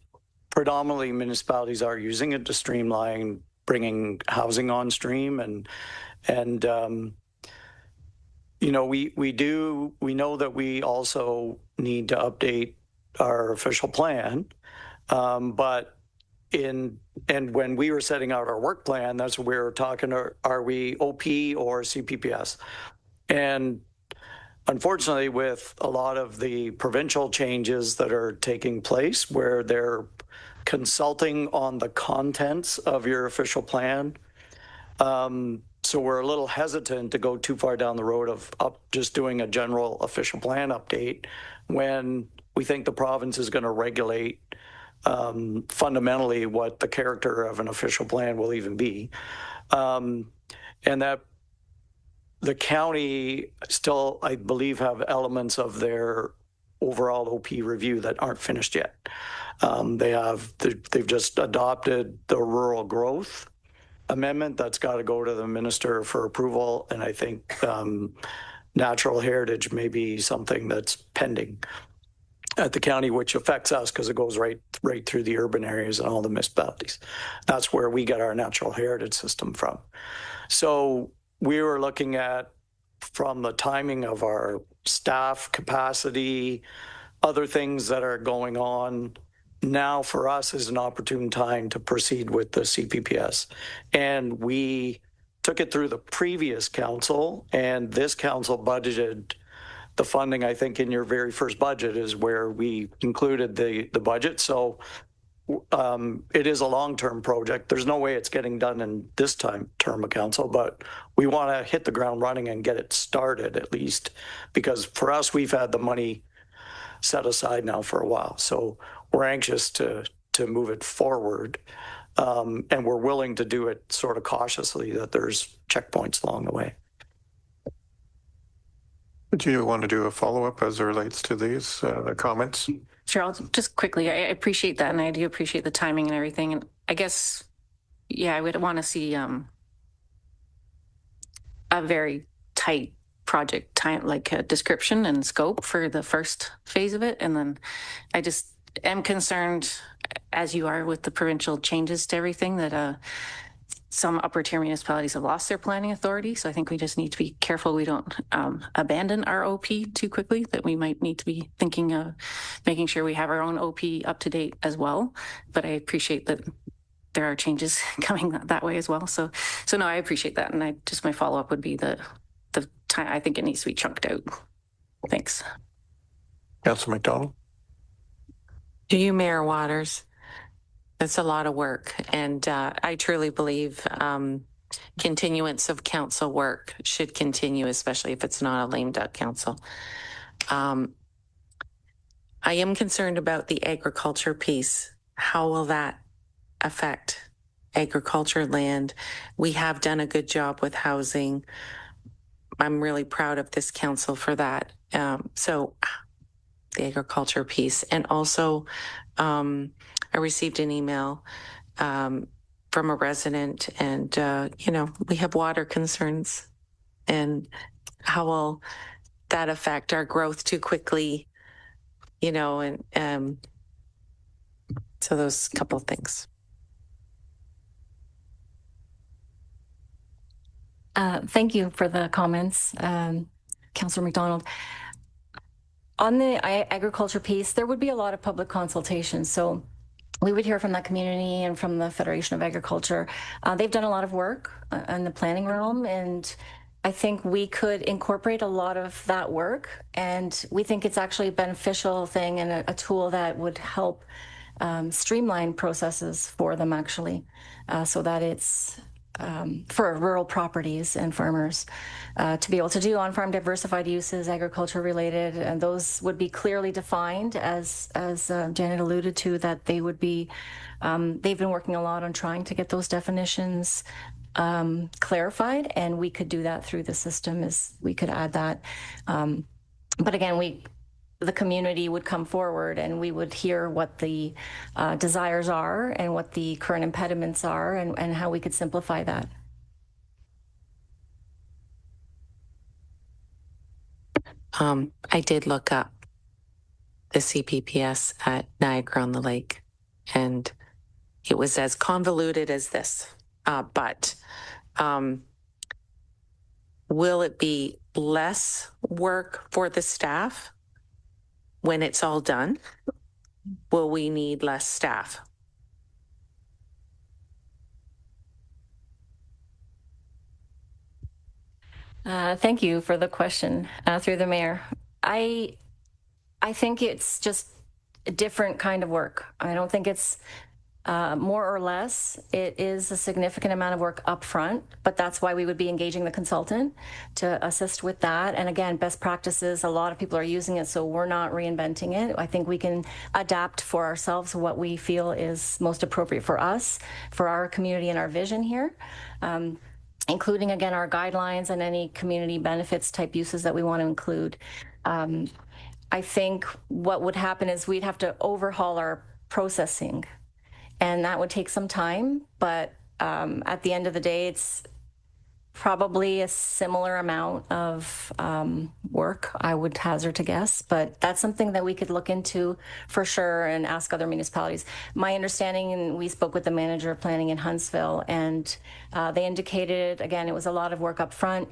predominantly municipalities are using it to streamline bringing housing on stream, and we know that we also need to update our official plan, but when we were setting out our work plan, that's what we were talking, are we OP or CPPS? And unfortunately, with a lot of the provincial changes that are taking place, where they're consulting on the contents of your official plan, so we're a little hesitant to go too far down the road of just doing a general official plan update when we think the province is going to regulate fundamentally what the character of an official plan will even be. And that the county still, I believe, have elements of their overall OP review that aren't finished yet. They've just adopted the rural growth amendment that's got to go to the minister for approval, and I think natural heritage may be something that's pending at the county, which affects us because it goes right through the urban areas and all the municipalities. That's where we get our natural heritage system from. So we were looking at, from the timing of our staff capacity, other things that are going on, now for us is an opportune time to proceed with the CPPS. And we took it through the previous council, and this council budgeted the funding. I think in your very first budget is where we included the budget. So it is a long-term project. There's no way it's getting done in this term of council, but we want to hit the ground running and get it started at least, because for us, we've had the money set aside now for a while. So we're anxious to move it forward. And we're willing to do it sort of cautiously, that there's checkpoints along the way. Do you want to do a follow-up as it relates to these comments? Sure, I'll just quickly, I appreciate that, and I do appreciate the timing and everything. And I guess, yeah, I would want to see a very tight project time, like a description and scope for the first phase of it. And then I just am concerned, as you are, with the provincial changes to everything, that some upper tier municipalities have lost their planning authority. So I think we just need to be careful we don't abandon our OP too quickly, that we might need to be thinking of making sure we have our own OP up to date as well. But I appreciate that there are changes coming that way as well. So no, I appreciate that. And my follow-up would be the time. I think it needs to be chunked out. Thanks. Councilor McDonald. To you, Mayor Waters. It's a lot of work, and I truly believe continuance of council work should continue, especially if it's not a lame duck council. I am concerned about the agriculture piece. How will that affect agriculture land? We have done a good job with housing. I'm really proud of this council for that. So the agriculture piece, and also I received an email from a resident, and we have water concerns, and how will that affect our growth too quickly, and so those couple of things. Thank you for the comments, Councillor McDonald. On the agriculture piece, there would be a lot of public consultation. So we would hear from that community and from the Federation of Agriculture. They've done a lot of work in the planning realm, and I think we could incorporate a lot of that work. And we think it's actually a beneficial thing and a tool that would help streamline processes for them, actually, so that it's for rural properties and farmers to be able to do on-farm diversified uses, agriculture related, and those would be clearly defined, as Janet alluded to, that they would be, they've been working a lot on trying to get those definitions clarified, and we could do that through the system, as we could add that. But again, the community would come forward and we would hear what the desires are and what the current impediments are, and how we could simplify that. I did look up the CPPS at Niagara-on-the-Lake, and it was as convoluted as this. But will it be less work for the staff when it's all done? Will we need less staff? Thank you for the question, through the mayor. I think it's just a different kind of work. I don't think it's more or less. It is a significant amount of work up front, but that's why we would be engaging the consultant to assist with that. And again, best practices, a lot of people are using it, so we're not reinventing it. I think we can adapt for ourselves what we feel is most appropriate for us, for our community and our vision here. Including, again, our guidelines and any community benefits type uses that we want to include. I think what would happen is we'd have to overhaul our processing, and that would take some time, but at the end of the day, it's probably a similar amount of work, I would hazard to guess, but that's something that we could look into for sure and ask other municipalities. My understanding, and we spoke with the manager of planning in Huntsville, and they indicated, again, it was a lot of work up front.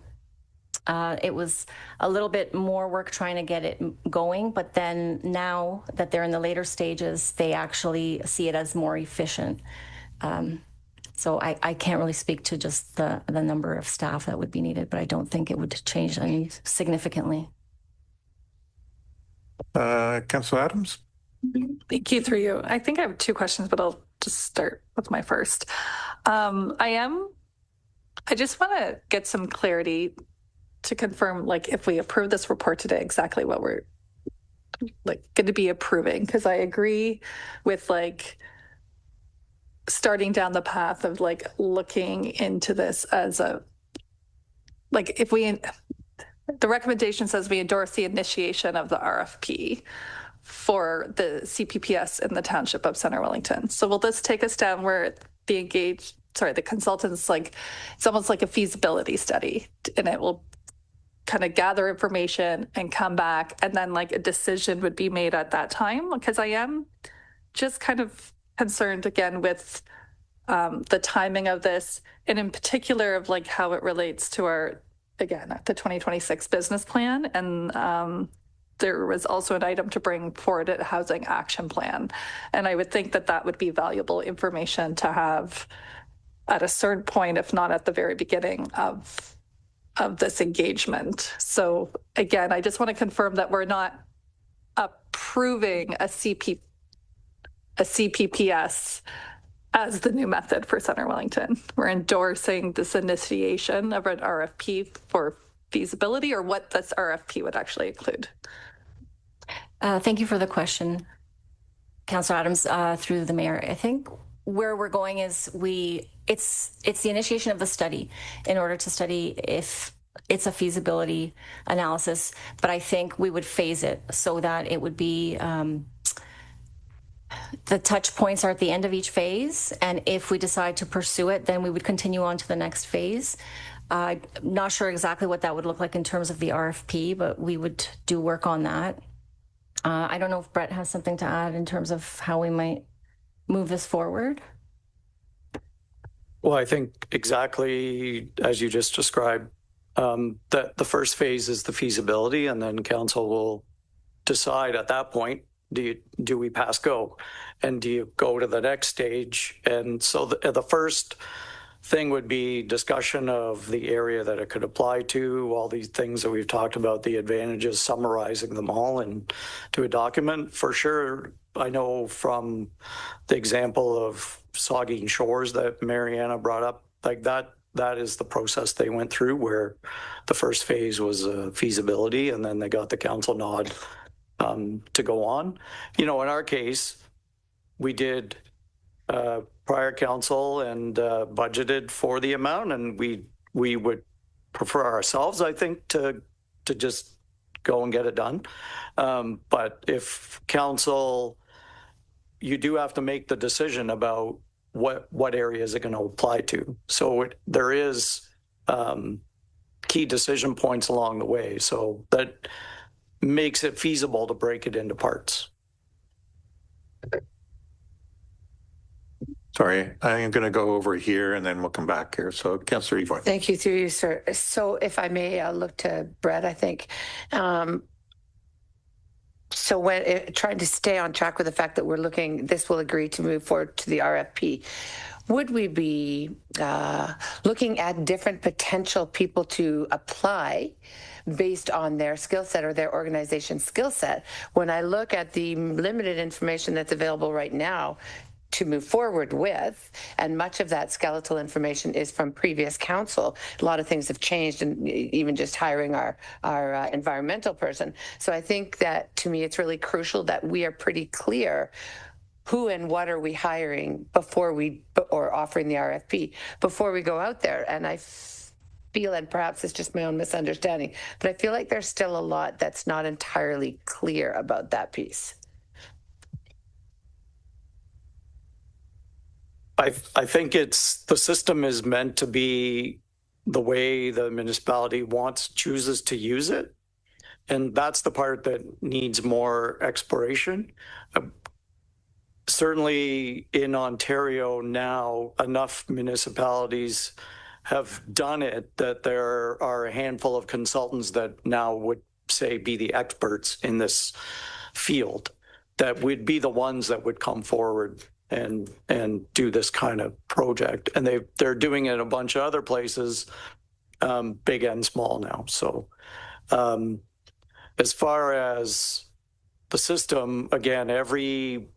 It was a little bit more work trying to get it going, but then now that they're in the later stages, they actually see it as more efficient. So I can't really speak to just the number of staff that would be needed, but I don't think it would change any significantly. Councillor Adams? Thank you, through you. I think I have two questions, but I'll just start with my first. I just want to get some clarity to confirm, like, if we approve this report today, exactly what we're like going to be approving. Because I agree with like starting down the path of like looking into this as a, like, if we, the recommendation says we endorse the initiation of the RFP for the CPPS in the township of Center Wellington. So will this take us down where the consultants, like, it's almost like a feasibility study, and it will kind of gather information and come back, and then like a decision would be made at that time? Because I am just kind of concerned again with the timing of this, and in particular of like how it relates to our, again, the 2026 business plan. And there was also an item to bring forward a housing action plan. And I would think that that would be valuable information to have at a certain point, if not at the very beginning of this engagement. So again, I just want to confirm that we're not approving a CPPS as the new method for Center Wellington. We're endorsing this initiation of an RFP for feasibility, or what this RFP would actually include. Thank you for the question, Councillor Adams, through the mayor. I think where we're going is it's the initiation of the study in order to study if it's a feasibility analysis, but I think we would phase it so that it would be the touch points are at the end of each phase, and if we decide to pursue it, then we would continue on to the next phase. Not sure exactly what that would look like in terms of the RFP, but we would do work on that. I don't know if Brett has something to add in terms of how we might move this forward. Well, I think exactly as you just described, that the first phase is the feasibility, and then council will decide at that point, do we pass go, and do you go to the next stage? And so the first thing would be discussion of the area that it could apply to, all these things that we've talked about, the advantages, summarizing them all into a document. For sure, I know from the example of Saugeen Shores that Mariana brought up, like that is the process they went through, where the first phase was feasibility, and then they got the council nod to go on. You know, in our case, we did prior council and budgeted for the amount, and we would prefer ourselves, I think, to just go and get it done. But if council, you do have to make the decision about what areas are going to apply to. So there is key decision points along the way. So that makes it feasible to break it into parts. Sorry, I am going to go over here and then we'll come back here. So Councillor Evoy. Thank you, through you, sir. So if I may, I'll look to Brett, I think. So when trying to stay on track with the fact that we're looking, this will agree to move forward to the RFP. Would we be looking at different potential people to apply based on their skill set or their organization skill set? When I look at the limited information that's available right now to move forward with, and much of that skeletal information is from previous council. A lot of things have changed, and even just hiring our environmental person. So I think that, to me, it's really crucial that we are pretty clear who and what are we hiring before or offering the RFP before we go out there. And I feel, and perhaps it's just my own misunderstanding, but I feel like there's still a lot that's not entirely clear about that piece. I think the system is meant to be the way the municipality chooses to use it. And that's the part that needs more exploration. Certainly in Ontario now, enough municipalities have done it that there are a handful of consultants that now would say be the experts in this field, that would be the ones that would come forward and do this kind of project. And they're doing it in a bunch of other places, big and small now. So as far as the system, again, every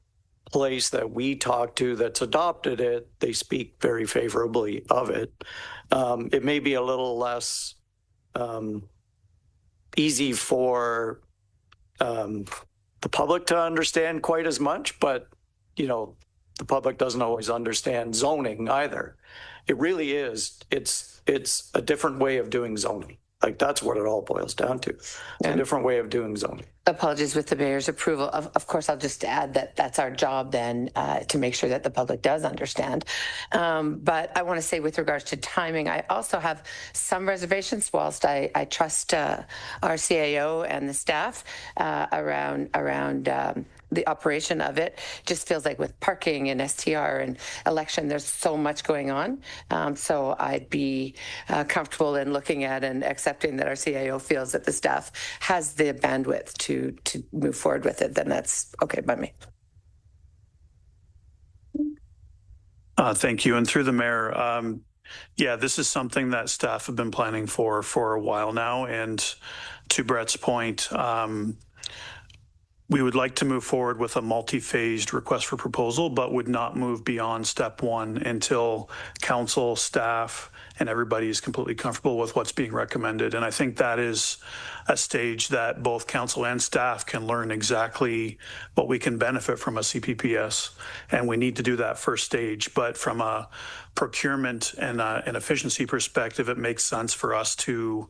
place that we talk to that's adopted it, they speak very favorably of it. It may be a little less easy for the public to understand quite as much, but the public doesn't always understand zoning either. It really is. It's a different way of doing zoning. Like, that's what it all boils down to. It's a different way of doing zoning. Apologies, with the mayor's approval. Of course, I'll just add that that's our job then to make sure that the public does understand. But I want to say, with regards to timing, I also have some reservations, whilst I trust our CAO and the staff around the operation of it. Just feels like with parking and STR and election, there's so much going on. So I'd be comfortable in looking at and accepting that our CAO feels that the staff has the bandwidth to move forward with it. Then that's okay by me. Thank you. And through the mayor, yeah, this is something that staff have been planning for a while now. And to Brett's point, we would like to move forward with a multi-phased request for proposal, but would not move beyond step one until council, staff, and everybody is completely comfortable with what's being recommended. And I think that is a stage that both council and staff can learn exactly what we can benefit from a CPPS. And we need to do that first stage. But from a procurement and an efficiency perspective, it makes sense for us to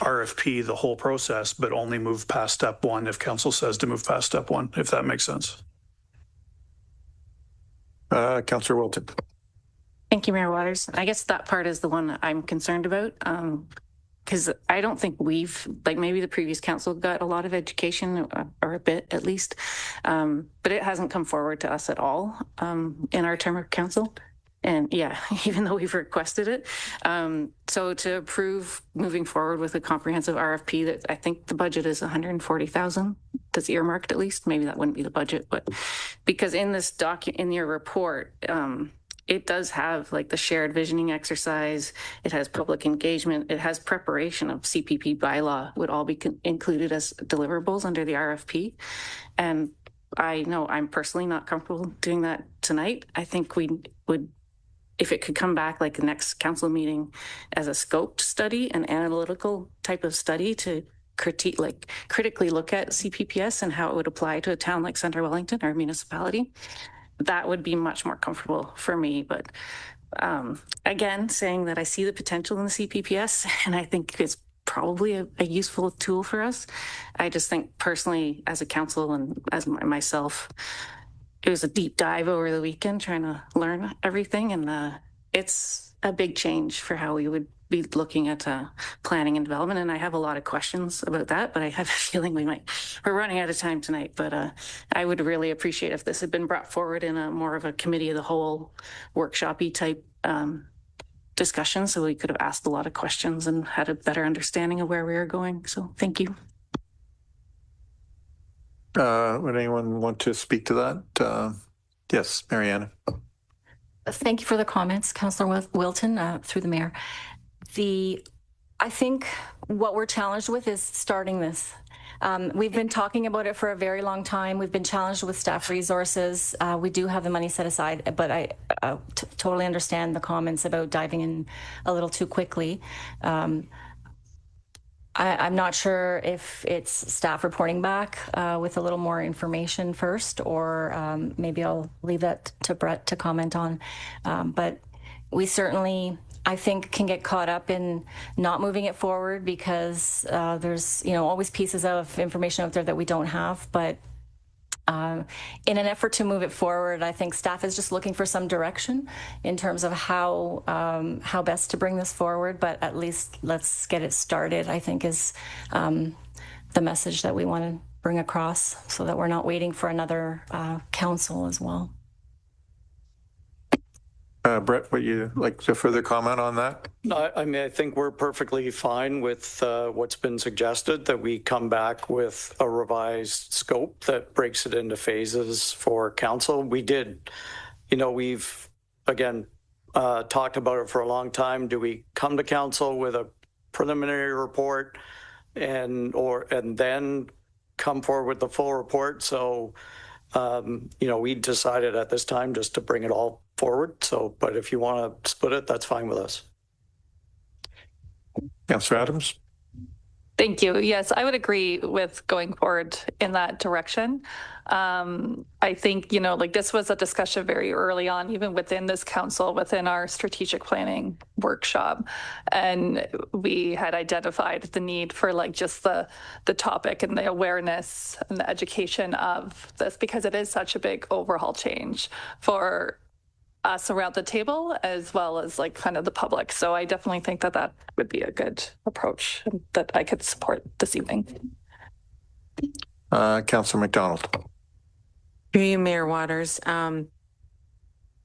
RFP the whole process, but only move past step one if council says to move past step one, if that makes sense. Councillor Wilton. Thank you, Mayor Waters. I guess that part is the one I'm concerned about, because I don't think we've, like, maybe the previous council got a lot of education, or a bit at least, but it hasn't come forward to us at all in our term of council. And yeah, even though we've requested it. So to approve moving forward with a comprehensive RFP, that I think the budget is 140,000, that's earmarked at least. Maybe that wouldn't be the budget, but because in this in your report, it does have like the shared visioning exercise. It has public engagement. It has preparation of CPP bylaw would all be included as deliverables under the RFP. And I know I'm personally not comfortable doing that tonight. I think we would, if it could come back like the next council meeting as a scoped study, an analytical type of study to critically look at CPPS and how it would apply to a town like Centre Wellington or a municipality, that would be much more comfortable for me. But again, saying that I see the potential in the CPPS and I think it's probably a useful tool for us. I just think personally, as a council and as myself, it was a deep dive over the weekend trying to learn everything. And it's a big change for how we would be looking at planning and development. And I have a lot of questions about that, but I have a feeling we're running out of time tonight. But I would really appreciate if this had been brought forward in a more of a committee of the whole workshop-y type discussion, so we could have asked a lot of questions and had a better understanding of where we were going. So thank you. Would anyone want to speak to that? Yes, Mariana. Thank you for the comments, Councillor Wilton, through the mayor. I think what we're challenged with is starting this. We've been talking about it for a very long time. We've been challenged with staff resources. We do have the money set aside, but I totally understand the comments about diving in a little too quickly. I'm not sure if it's staff reporting back with a little more information first, or maybe I'll leave that to Brett to comment on. But we certainly, I think, can get caught up in not moving it forward because there's, always pieces of information out there that we don't have. But in an effort to move it forward, I think staff is just looking for some direction in terms of how best to bring this forward. But at least let's get it started, I think, is the message that we want to bring across, so that we're not waiting for another council as well. Brett, would you like to further comment on that? I mean, I think we're perfectly fine with what's been suggested, that we come back with a revised scope that breaks it into phases for council. We did, we've, again, talked about it for a long time. Do we come to council with a preliminary report and then come forward with the full report? So, we decided at this time just to bring it all forward. So, but if you want to split it, that's fine with us. Councillor Adams? Thank you. Yes, I would agree with going forward in that direction. I think, this was a discussion very early on, even within this council, within our strategic planning workshop. And we had identified the need for just the topic and the awareness and the education of this, because it is such a big overhaul change for us around the table, as well as kind of the public. So I definitely think that would be a good approach that I could support this evening. Councillor McDonald. Through you, Mayor Waters. I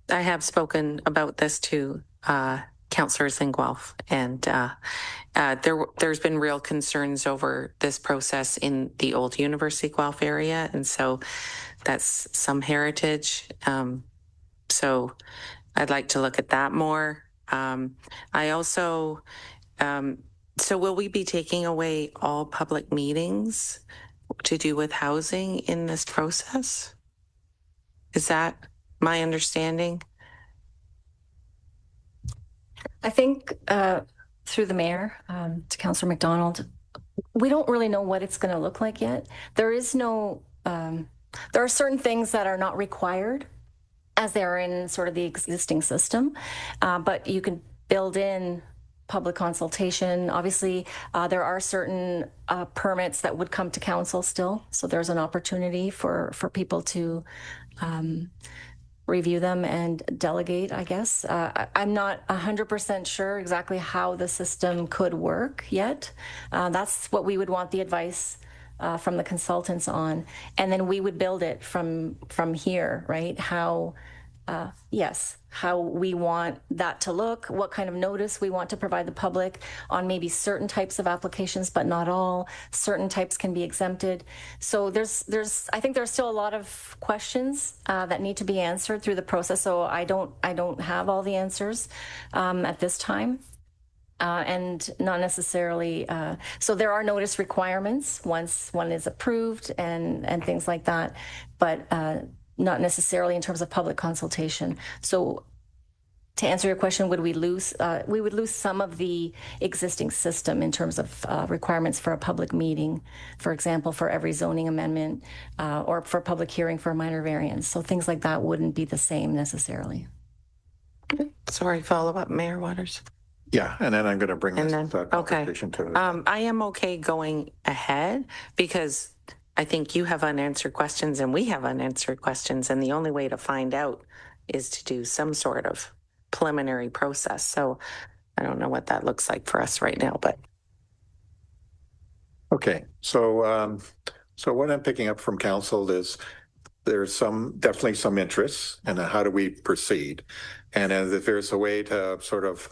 have spoken about this to councillors in Guelph, and there's been real concerns over this process in the old University Guelph area, and so that's some heritage. So I'd like to look at that more. I also, so will we be taking away all public meetings to do with housing in this process? Is that my understanding? I think through the mayor to Councillor McDonald, we don't really know what it's going to look like yet. There is no, there are certain things that are not required as they are in sort of the existing system, but you can build in public consultation. Obviously, there are certain permits that would come to council still, so there's an opportunity for people to review them and delegate, I guess. I'm not 100% sure exactly how the system could work yet. That's what we would want the advice from the consultants on, and then we would build it from here, right? How we want that to look, what kind of notice we want to provide the public on maybe certain types of applications, but not all. Certain types can be exempted. So I think there's still a lot of questions that need to be answered through the process. So I don't have all the answers at this time. And not necessarily, so there are notice requirements once one is approved and things like that, but not necessarily in terms of public consultation. So to answer your question, would we lose, we would lose some of the existing system in terms of requirements for a public meeting, for example, for every zoning amendment or for public hearing for a minor variance. So things like that wouldn't be the same necessarily. Sorry, follow up, Mayor Waters. Yeah, and then I'm going to bring this conversation to I am okay going ahead because I think you have unanswered questions and we have unanswered questions, and the only way to find out is to do some sort of preliminary process. So I don't know what that looks like for us right now, but. Okay, so what I'm picking up from council is there's definitely some interest in how do we proceed, and if there's a way to sort of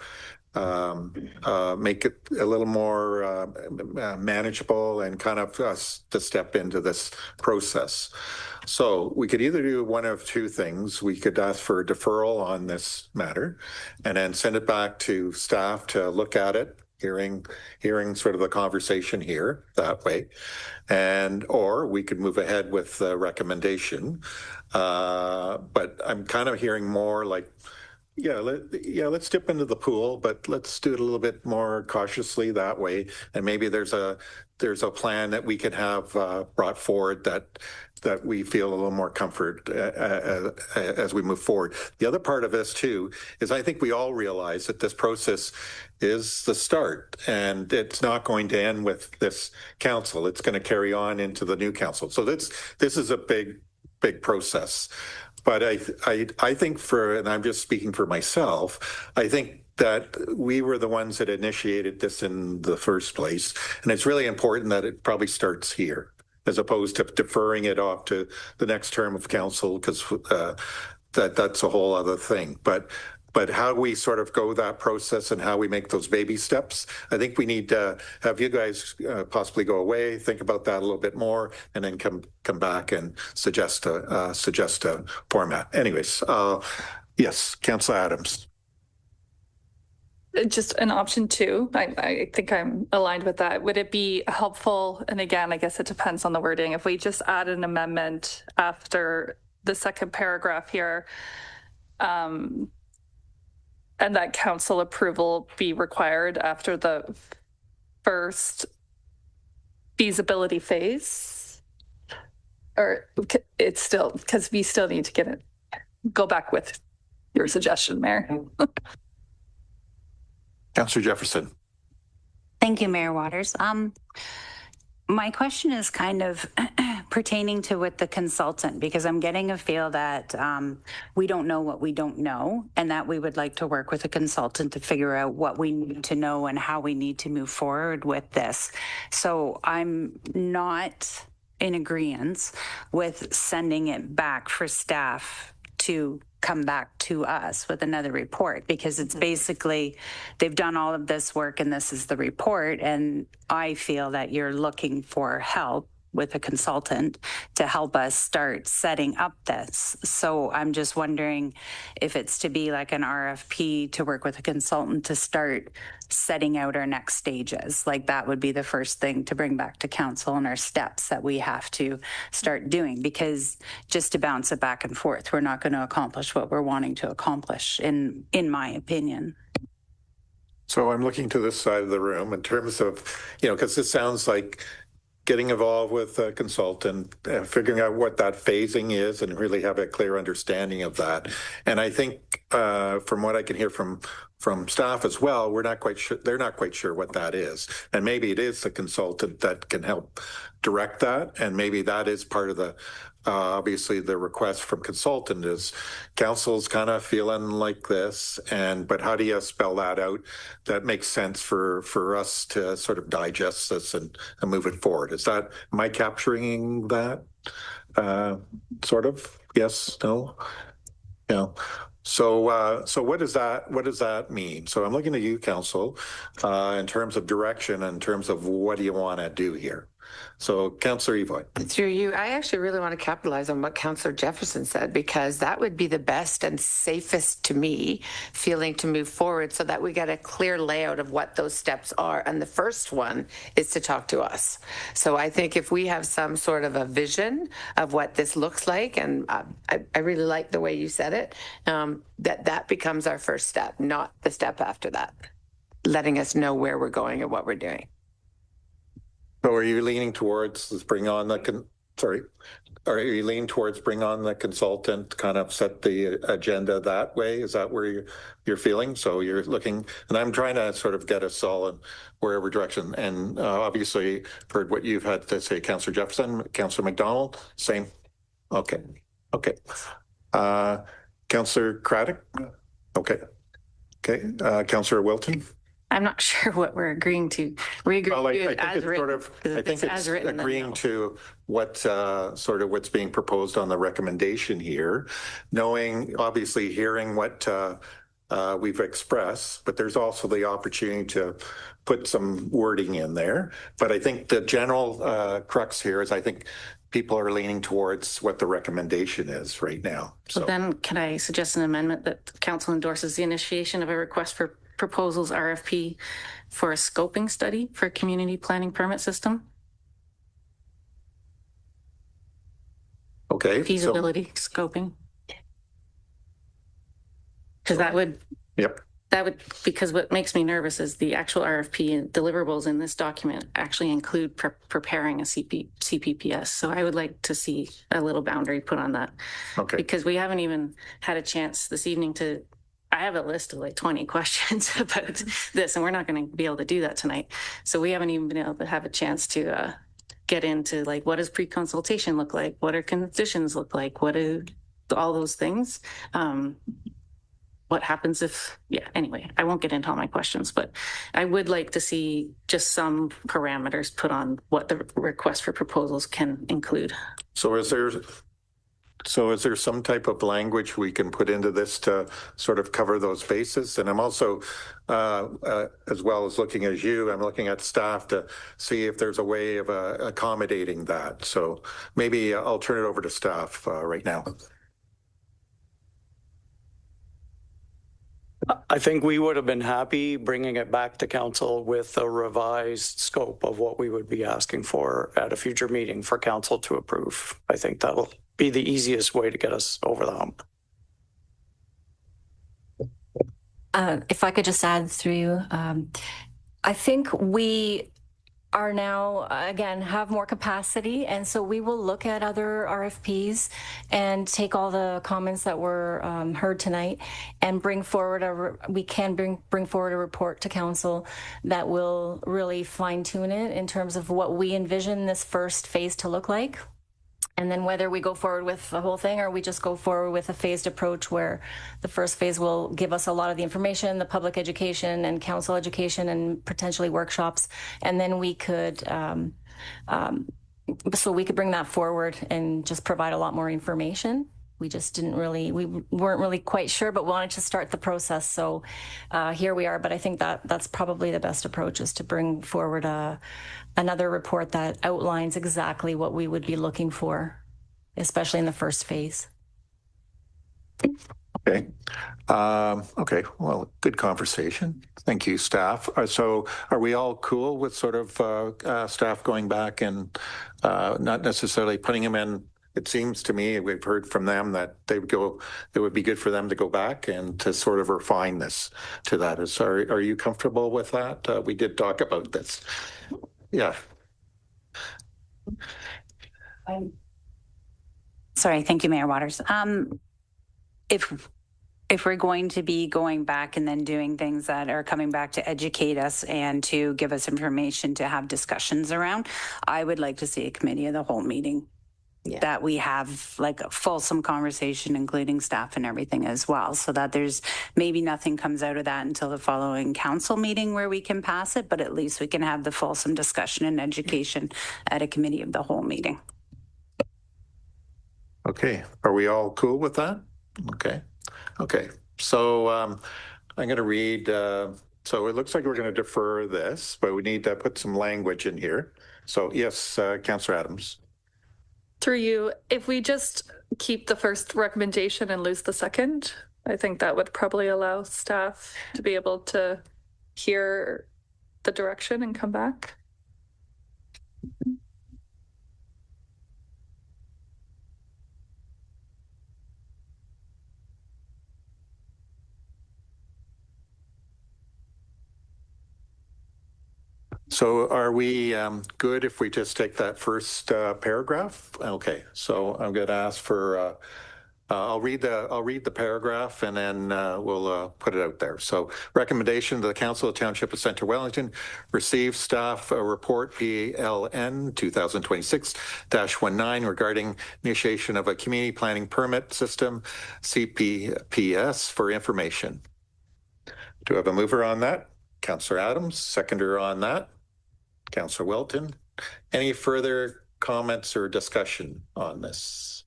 make it a little more manageable and kind of us to step into this process. So we could either do one of two things. We could ask for a deferral on this matter and then send it back to staff to look at it, hearing sort of the conversation here that way. Or we could move ahead with the recommendation. But I'm kind of hearing more like, let's dip into the pool, but let's do it a little bit more cautiously that way. And maybe there's a plan that we could have brought forward that we feel a little more comfort as we move forward. The other part of this too is I think we all realize that this process is the start, and it's not going to end with this council. It's going to carry on into the new council. So this is a big process. But I think and I'm just speaking for myself, I think that we were the ones that initiated this in the first place. And it's really important that it probably starts here, as opposed to deferring it off to the next term of council, because that's a whole other thing. But but how we sort of go that process and how we make those baby steps, I think we need to have you guys possibly go away, think about that a little bit more, and then come back and suggest a format. Anyways, yes, Councillor Adams. Just an option 2. I think I'm aligned with that. Would it be helpful? And again, I guess it depends on the wording. If we just add an amendment after the second paragraph here, and that council approval be required after the first feasibility phase, or it's still, because we still need to get it, go back with your suggestion, Mayor. Councillor Jefferson. Thank you, Mayor Waters. My question is kind of pertaining to with the consultant, because I'm getting a feel that we don't know what we don't know, and that we would like to work with a consultant to figure out what we need to know and how we need to move forward with this. So I'm not in agreement with sending it back for staff to come back to us with another report, because it's basically they've done all of this work and this is the report, and I feel that you're looking for help with a consultant to help us start setting up this. So I'm just wondering if it's to be like an RFP to work with a consultant to start setting out our next stages. Like that would be the first thing to bring back to council and our steps that we have to start doing, because just to bounce it back and forth, we're not going to accomplish what we're wanting to accomplish, in my opinion. So I'm looking to this side of the room in terms of, because this sounds like getting involved with a consultant, figuring out what that phasing is and really have a clear understanding of that. And I think from what I can hear from staff as well, we're not quite sure, they're not quite sure what that is. And maybe it is the consultant that can help direct that. And maybe that is part of the, obviously the request from consultant is council's kind of feeling like this, but how do you spell that out that makes sense for us to sort of digest this and move it forward? Am I capturing that sort of? Yes, no? Yeah. So what does that mean? So I'm looking at you, council, in terms of direction, in terms of what do you want to do here? So Councillor Evoy. Through you, I actually really want to capitalize on what Councillor Jefferson said, because that would be the best and safest to me feeling to move forward, so that we get a clear layout of what those steps are. And the first one is to talk to us. So I think if we have some sort of a vision of what this looks like, and I really like the way you said it, that becomes our first step, not the step after that, letting us know where we're going and what we're doing. So are you leaning towards bring on the consultant, kind of set the agenda that way? Is that where you're feeling? So you're looking, and I'm trying to sort of get us all in wherever direction. And obviously heard what you've had to say, Councillor Jefferson, Councillor McDonald, same. Okay. Councillor Craddock. Okay. Councillor Wilton. I'm not sure what we're agreeing to. We agree to it as written. I think it's agreeing to what sort of what's being proposed on the recommendation here, knowing, obviously hearing what we've expressed, but there's also the opportunity to put some wording in there. But I think the general crux here is I think people are leaning towards what the recommendation is right now. So then can I suggest an amendment that council endorses the initiation of a request for proposals RFP for a scoping study for community planning permit system? Okay. Feasibility scoping. Because that would, because what makes me nervous is the actual RFP and deliverables in this document actually include preparing a CPPS. So I would like to see a little boundary put on that. Okay. Because we haven't even had a chance this evening I have a list of like 20 questions about this, and we're not going to be able to do that tonight. So we haven't even been able to have a chance to get into like, what does pre-consultation look like? What are conditions look like? What do all those things? What happens if, anyway, I won't get into all my questions, but I would like to see just some parameters put on what the request for proposals can include. So is there, So is there some type of language we can put into this to sort of cover those bases? And I'm also, as well as looking at you, I'm looking at staff to see if there's a way of accommodating that. So maybe I'll turn it over to staff right now. I think we would have been happy bringing it back to council with a revised scope of what we would be asking for at a future meeting for council to approve. I think that'll be the easiest way to get us over the hump. If I could just add through you, I think we are now, again, have more capacity. And so we will look at other RFPs and take all the comments that were heard tonight and bring forward bring forward a report to council that will really fine tune it in terms of what we envision this first phase to look like. And then whether we go forward with the whole thing or we just go forward with a phased approach where the first phase will give us a lot of the information, the public education and council education and potentially workshops. And then we could, so we could bring that forward and just provide a lot more information. We just we weren't really quite sure, but wanted to start the process. So here we are. But I think that's probably the best approach, is to bring forward another report that outlines exactly what we would be looking for, especially in the first phase. Okay. Okay. Well, good conversation. Thank you, staff. So are we all cool with sort of staff going back and not necessarily putting them in? It seems to me, we've heard from them that it would be good for them to go back and to sort of refine this to that. Are you comfortable with that? We did talk about this. Yeah. Sorry, thank you, Mayor Waters. If we're going to be going back and then doing things that are coming back to educate us and to give us information to have discussions around, I would like to see a committee of the whole meeting. Yeah. That we have like a fulsome conversation, including staff and everything as well, so that there's maybe nothing comes out of that until the following council meeting where we can pass it, but at least we can have the fulsome discussion and education at a committee of the whole meeting. Okay. Are we all cool with that? Okay. Okay. So I'm going to read. So it looks like we're going to defer this, but we need to put some language in here. So yes, Councillor Adams. Through you, if we just keep the first recommendation and lose the second, I think that would probably allow staff to be able to hear the direction and come back. So are we good if we just take that first paragraph? Okay, so I'm going to ask for, I'll read the paragraph and then we'll put it out there. So recommendation to the Council of Township of Centre Wellington, receive staff report PLN 2026-19 regarding initiation of a community planning permit system, CPPS, for information. Do I have a mover on that? Councillor Adams, seconder on that. Councillor Wilton. Any further comments or discussion on this?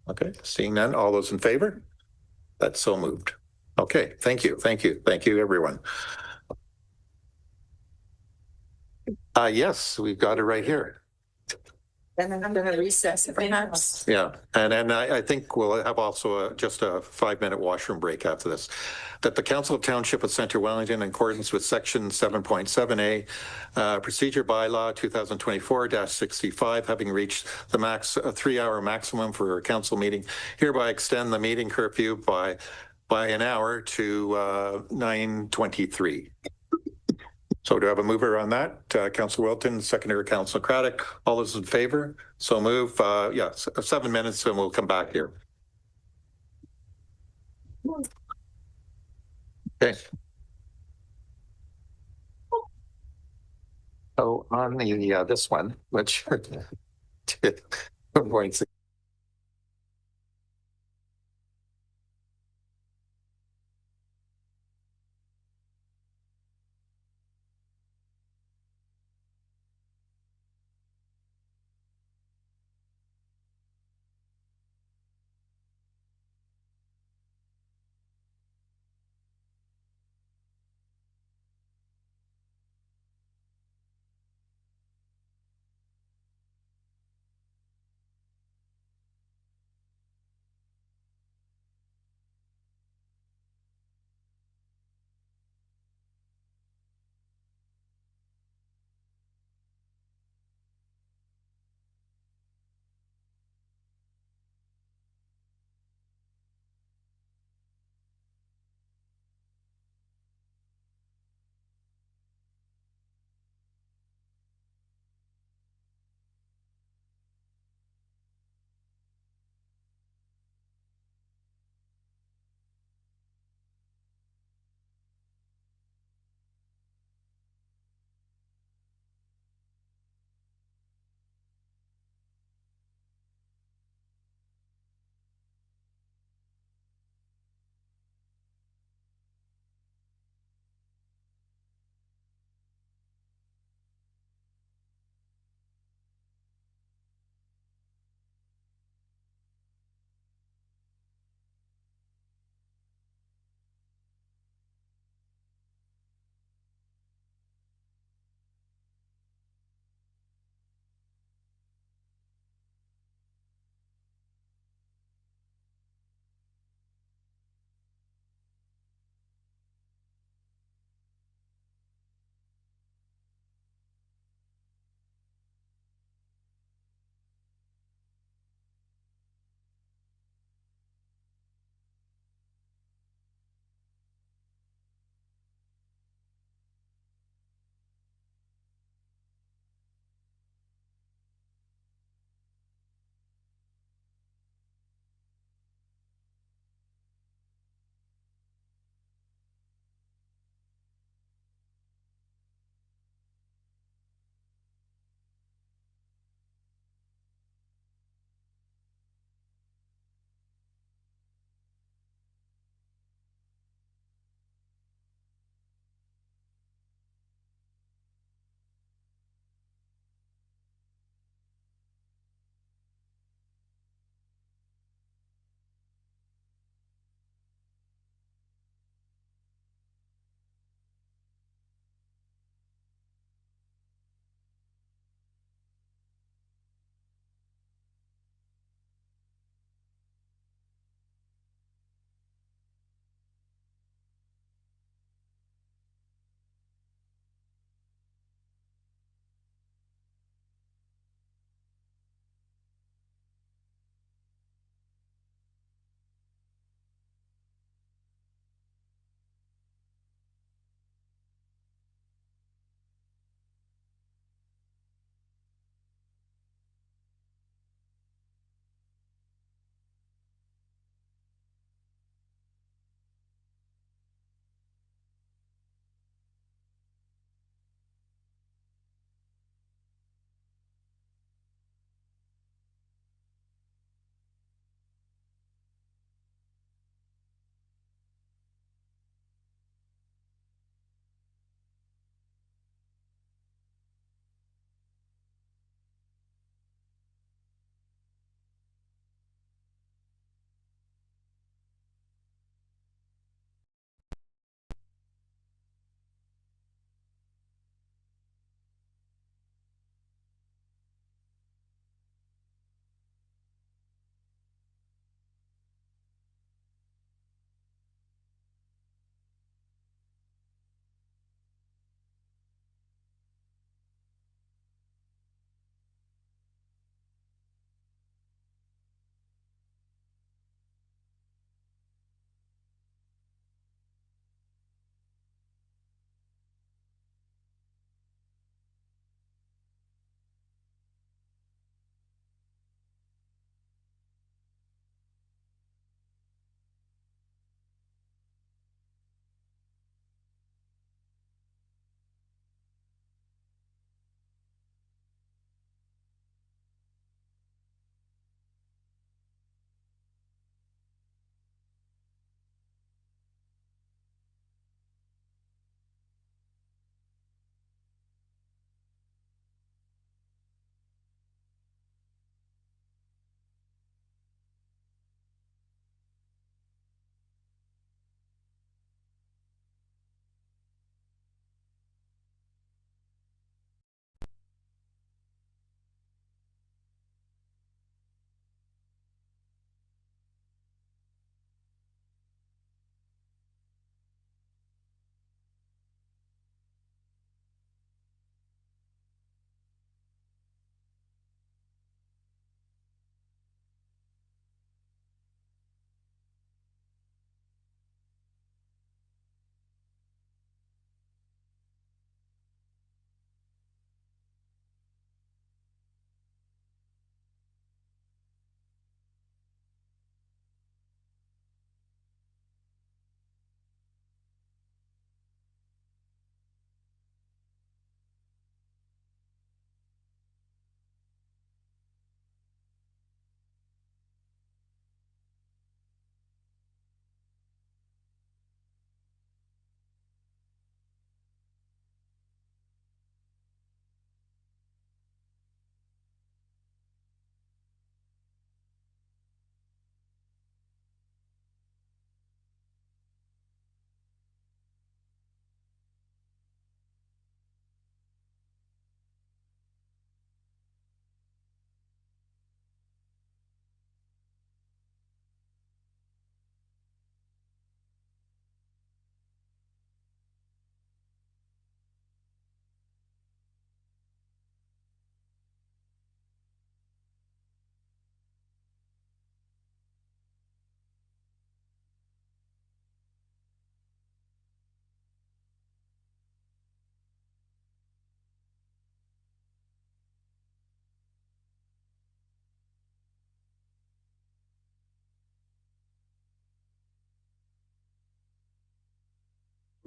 Okay, seeing none, all those in favor? That's so moved. Okay, thank you, thank you, thank you, everyone. Yes, we've got it right here. And then I'm going to recess perhaps. Yeah, and I think we'll have also just a 5-minute washroom break after this. That the Council of Township of Centre Wellington, in accordance with Section 7.7A, Procedure Bylaw 2024-65, having reached the 3-hour maximum for a council meeting, hereby extend the meeting curfew by an hour to 9:23. So do I have a mover on that? Councillor Wilton, seconder Councillor Craddock. All those in favor? So move. Yeah, 7 minutes and we'll come back here. Okay. So on the this one, which points.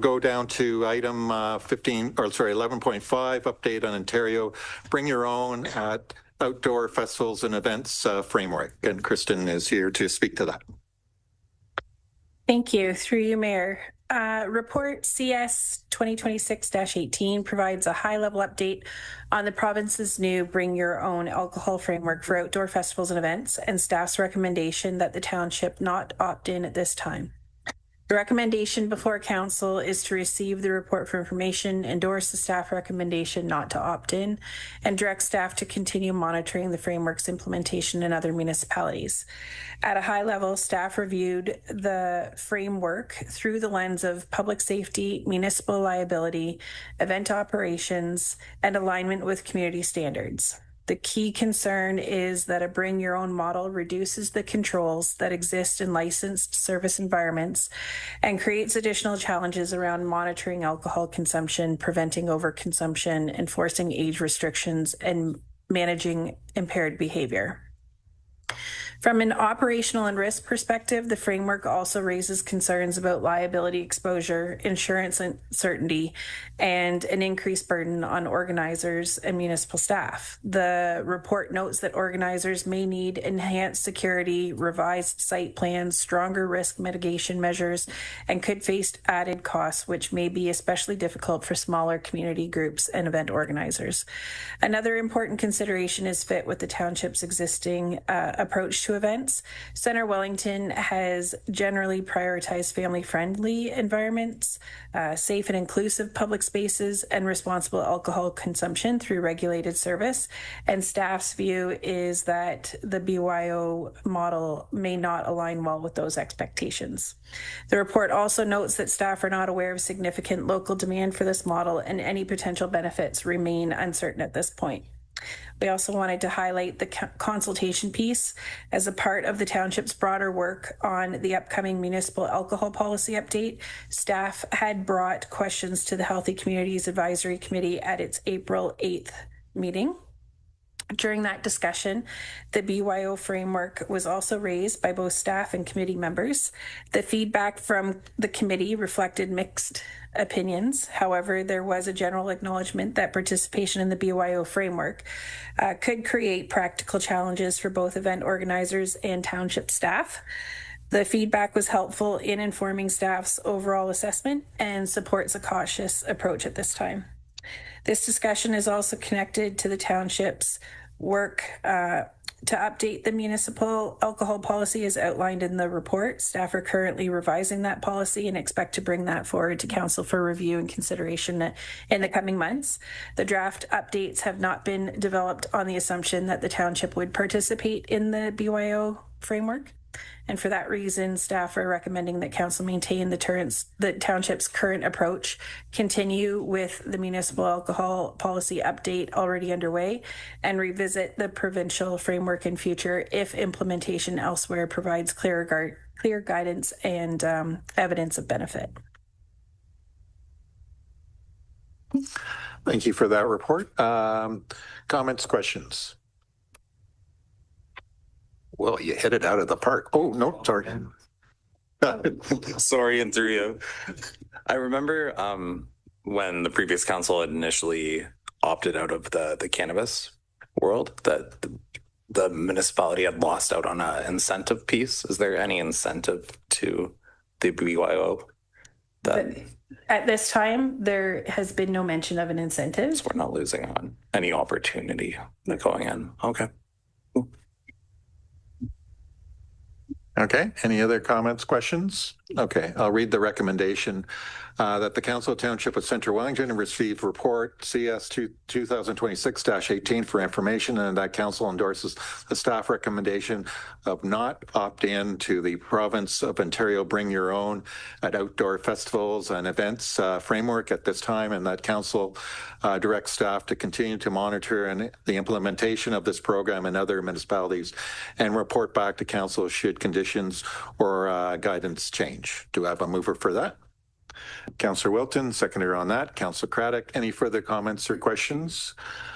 go down to item 11.5, update on Ontario Bring Your Own at Outdoor Festivals and Events Framework. And Kristen is here to speak to that. Thank you. Through you, Mayor. Report CS 2026-18 provides a high-level update on the province's new Bring Your Own alcohol framework for outdoor festivals and events, and staff's recommendation that the township not opt in at this time. The recommendation before council is to receive the report for information, endorse the staff recommendation not to opt in, and direct staff to continue monitoring the framework's implementation in other municipalities. At a high level, staff reviewed the framework through the lens of public safety, municipal liability, event operations, and alignment with community standards. The key concern is that a bring your own model reduces the controls that exist in licensed service environments and creates additional challenges around monitoring alcohol consumption, preventing overconsumption, enforcing age restrictions, and managing impaired behavior. From an operational and risk perspective, the framework also raises concerns about liability exposure, insurance uncertainty, and an increased burden on organizers and municipal staff. The report notes that organizers may need enhanced security, revised site plans, stronger risk mitigation measures, and could face added costs, which may be especially difficult for smaller community groups and event organizers. Another important consideration is fit with the township's existing approach to events. Center Wellington has generally prioritized family-friendly environments, safe and inclusive public spaces, and responsible alcohol consumption through regulated service. And staff's view is that the BYO model may not align well with those expectations. The report also notes that staff are not aware of significant local demand for this model, and any potential benefits remain uncertain at this point. We also wanted to highlight the consultation piece as a part of the township's broader work on the upcoming municipal alcohol policy update. Staff had brought questions to the Healthy Communities Advisory Committee at its April 8th meeting. During that discussion, the BYO framework was also raised by both staff and committee members. The feedback from the committee reflected mixed opinions. However, there was a general acknowledgement that participation in the BYO framework could create practical challenges for both event organizers and township staff. The feedback was helpful in informing staff's overall assessment and supports a cautious approach at this time. This discussion is also connected to the township's work to update the municipal alcohol policy as outlined in the report. Staff are currently revising that policy and expect to bring that forward to council for review and consideration in the coming months. The draft updates have not been developed on the assumption that the township would participate in the BYO framework. And for that reason, staff are recommending that council maintain the township's current approach, continue with the municipal alcohol policy update already underway, and revisit the provincial framework in future if implementation elsewhere provides clear guidance and evidence of benefit. Thank you for that report. Comments, questions? Well, you hit it out of the park. Oh, no, sorry. Sorry, and through you. I remember when the previous council had initially opted out of the cannabis world, that the municipality had lost out on an incentive piece. Is there any incentive to the BYO? At this time, there has been no mention of an incentive. So we're not losing on any opportunity going in. Okay. Okay, any other comments, questions? Okay, I'll read the recommendation that the Council of Township of Centre Wellington receive report CS 2026-18 for information, and that council endorses the staff recommendation of not opt in to the province of Ontario Bring Your Own at outdoor festivals and events framework at this time, and that council directs staff to continue to monitor the implementation of this program in other municipalities and report back to council should conditions or guidance change. Do I have a mover for that? Councillor Wilton, seconder on that. Councillor Craddock, any further comments or questions?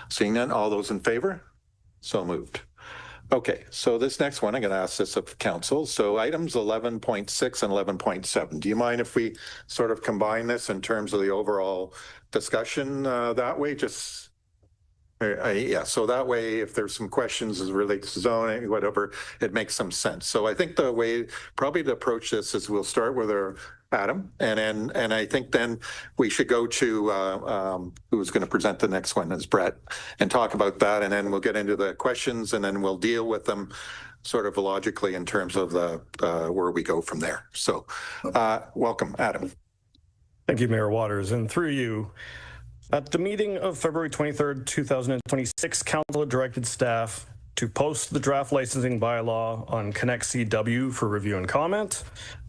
Seeing none, all those in favor? So moved. Okay, so this next one, I'm going to ask this of council. So items 11.6 and 11.7. Do you mind if we sort of combine this in terms of the overall discussion that way? Just yeah, so that way, if there's some questions as relates to zoning, whatever, it makes some sense. So I think the way probably to approach this is we'll start with our Adam, and I think then we should go to who's going to present the next one is Brett, and talk about that, and then we'll get into the questions, and then we'll deal with them sort of logically in terms of the where we go from there. So welcome, Adam. Thank you, Mayor Waters, and through you. At the meeting of February 23rd, 2026, Council directed staff to post the draft licensing bylaw on Connect CW for review and comment,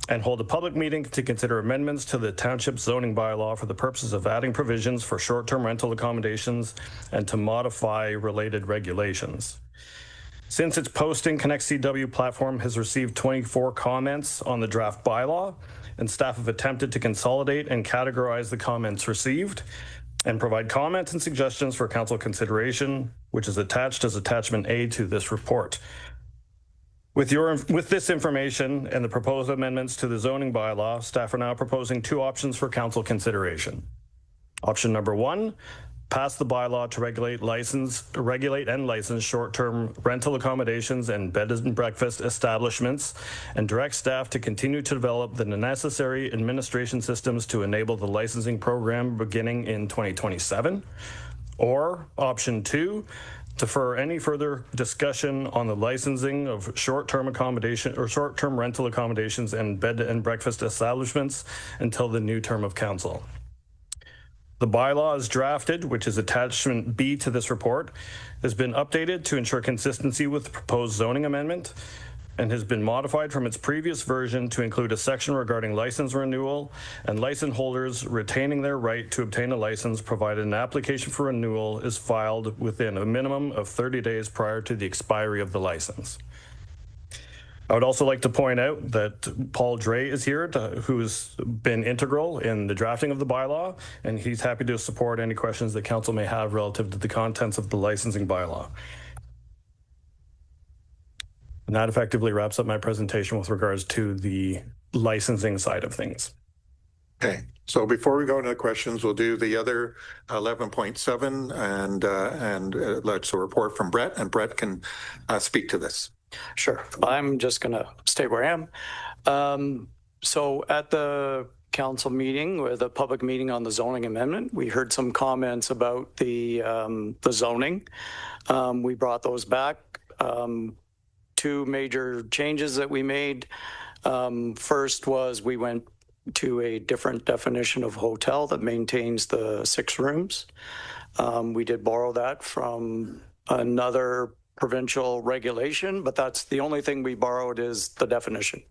and hold a public meeting to consider amendments to the township zoning bylaw for the purposes of adding provisions for short-term rental accommodations and to modify related regulations. Since its posting, Connect CW platform has received 24 comments on the draft bylaw, and staff have attempted to consolidate and categorize the comments received and provide comments and suggestions for council consideration, which is attached as attachment A to this report. With this information and the proposed amendments to the zoning bylaw, staff are now proposing two options for council consideration. Option number one, pass the bylaw to regulate and license short-term rental accommodations and bed and breakfast establishments, and direct staff to continue to develop the necessary administration systems to enable the licensing program beginning in 2027. Or option two, defer any further discussion on the licensing of short-term accommodation or short-term rental accommodations and bed and breakfast establishments until the new term of council. The bylaw is drafted, which is attachment B to this report, has been updated to ensure consistency with the proposed zoning amendment, and has been modified from its previous version to include a section regarding license renewal and license holders retaining their right to obtain a license provided an application for renewal is filed within a minimum of 30 days prior to the expiry of the license. I would also like to point out that Paul Dre is here, who's been integral in the drafting of the bylaw, and he's happy to support any questions that council may have relative to the contents of the licensing bylaw. And that effectively wraps up my presentation with regards to the licensing side of things. Okay, so before we go into the questions, we'll do the other 11.7 and let's a report from Brett, and Brett can speak to this. Sure. I'm just going to stay where I am. So at the council meeting, with a public meeting on the zoning amendment, we heard some comments about the zoning. We brought those back. Two major changes that we made. First was we went to a different definition of hotel that maintains the 6 rooms. We did borrow that from another provincial regulation, but that's the only thing we borrowed is the definition.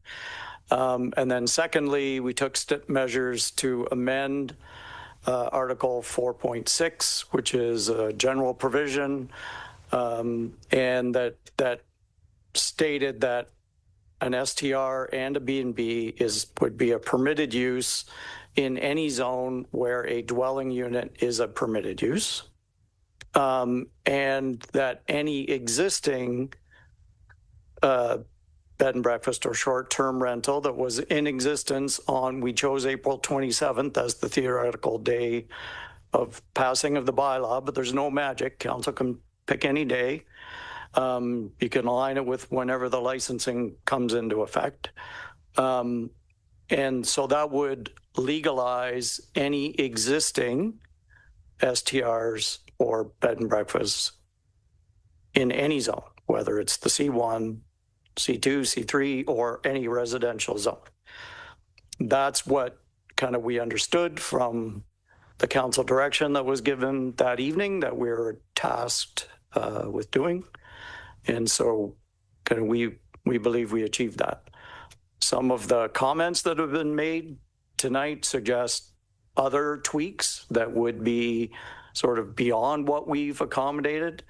And then secondly, we took measures to amend Article 4.6, which is a general provision, and that stated that an STR and a B&B would be a permitted use in any zone where a dwelling unit is a permitted use. And that any existing bed and breakfast or short-term rental that was in existence we chose April 27th as the theoretical day of passing of the bylaw, but there's no magic. Council can pick any day. You can align it with whenever the licensing comes into effect. And so that would legalize any existing STRs or bed and breakfasts in any zone, whether it's the C1, C2, C3, or any residential zone. That's what kind of we understood from the council direction that was given that evening that we were tasked with doing. And so kind of we believe we achieved that. Some of the comments that have been made tonight suggest other tweaks that would be sort of beyond what we've accommodated.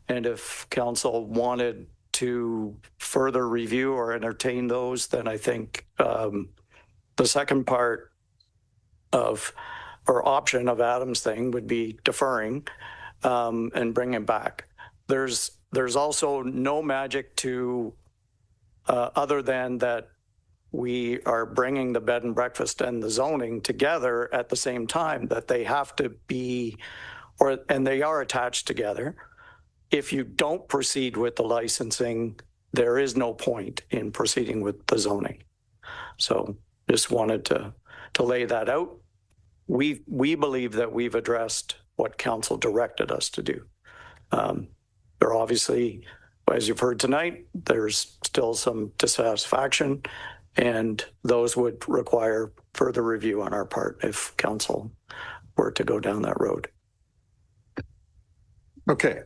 And if council wanted to further review or entertain those, then I think the second part of or option of Adam's thing would be deferring and bringing back. there's also no magic to other than that we are bringing the bed and breakfast and the zoning together at the same time, that they have to be, and they are attached together. If you don't proceed with the licensing, there is no point in proceeding with the zoning. So just wanted to lay that out. We believe that we've addressed what council directed us to do. There obviously, as you've heard tonight, there's still some dissatisfaction, and those would require further review on our part if council were to go down that road. Okay.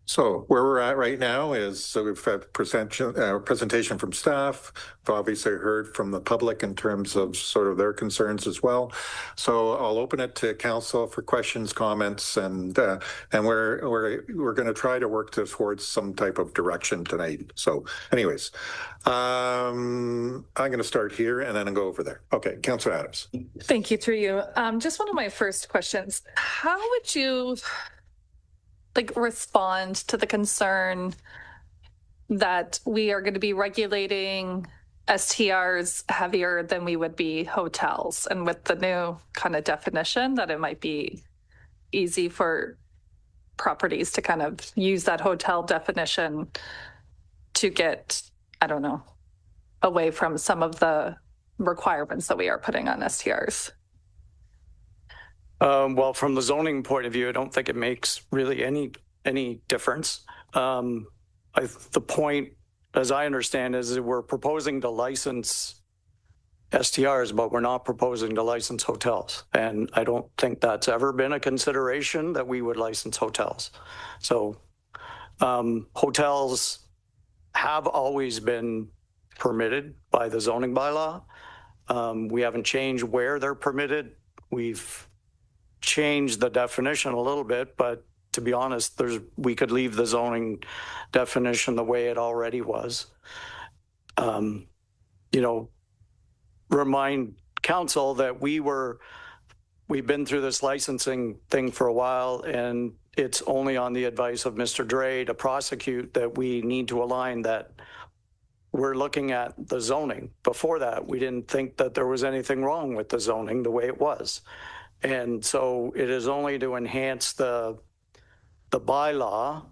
So where we're at right now is, so we've had presentation from staff. We've obviously heard from the public in terms of sort of their concerns as well. So I'll open it to council for questions, comments, and we're going to try to work towards some type of direction tonight. So anyways, I'm going to start here and then I'll go over there. Okay, Councillor Adams. Thank you, through you. Just one of my first questions. How would you respond to the concern that we are going to be regulating STRs heavier than we would be hotels, and with the new kind of definition that it might be easy for properties to kind of use that hotel definition to get, I don't know, away from some of the requirements that we are putting on STRs? Well, from the zoning point of view, I don't think it makes really any difference. The point, as I understand, is that we're proposing to license STRs, but we're not proposing to license hotels. And I don't think that's ever been a consideration that we would license hotels. So hotels have always been permitted by the zoning bylaw. We haven't changed where they're permitted. We've changed the definition a little bit, but to be honest, we could leave the zoning definition the way it already was. Remind council that we've been through this licensing thing for a while, and it's only on the advice of Mr. Dre to prosecute that we need to align that we're looking at the zoning. Before that, we didn't think that there was anything wrong with the zoning the way it was. And so it is only to enhance the bylaw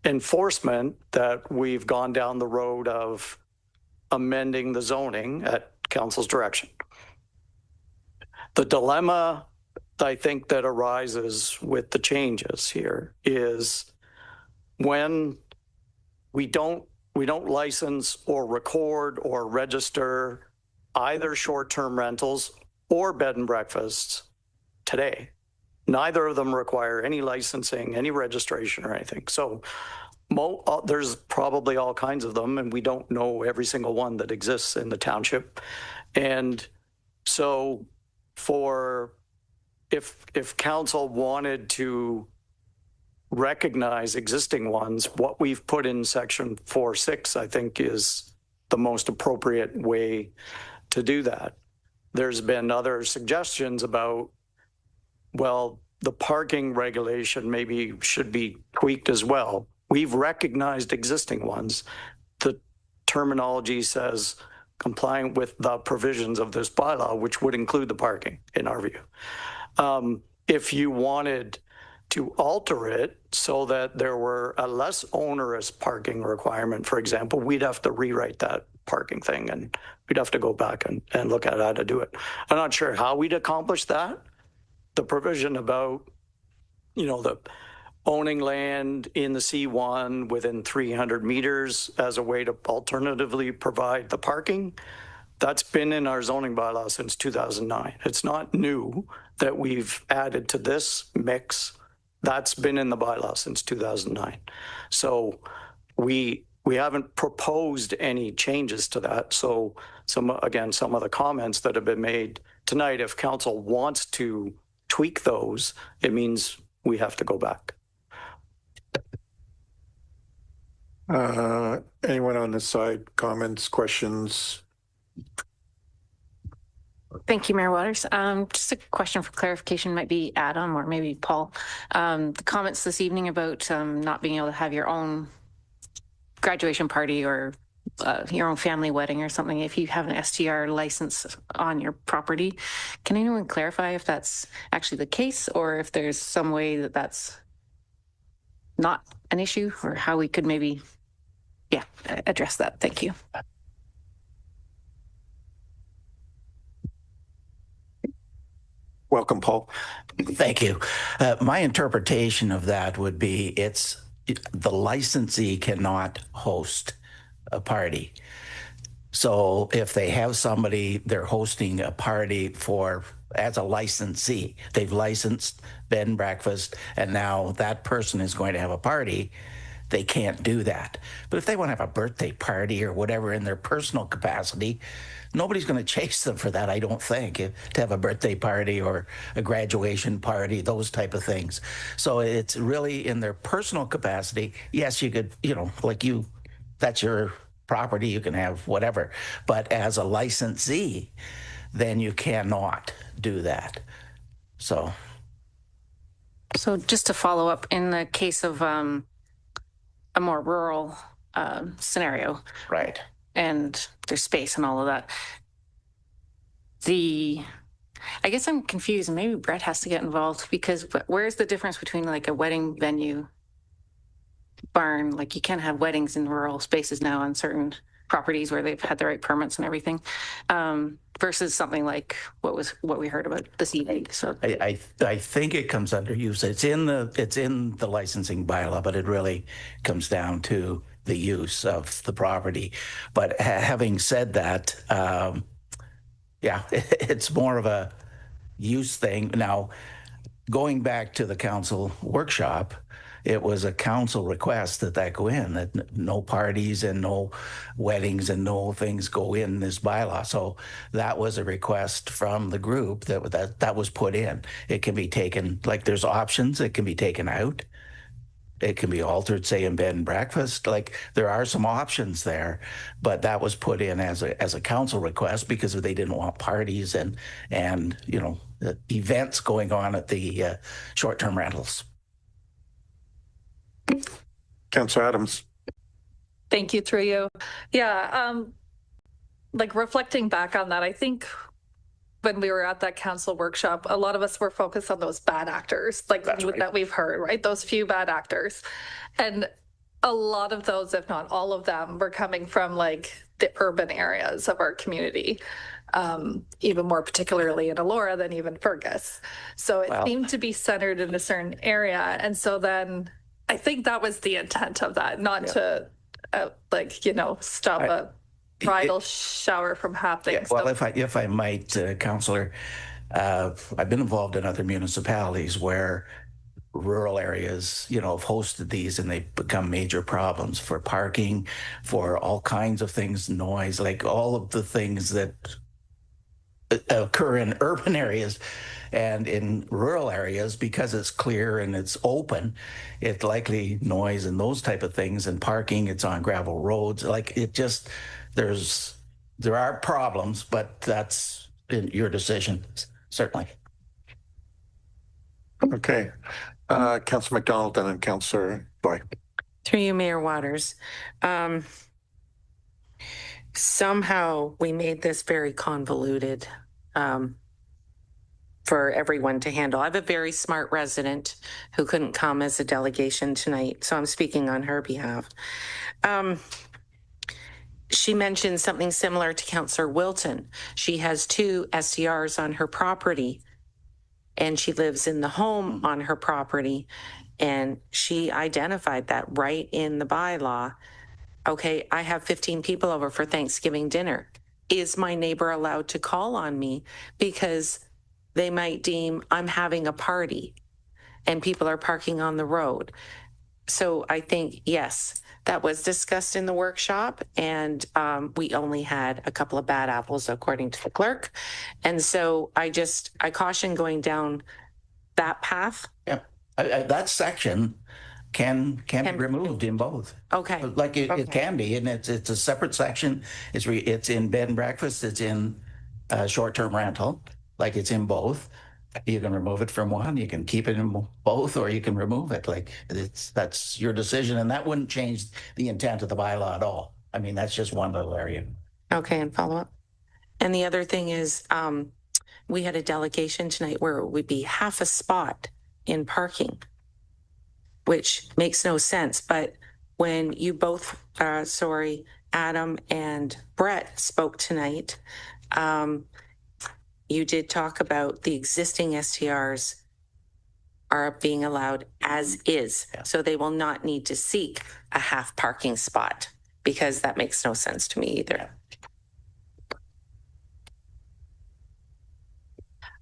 enforcement that we've gone down the road of amending the zoning at council's direction. The dilemma, I think, that arises with the changes here is when we don't license or record or register either short-term rentals or bed and breakfasts today. Neither of them require any licensing, any registration or anything. So there's probably all kinds of them, and we don't know every single one that exists in the township. And so if council wanted to recognize existing ones, what we've put in section 4.6, I think, is the most appropriate way to do that. There's been other suggestions about, well, the parking regulation maybe should be tweaked as well. We've recognized existing ones. The terminology says complying with the provisions of this bylaw, which would include the parking, in our view. If you wanted to alter it so that there were a less onerous parking requirement, for example, we'd have to rewrite that parking thing, and we'd have to go back and look at how to do it. I'm not sure how we'd accomplish that. The provision about, the owning land in the C1 within 300 meters as a way to alternatively provide the parking, that's been in our zoning bylaw since 2009. It's not new that we've added to this mix. That's been in the bylaw since 2009. So we haven't proposed any changes to that. So some of the comments that have been made tonight, if council wants to tweak those, it means we have to go back. Anyone on this side, comments, questions? Thank you, Mayor Waters. Just a question for clarification, might be Adam or maybe Paul. The comments this evening about not being able to have your own graduation party or your own family wedding or something if you have an STR license on your property. Can anyone clarify if that's actually the case or if there's some way that that's not an issue or how we could maybe, address that? Thank you. Welcome, Paul. Thank you. My interpretation of that would be the licensee cannot host a party. So if they have somebody, they're hosting a party as a licensee, they've licensed bed and breakfast, and now that person is going to have a party, they can't do that. But if they want to have a birthday party or whatever in their personal capacity, nobody's going to chase them for that, I don't think, to have a birthday party or a graduation party, those type of things. So it's really in their personal capacity. Yes, you could, that's your property, you can have whatever. But as a licensee, then you cannot do that. So just to follow up, in the case of a more rural scenario, right, and there's space and all of that, I guess I'm confused, and maybe Brett has to get involved, because where's the difference between like a wedding venue barn, like you can't have weddings in rural spaces now on certain properties where they've had the right permits and everything, versus something like what we heard about this evening. So I think it comes under use. It's in the licensing bylaw, but it really comes down to the use of the property. But having said that, it's more of a use thing. Now, going back to the council workshop, it was a council request that go in, that no parties and no weddings and no things go in this bylaw. So that was a request from the group that was put in. It can be taken, like there's options, it can be taken out. It can be altered, say, in bed and breakfast. Like there are some options there, but that was put in as a council request because they didn't want parties and events going on at the short-term rentals. Councillor Adams. Thank you, through you. Like reflecting back on that, I think when we were at that council workshop, a lot of us were focused on those bad actors, that we've heard, right? Those few bad actors. And a lot of those, if not all of them, were coming from like the urban areas of our community, even more particularly in Elora than even Fergus. So it seemed to be centered in a certain area. And so then I think that was the intent of that, not to stop a bridal shower from happening. Yeah, well, if I might, Councillor, I've been involved in other municipalities where rural areas, have hosted these, and they've become major problems for parking, for all kinds of things, noise, like all of the things that occur in urban areas. And in rural areas, because it's clear and it's open, it's likely noise and those type of things, and parking, it's on gravel roads. Like it just, there are problems, but that's your decision, certainly. Okay. Councillor McDonald and then Councillor Boy. Through you, Mayor Waters. Somehow we made this very convoluted for everyone to handle. I have a very smart resident who couldn't come as a delegation tonight, so I'm speaking on her behalf. She mentioned something similar to Councillor Wilton. She has 2 STRs on her property, and she lives in the home on her property, and she identified that right in the bylaw. Okay, I have 15 people over for Thanksgiving dinner. Is my neighbor allowed to call on me because they might deem I'm having a party and people are parking on the road? So I think, yes, that was discussed in the workshop, and we only had a couple of bad apples, according to the clerk. And so I caution going down that path. Yeah, that section can be removed in both. Okay. Like it can be, and it's a separate section. It's in bed and breakfast. It's in short-term rental, like it's in both. You can remove it from one, you can keep it in both, or you can remove it. Like that's your decision, and that wouldn't change the intent of the bylaw at all. I mean, that's just one little area. Okay, and follow up. And the other thing is, we had a delegation tonight where it would be half a spot in parking, which makes no sense. But when you both, Adam and Brett spoke tonight, you did talk about the existing STRs are being allowed as is. So they will not need to seek a half parking spot, because that makes no sense to me either.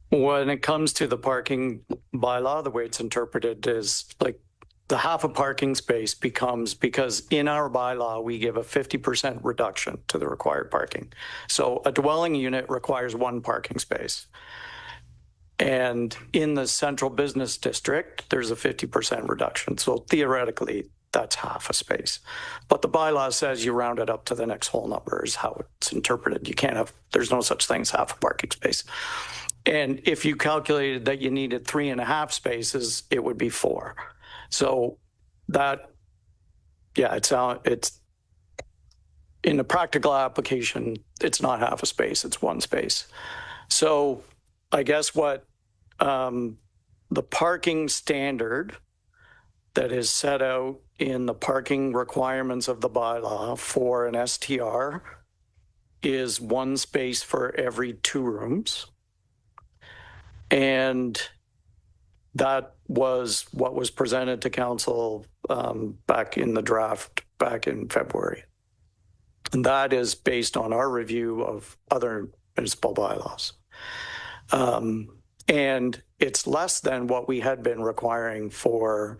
When it comes to the parking bylaw, the way it's interpreted is like the half a parking space becomes, because in our bylaw, we give a 50% reduction to the required parking. So a dwelling unit requires one parking space. And in the central business district, there's a 50% reduction. So theoretically, that's half a space. But the bylaw says you round it up to the next whole number is how it's interpreted. You can't have, there's no such thing as half a parking space. And if you calculated that you needed 3.5 spaces, it would be 4. So that, yeah, it's in the practical application, it's not half a space, it's one space. So I guess what the parking standard that is set out in the parking requirements of the bylaw for an STR is one space for every 2 rooms. And that was what was presented to council back in the draft back in February. And that is based on our review of other municipal bylaws. And it's less than what we had been requiring for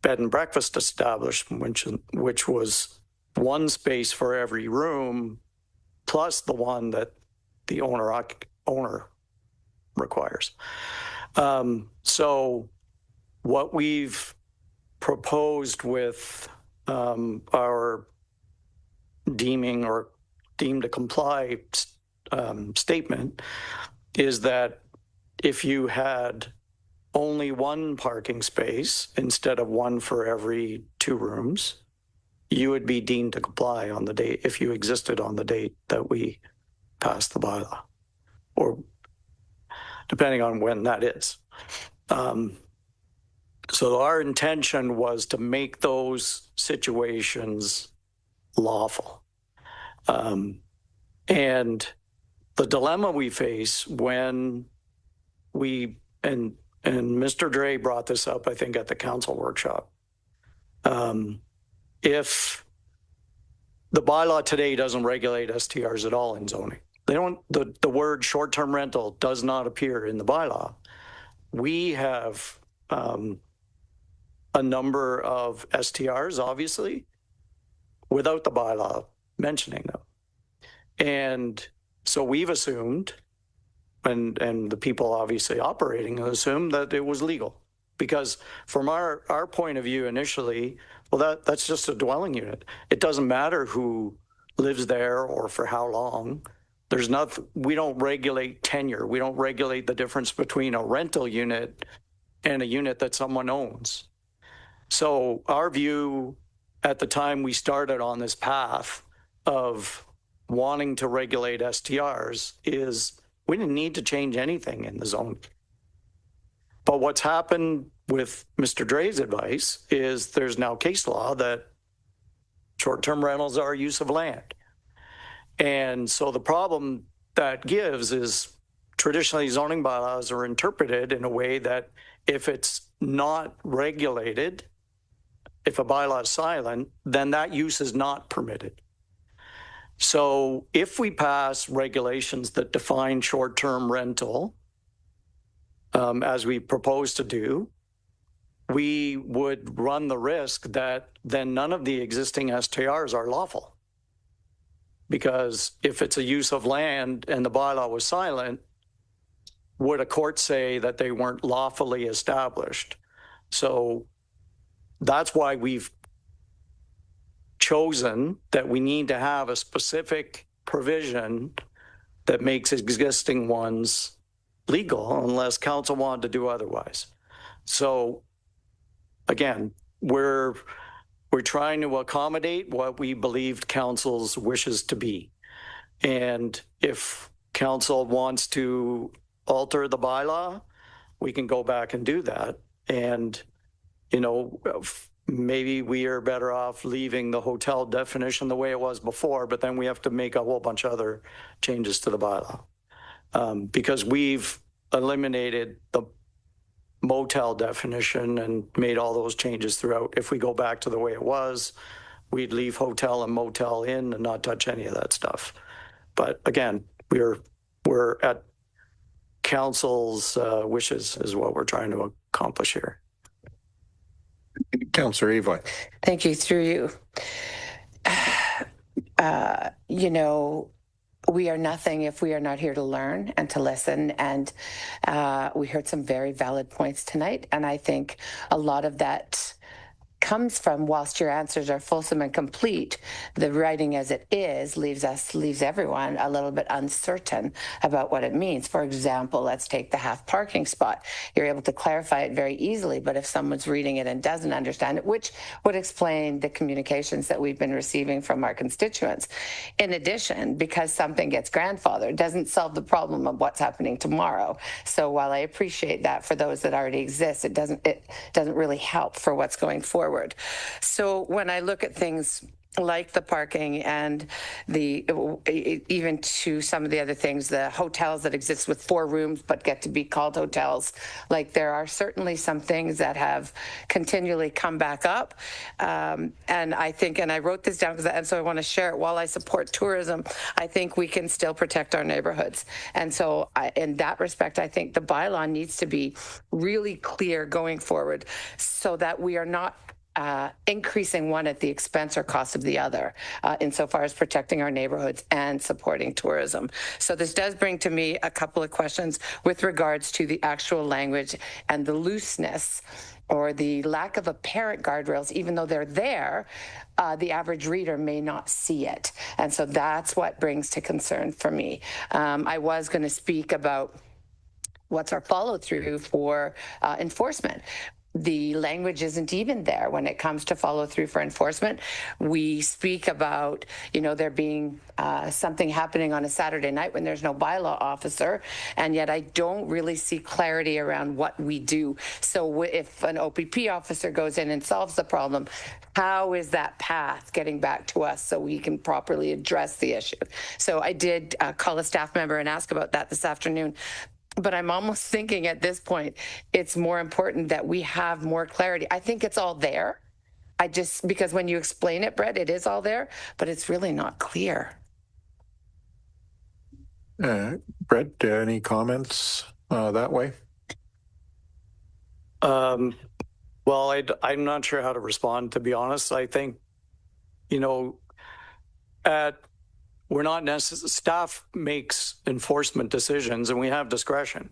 bed and breakfast establishment, which was one space for every room, plus the one that the owner requires. So what we've proposed with our deeming or deemed to comply statement is that if you had only one parking space instead of one for every 2 rooms, you would be deemed to comply on the date if you existed on the date that we passed the bylaw, or depending on when that is. So our intention was to make those situations lawful. And the dilemma we face when we, and Mr. Dre brought this up, I think, at the council workshop. If the bylaw today doesn't regulate STRs at all in zoning, they don't, the word short-term rental does not appear in the bylaw. We have a number of STRs, obviously, without the bylaw mentioning them. And so we've assumed, and the people obviously operating assumed that it was legal. Because from our point of view initially, well, that's just a dwelling unit. It doesn't matter who lives there or for how long. There's nothing, we don't regulate tenure. We don't regulate the difference between a rental unit and a unit that someone owns. So our view at the time we started on this path of wanting to regulate STRs is we didn't need to change anything in the zone. But what's happened with Mr. Dre's advice is there's now case law that short-term rentals are use of land. And so the problem that gives is traditionally zoning bylaws are interpreted in a way that if it's not regulated, if a bylaw is silent, then that use is not permitted. So if we pass regulations that define short-term rental, as we propose to do, we would run the risk that then none of the existing STRs are lawful. Because if it's a use of land and the bylaw was silent, would a court say that they weren't lawfully established? So that's why we've chosen that we need to have a specific provision that makes existing ones legal unless council wanted to do otherwise. So again, we're trying to accommodate what we believed council's wishes to be. And if council wants to alter the bylaw, we can go back and do that. And, you know, maybe we are better off leaving the hotel definition the way it was before, but then we have to make a whole bunch of other changes to the bylaw. Because we've eliminated the motel definition and made all those changes throughout. If we go back to the way it was, we'd leave hotel and motel in and not touch any of that stuff. But again, we're at council's wishes is what we're trying to accomplish here. Councillor Evoy. Thank you. Through you. You know, we are nothing if we are not here to learn and to listen. And we heard some very valid points tonight. And I think a lot of that comes from, whilst your answers are fulsome and complete, the writing as it is leaves everyone a little bit uncertain about what it means. For example, let's take the half parking spot. You're able to clarify it very easily, but if someone's reading it and doesn't understand it, which would explain the communications that we've been receiving from our constituents. In addition, because something gets grandfathered doesn't solve the problem of what's happening tomorrow. So while I appreciate that for those that already exist, it doesn't really help for what's going forward. So when I look at things like the parking and even to some of the other things, the hotels that exist with 4 rooms but get to be called hotels, like there are certainly some things that have continually come back up. And I think, and I wrote this down and so I want to share it, while I support tourism, I think we can still protect our neighborhoods. And so in that respect, I think the bylaw needs to be really clear going forward so that we are not increasing one at the expense or cost of the other, insofar as protecting our neighborhoods and supporting tourism. So this does bring to me a couple of questions with regards to the actual language and the looseness or the lack of apparent guardrails. Even though they're there, the average reader may not see it. And so that's what brings to concern for me. I was going to speak about what's our follow through for enforcement. The language isn't even there when it comes to follow through for enforcement. We speak about, you know, there being something happening on a Saturday night when there's no bylaw officer, and yet I don't really see clarity around what we do. So if an OPP officer goes in and solves the problem, how is that path getting back to us so we can properly address the issue? So I did call a staff member and ask about that this afternoon. But I'm almost thinking at this point, it's more important that we have more clarity. I think it's all there. Because when you explain it, Brett, it is all there, but it's really not clear. Brett, any comments that way? Well, I'm not sure how to respond, to be honest. I think, you know, we're not necessarily, staff makes enforcement decisions and we have discretion.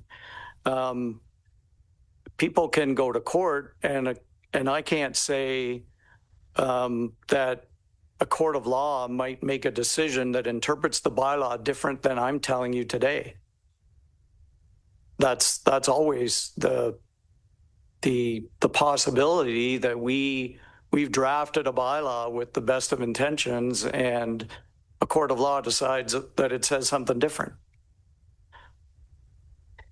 People can go to court and I can't say that a court of law might make a decision that interprets the bylaw different than I'm telling you today. That's always the possibility that we've drafted a bylaw with the best of intentions and a court of law decides that it says something different.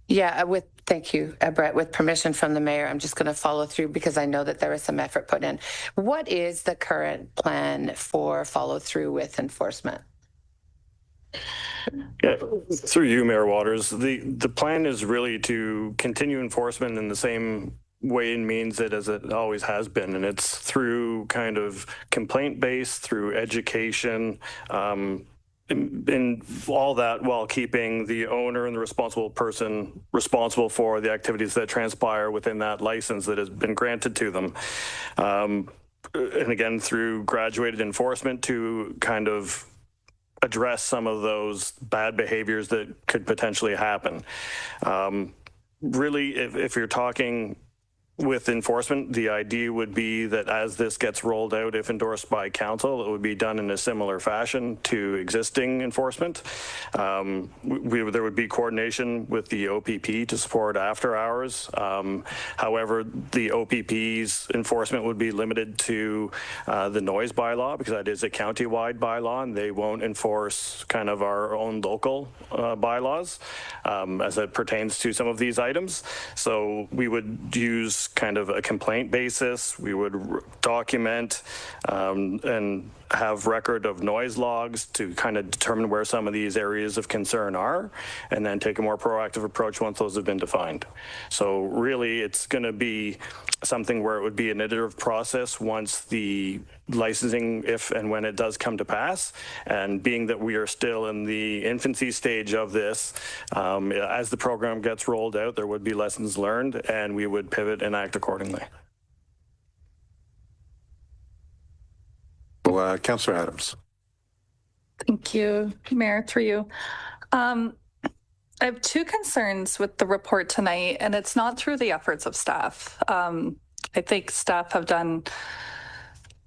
Yeah, thank you, Brett. With permission from the mayor, I'm just going to follow through because I know that there is some effort put in. What is the current plan for follow through with enforcement? Yeah, through you, Mayor Waters, the plan is really to continue enforcement in the same way and means it as it always has been, and it's through kind of complaint based, through education, and all that while keeping the owner and the responsible person responsible for the activities that transpire within that license that has been granted to them. And again, through graduated enforcement to kind of address some of those bad behaviors that could potentially happen. Really, if you're talking with enforcement, the idea would be that as this gets rolled out, if endorsed by council, it would be done in a similar fashion to existing enforcement. There would be coordination with the OPP to support after hours. However, the OPP's enforcement would be limited to the noise bylaw, because that is a county-wide bylaw, and they won't enforce kind of our own local bylaws as it pertains to some of these items. So we would use kind of a complaint basis. We would document and have record of noise logs to kind of determine where some of these areas of concern are, and then take a more proactive approach once those have been defined. So really, it's going to be something where it would be an iterative process once the licensing, if and when it does come to pass. And being that we are still in the infancy stage of this, as the program gets rolled out, there would be lessons learned, and we would pivot and act accordingly. Well, Councillor Adams. Thank you, Mayor, through you. I have two concerns with the report tonight, and it's not through the efforts of staff. I think staff have done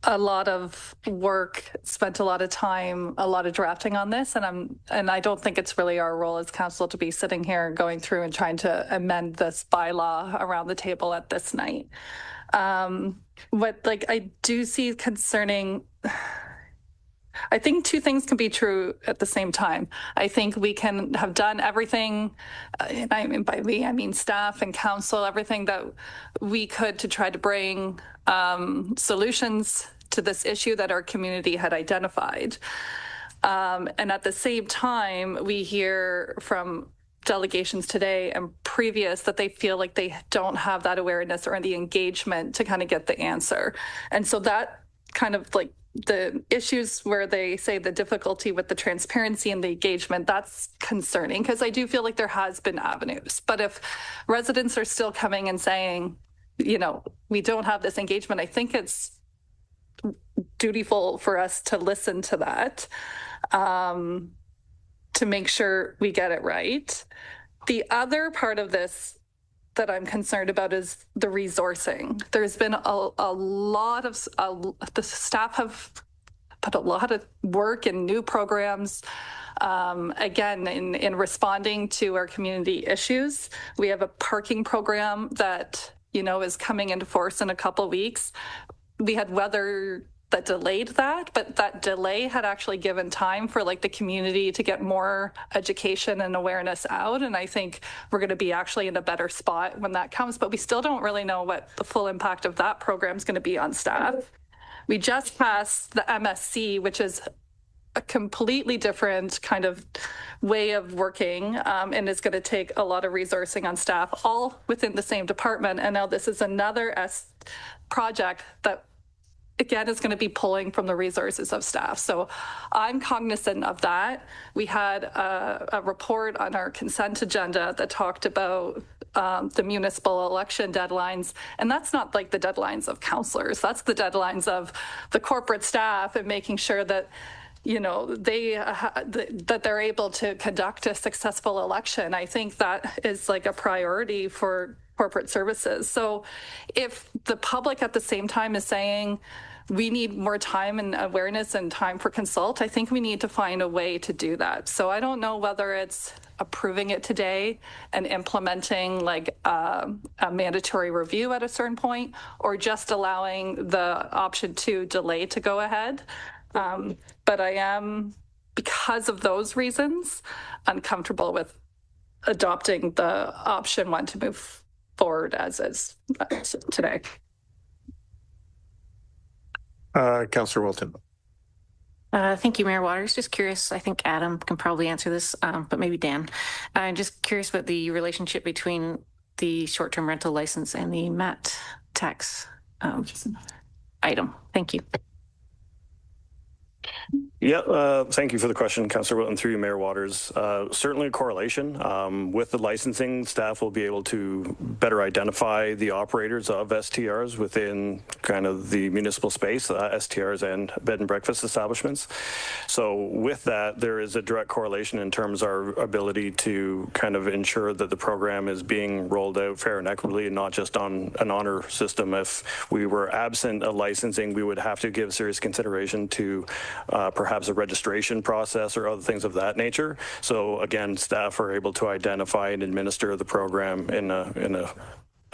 a lot of work, spent a lot of time, a lot of drafting on this, and I don't think it's really our role as council to be sitting here going through and trying to amend this bylaw around the table at this night. What I do see concerning, I think two things can be true at the same time. I think we can have done everything, and I mean by we, I mean staff and council, everything that we could to try to bring solutions to this issue that our community had identified. And at the same time, we hear from delegations today and previous that they feel like they don't have that awareness or the engagement to kind of get the answer. And so that kind of like the issues where they say the difficulty with the transparency and the engagement, that's concerning, because I do feel like there has been avenues. But if residents are still coming and saying, you know, we don't have this engagement, I think it's dutiful for us to listen to that, to make sure we get it right. The other part of this that I'm concerned about is the resourcing. There's been a lot of, the staff have put a lot of work in new programs, again, in responding to our community issues. We have a parking program that, you know, is coming into force in a couple of weeks. We had weather that delayed that, but that delay had actually given time for like the community to get more education and awareness out. And I think we're going to be actually in a better spot when that comes, but we still don't really know what the full impact of that program is going to be on staff. We just passed the MSC, which is a completely different kind of way of working, and it's going to take a lot of resourcing on staff, all within the same department. And now this is another project that, again, is going to be pulling from the resources of staff. So I'm cognizant of that. We had a report on our consent agenda that talked about the municipal election deadlines. And that's not like the deadlines of councillors. That's the deadlines of the corporate staff and making sure that, you know, that they're able to conduct a successful election. I think that is like a priority for corporate services. So if the public at the same time is saying, we need more time and awareness and time for consult, I think we need to find a way to do that. So I don't know whether it's approving it today and implementing like a mandatory review at a certain point, or just allowing the option to delay to go ahead. But I am, because of those reasons, uncomfortable with adopting the option one to move forward as is today. Councillor Wilton. Thank you, Mayor Waters. Just curious, I think Adam can probably answer this, but maybe Dan. I'm just curious about the relationship between the short-term rental license and the MAT tax item. Thank you. Yeah, thank you for the question, Councillor Wilton, through you, Mayor Waters. Certainly a correlation. With the licensing, staff will be able to better identify the operators of STRs within kind of the municipal space, STRs and bed and breakfast establishments. So with that, there is a direct correlation in terms of our ability to kind of ensure that the program is being rolled out fair and equitably and not just on an honor system. If we were absent a licensing, we would have to give serious consideration to perhaps a registration process or other things of that nature. So again, staff are able to identify and administer the program in a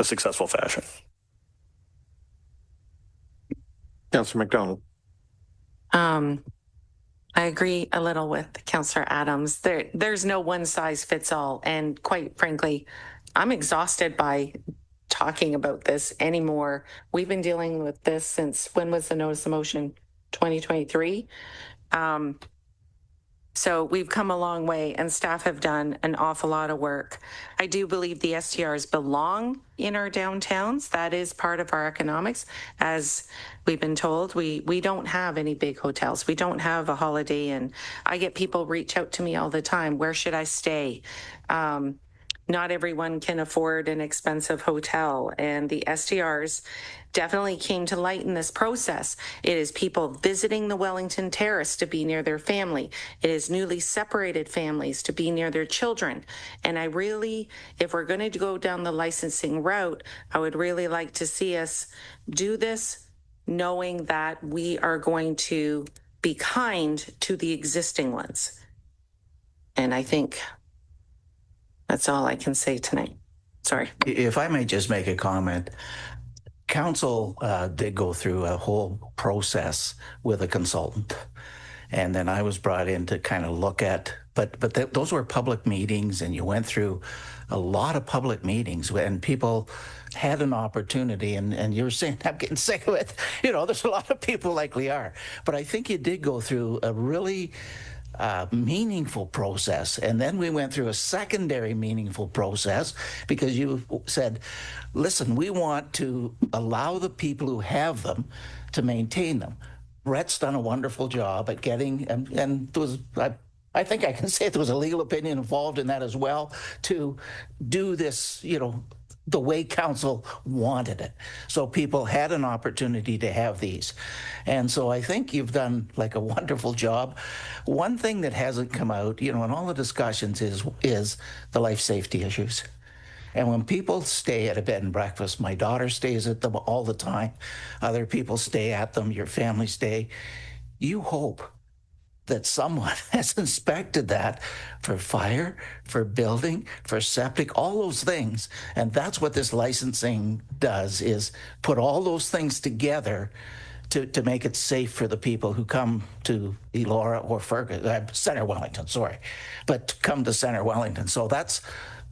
successful fashion. Councillor McDonald. I agree a little with Councillor Adams. There's no one size fits all. And quite frankly, I'm exhausted by talking about this anymore. We've been dealing with this since, when was the notice of motion? 2023. So we've come a long way, and staff have done an awful lot of work. I do believe the STRs belong in our downtowns. That is part of our economics. As we've been told, we don't have any big hotels. We don't have a Holiday Inn. I get people reach out to me all the time. Where should I stay? Not everyone can afford an expensive hotel, and the STRs definitely came to light in this process. It is people visiting the Wellington Terrace to be near their family. It is newly separated families to be near their children. And I really, if we're going to go down the licensing route, I would really like to see us do this knowing that we are going to be kind to the existing ones. And I think that's all I can say tonight. Sorry. If I may just make a comment, council did go through a whole process with a consultant. And then I was brought in to kind of look at, but those were public meetings, and you went through a lot of public meetings and people had an opportunity, and you were saying, I'm getting sick of it. You know, there's a lot of people likely are, but I think you did go through a really meaningful process. And then we went through a secondary meaningful process because you said, listen, we want to allow the people who have them to maintain them. Brett's done a wonderful job at getting, and there was, I think I can say there was a legal opinion involved in that as well, to do this, you know, the way council wanted it. So people had an opportunity to have these. And so I think you've done like a wonderful job. One thing that hasn't come out, you know, in all the discussions is the life safety issues. And when people stay at a bed and breakfast, my daughter stays at them all the time. Other people stay at them, your family stay. You hope that someone has inspected that for fire, for building, for septic, all those things. And that's what this licensing does, is put all those things together to make it safe for the people who come to Elora or Fergus, Center Wellington, sorry, but come to Center Wellington. So that's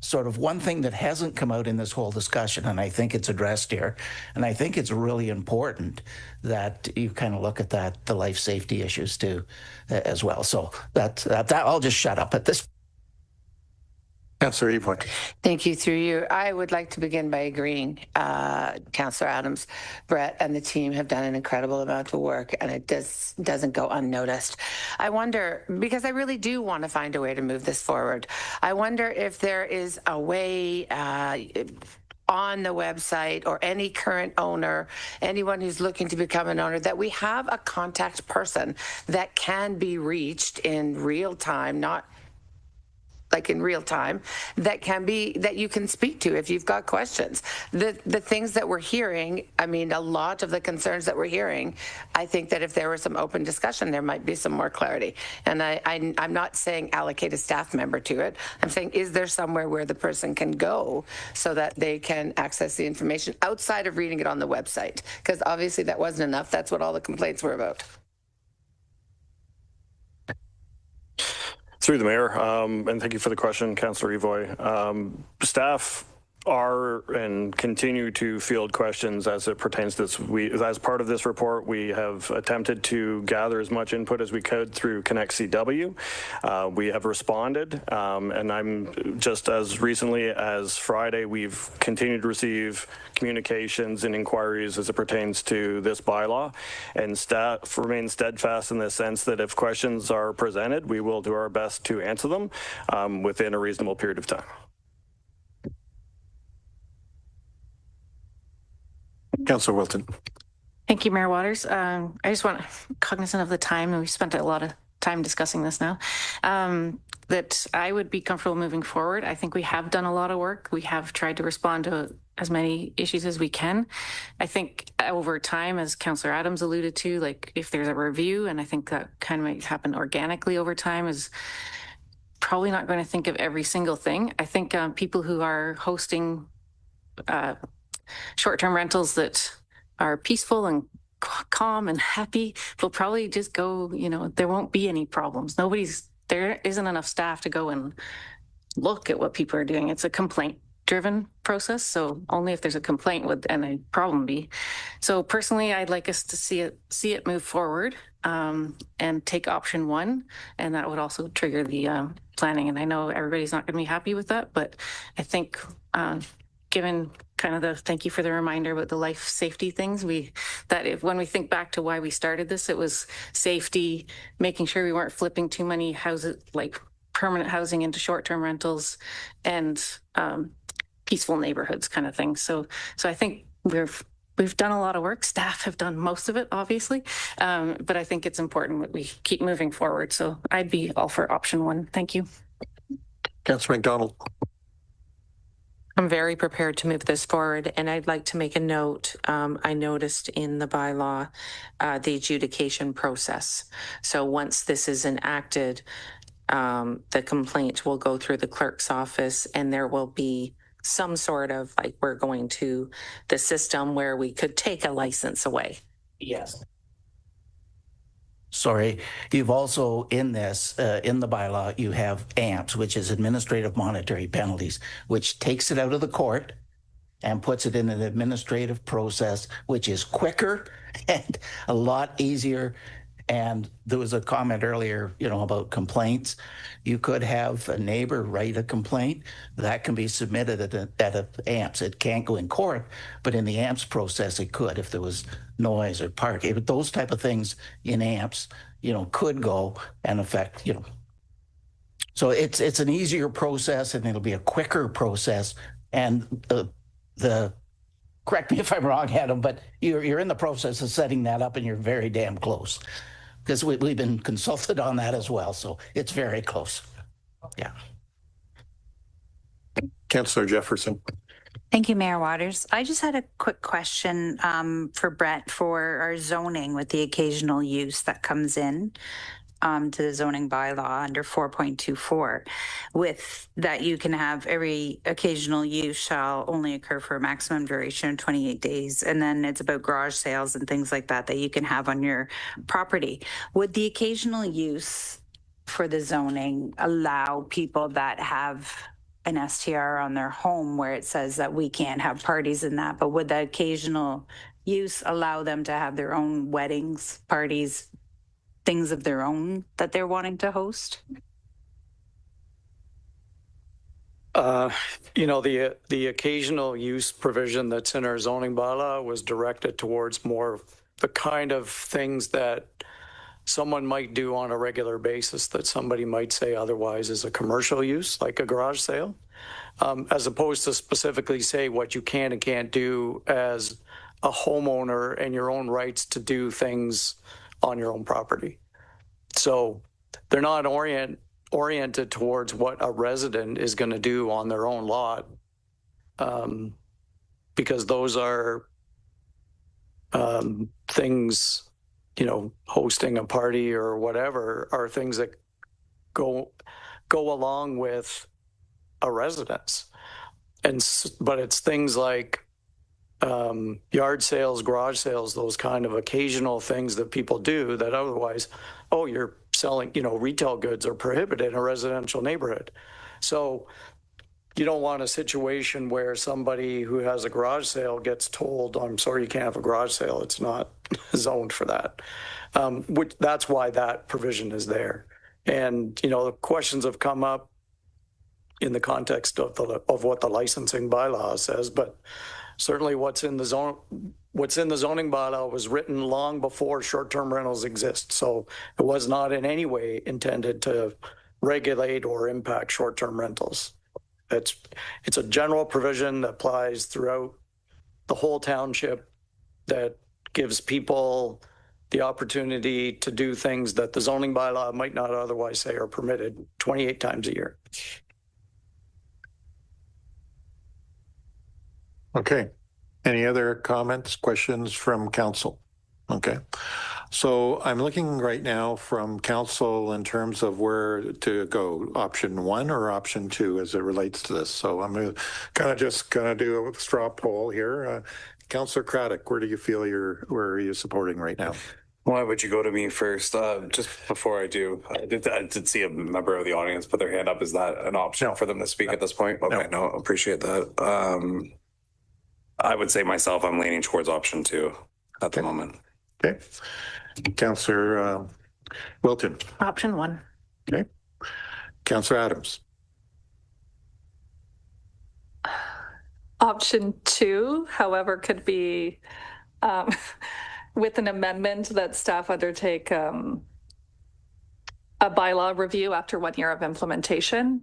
sort of one thing that hasn't come out in this whole discussion, and I think it's addressed here. And I think it's really important that you kind of look at that, the life safety issues too, as well. So that I'll just shut up at this. Councillor Evoy. Thank you. Through you, I would like to begin by agreeing. Councillor Adams, Brett, and the team have done an incredible amount of work, and it doesn't go unnoticed. I wonder, because I really do want to find a way to move this forward. I wonder if there is a way on the website, or any current owner, anyone who's looking to become an owner, that we have a contact person that can be reached in real time, not like in real time, that you can speak to if you've got questions. The things that we're hearing, I mean, a lot of the concerns that we're hearing, I think that if there was some open discussion, there might be some more clarity. And I'm not saying allocate a staff member to it. I'm saying, is there somewhere where the person can go so that they can access the information outside of reading it on the website? Because obviously that wasn't enough. That's what all the complaints were about. Through the mayor, and thank you for the question, Councillor Evoy. Staff are and continue to field questions as it pertains to this. As part of this report, we have attempted to gather as much input as we could through Connect CW. We have responded, and I'm just as recently as Friday, we've continued to receive communications and inquiries as it pertains to this bylaw, and staff remain steadfast in the sense that if questions are presented, we will do our best to answer them within a reasonable period of time. Councillor Wilton. Thank you, Mayor Waters. I just want cognizant of the time, and we've spent a lot of time discussing this now, that I would be comfortable moving forward. I think we have done a lot of work. We have tried to respond to as many issues as we can. I think over time, as Councillor Adams alluded to, like if there's a review, and I think that kind of might happen organically over time, is probably not going to think of every single thing. I think people who are hosting short-term rentals that are peaceful and calm and happy will probably just go, there won't be any problems. There isn't enough staff to go and look at what people are doing. It's a complaint-driven process, so only if there's a complaint would any problem be. So personally, I'd like us to see it move forward and take option one, and that would also trigger the planning. And I know everybody's not going to be happy with that, but I think given kind of thank you for the reminder about the life safety things, when we think back to why we started this, it was safety, making sure we weren't flipping too many houses, like permanent housing, into short-term rentals, and peaceful neighborhoods kind of thing. So I think we've done a lot of work. Staff have done most of it, obviously, but I think it's important that we keep moving forward. So I'd be all for option one. Thank you. Councillor McDonald. I'm very prepared to move this forward, and I'd like to make a note. I noticed in the bylaw the adjudication process. So once this is enacted, the complaint will go through the clerk's office, and there will be some sort of, like, we're going to the system where we could take a license away. Yes. Sorry, you've also in this, in the bylaw, you have AMPS, which is administrative monetary penalties, which takes it out of the court and puts it in an administrative process, which is quicker and a lot easier. And there was a comment earlier, about complaints. You could have a neighbor write a complaint that can be submitted at a AMPS. It can't go in court, but in the AMPS process, it could if there was noise or parking. But those type of things in AMPS, could go and affect, So it's an easier process, and it'll be a quicker process. And correct me if I'm wrong, Adam, but you're in the process of setting that up, and you're very damn close. Because we've been consulted on that as well, so it's very close. Yeah. Councillor Jefferson. Thank you, Mayor Waters. I just had a quick question for Brett for our zoning with the occasional use that comes in to the zoning bylaw under 4.24, with that you can have every occasional use shall only occur for a maximum duration of 28 days. And then it's about garage sales and things like that you can have on your property. Would the occasional use for the zoning allow people that have an STR on their home where it says that we can't have parties in that, but would the occasional use allow them to have their own weddings, parties, things of their own that they're wanting to host? The occasional use provision that's in our zoning bylaw was directed towards more the kind of things that someone might do on a regular basis that somebody might say otherwise is a commercial use, like a garage sale, as opposed to specifically say what you can and can't do as a homeowner and your own rights to do things on your own property. So they're not oriented towards what a resident is going to do on their own lot, because those are things, hosting a party or whatever are things that go along with a residence. But it's things like yard sales, garage sales, those kind of occasional things that people do that otherwise, you're selling, retail goods are prohibited in a residential neighborhood. So you don't want a situation where somebody who has a garage sale gets told, I'm sorry, you can't have a garage sale. It's not zoned for that. That's why that provision is there. And, you know, the questions have come up in the context of what the licensing bylaw says, but certainly what's in the zoning bylaw was written long before short-term rentals exist. So it was not in any way intended to regulate or impact short-term rentals. It's a general provision that applies throughout the whole township that gives people the opportunity to do things that the zoning bylaw might not otherwise say are permitted 28 times a year. Okay. Any other comments, questions from council? Okay. So I'm looking right now from council in terms of where to go, option 1 or option 2 as it relates to this. So I'm going to just do a straw poll here. Councillor Craddock, where do you feel where are you supporting right now? Why would you go to me first? Just before I do, I did see a member of the audience put their hand up. Is that an option for them to speak at this point? Okay, no, appreciate that. I would say myself, I'm leaning towards option 2 at the moment. Okay. Councillor Wilton. Option 1. Okay. Councillor Adams. Option 2, however, could be with an amendment that staff undertake a bylaw review after 1 year of implementation.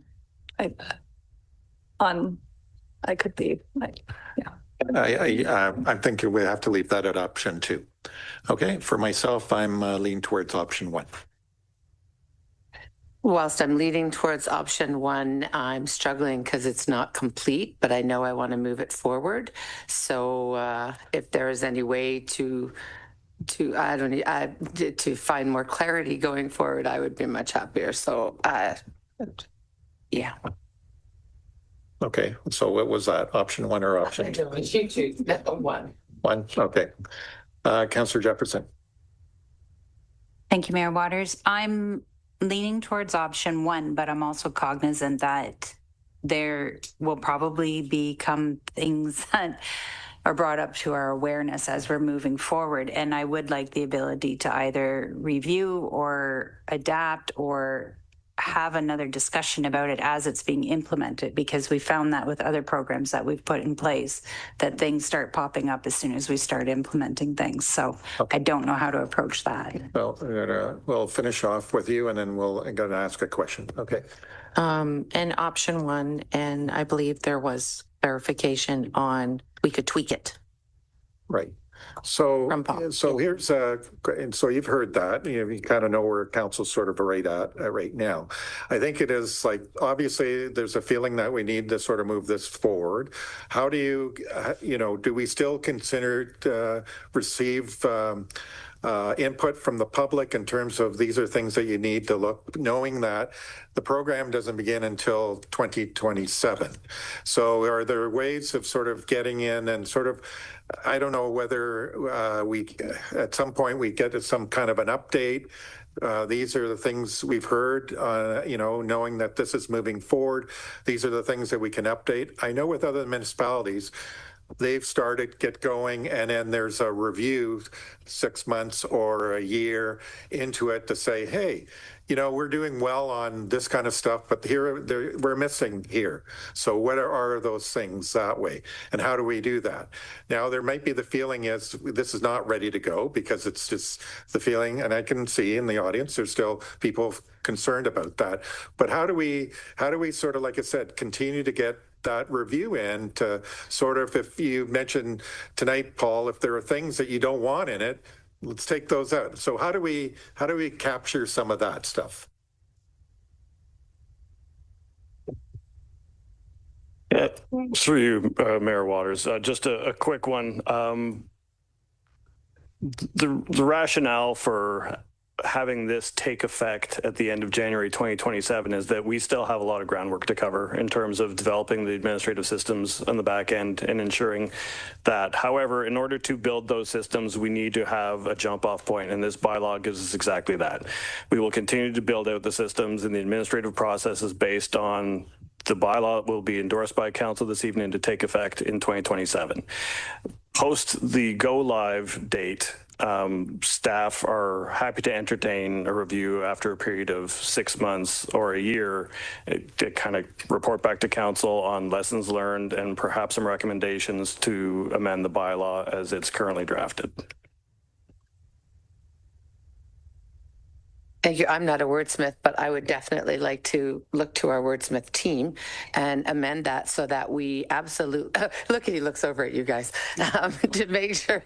I could be like, yeah. I'm thinking we have to leave that at option 2. Okay, for myself, I'm leaning towards option 1. Whilst I'm leaning towards option 1, I'm struggling because it's not complete, but I know I want to move it forward. So if there is any way to find more clarity going forward, I would be much happier. So yeah. Okay, so what was that? Option 1 or option 2? One. 1, okay. Councillor Jefferson. Thank you, Mayor Waters. I'm leaning towards option 1, but I'm also cognizant that there will probably become things that are brought up to our awareness as we're moving forward. And I would like the ability to either review or adapt or have another discussion about it as it's being implemented, because we found that with other programs that we've put in place, that things start popping up as soon as we start implementing things. So I don't know how to approach that. Well, we'll finish off with you and then I'm going to ask a question. Okay. And option 1, and I believe there was clarification on we could tweak it. Right. So here's and so you've heard that, you kind of know where council's sort of right at right now. I think it is like, obviously there's a feeling that we need to sort of move this forward. How do you do we still consider receive input from the public in terms of these are things that you need to look, knowing that the program doesn't begin until 2027. So are there ways of sort of getting in and sort of, I don't know whether we at some point we get some kind of an update. These are the things we've heard, knowing that this is moving forward. These are the things that we can update. I know with other municipalities, they've started get going and then there's a review 6 months or a year into it to say, hey, we're doing well on this kind of stuff, but we're missing here. So what are those things that way? And how do we do that? Now, there might be the feeling is this is not ready to go because it's just the feeling, and I can see in the audience, there's still people concerned about that. But how do we sort of, like I said, continue to get that review in to sort of, if you mentioned tonight, Paul, if there are things that you don't want in it, let's take those out. So how do we capture some of that stuff? Through you, Mayor Waters, just a quick one. The rationale for having this take effect at the end of January 2027 is that we still have a lot of groundwork to cover in terms of developing the administrative systems on the back end and ensuring that. However, in order to build those systems, we need to have a jump off point, and this bylaw gives us exactly that. We will continue to build out the systems and the administrative processes based on the bylaw will be endorsed by council this evening to take effect in 2027. Post the go live date, staff are happy to entertain a review after a period of 6 months or a year to kind of report back to council on lessons learned and perhaps some recommendations to amend the bylaw as it's currently drafted. Thank you. I'm not a wordsmith, but I would definitely like to look to our wordsmith team and amend that so that we absolutely, look, he looks over at you guys, to make sure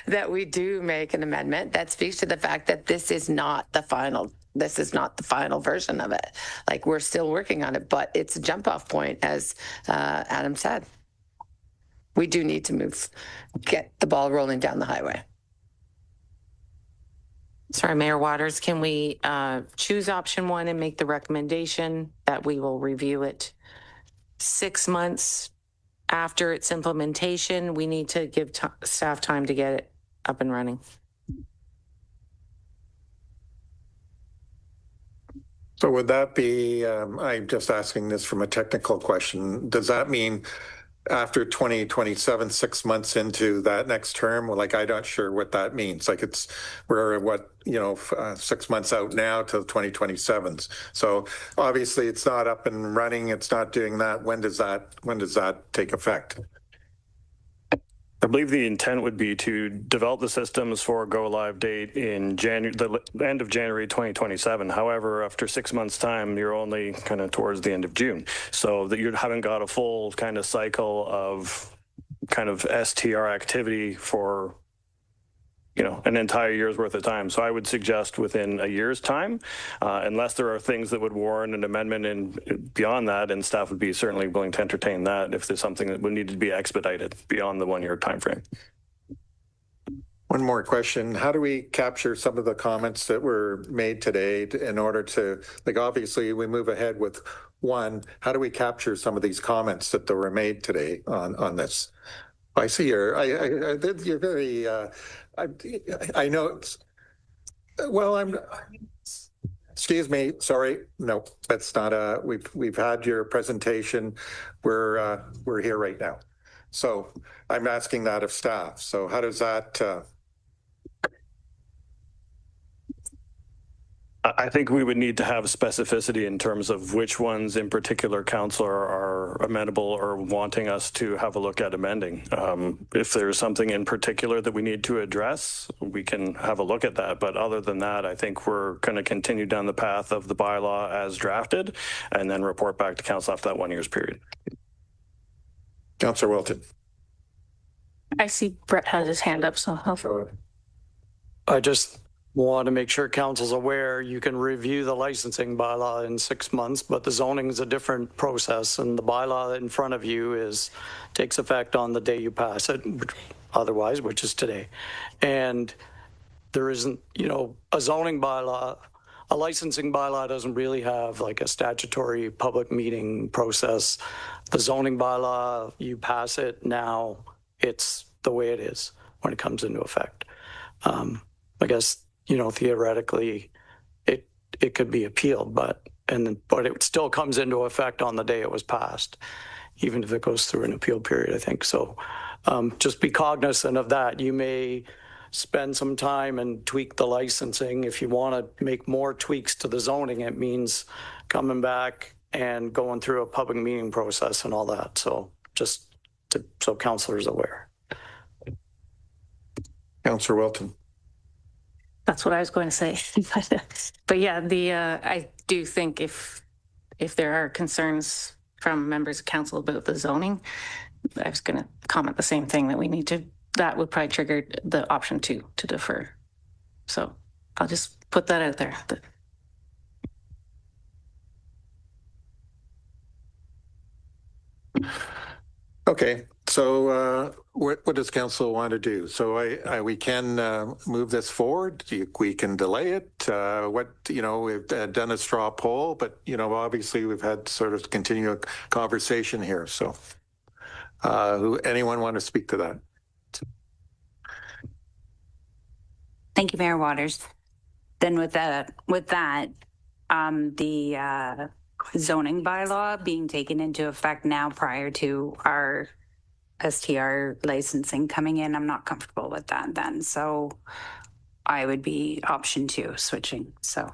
that we do make an amendment that speaks to the fact that this is not the final version of it. Like, we're still working on it, but it's a jump off point, as Adam said. We do need to get the ball rolling down the highway. Sorry, Mayor Waters, can we choose option one and make the recommendation that we will review it 6 months after its implementation? We need to give staff time to get it up and running. So would that be, I'm just asking this from a technical question, does that mean after 2027, 6 months into that next term? Like, I'm not sure what that means. Like, we're 6 months out now till 2027s. So obviously it's not up and running. It's not doing that. When does that take effect? I believe the intent would be to develop the systems for a go live date in the end of January 2027. However, after 6 months' time, you're only kind of towards the end of June, so that you haven't got a full kind of cycle of kind of STR activity for an entire year's worth of time. So I would suggest within a year's time, unless there are things that would warrant an amendment and beyond that, and staff would be certainly willing to entertain that if there's something that would need to be expedited beyond the 1 year time frame. One more question. How do we capture some of the comments that were made today in order to, like, obviously we move ahead with one, how do we capture some of these comments that were made today on this? I see you're very, I know, excuse me, sorry. No, that's not we've had your presentation. We're here right now. So I'm asking that of staff. So how does that, I think we would need to have specificity in terms of which ones in particular council are amenable or wanting us to have a look at amending. If there's something in particular that we need to address, we can have a look at that. But other than that, I think we're going to continue down the path of the bylaw as drafted and then report back to council after that 1 year's period. Councillor Wilton. I see Brett has his hand up, so I'll... I just want to make sure council's aware you can review the licensing bylaw in 6 months, but the zoning is a different process, and the bylaw in front of you takes effect on the day you pass it, otherwise, which is today. And there isn't, a zoning bylaw, a licensing bylaw doesn't really have like a statutory public meeting process. The zoning bylaw, you pass it now, it's the way it is when it comes into effect. I guess, theoretically, it could be appealed, but it still comes into effect on the day it was passed, even if it goes through an appeal period, I think. So just be cognizant of that. You may spend some time and tweak the licensing. If you want to make more tweaks to the zoning, it means coming back and going through a public meeting process and all that. So just so councillors aware. Councillor Wilton. That's what I was going to say. But yeah, I do think if there are concerns from members of council about the zoning, I was going to comment the same thing, that would probably trigger the option to defer. So I'll just put that out there. Okay, so what does council want to do? So we can move this forward. We can delay it. We've done a straw poll, but obviously we've had sort of continual conversation here. So anyone want to speak to that? Thank you, Mayor Waters. Then with that, the zoning bylaw being taken into effect now prior to our STR licensing coming in. I'm not comfortable with that then. So I would be option 2, switching. So.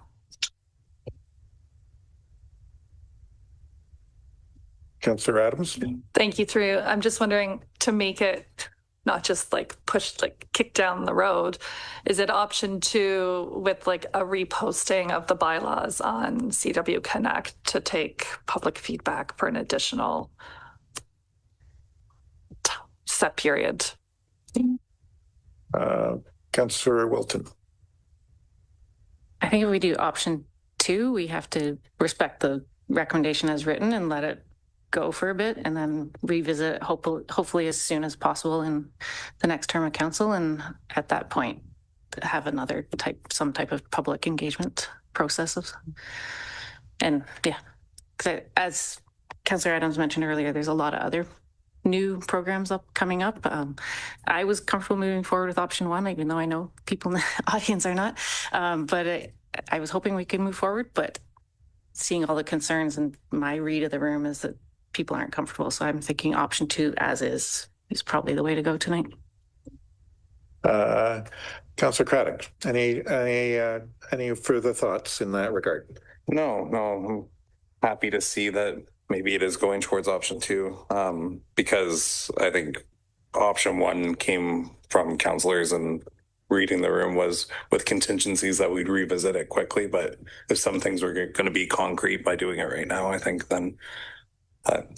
Councillor Adams? Thank you, through. I'm just wondering, to make it not just like push, like kick down the road, is it option 2 with like a reposting of the bylaws on CW Connect to take public feedback for an additional set period? Councillor Wilton? I think if we do option 2, we have to respect the recommendation as written and let it go for a bit and then revisit it hopefully as soon as possible in the next term of council, and at that point have another some type of public engagement processes. And yeah, as Councillor Adams mentioned earlier, there's a lot of other new programs coming up. I was comfortable moving forward with option 1, even though I know people in the audience are not, but I was hoping we could move forward, but seeing all the concerns, and my read of the room is that people aren't comfortable. So I'm thinking option 2 as is probably the way to go tonight. Councillor Craddock, any further thoughts in that regard? No, I'm happy to see that maybe it is going towards option 2, because I think option 1 came from councillors, and reading the room was with contingencies that we'd revisit it quickly. But if some things were going to be concrete by doing it right now, I think then that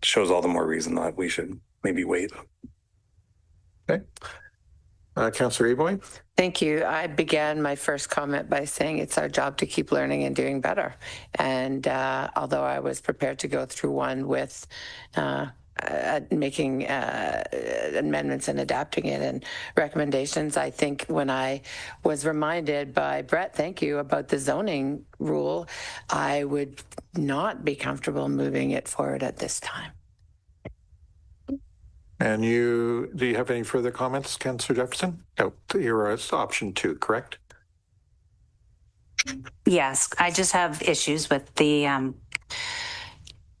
shows all the more reason that we should maybe wait. Okay. Councillor Eboy? Thank you. I began my first comment by saying it's our job to keep learning and doing better. And although I was prepared to go through one with making amendments and adapting it and recommendations, I think when I was reminded by Brett, thank you, about the zoning rule, I would not be comfortable moving it forward at this time. And do you have any further comments, Councillor Jefferson? No, you're option 2, correct? Yes, I just have issues with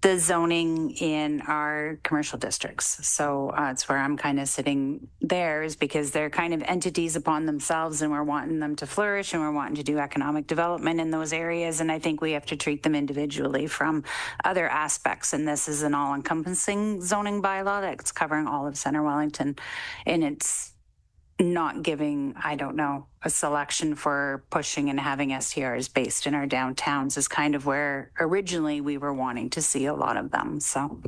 the zoning in our commercial districts. So it's where I'm kind of sitting there, is because they're kind of entities upon themselves, and we're wanting them to flourish, and we're wanting to do economic development in those areas. And I think we have to treat them individually from other aspects. And this is an all-encompassing zoning bylaw that's covering all of Center Wellington. And it's not giving, I don't know, a selection for pushing and having STRs based in our downtowns is kind of where originally we were wanting to see a lot of them. So.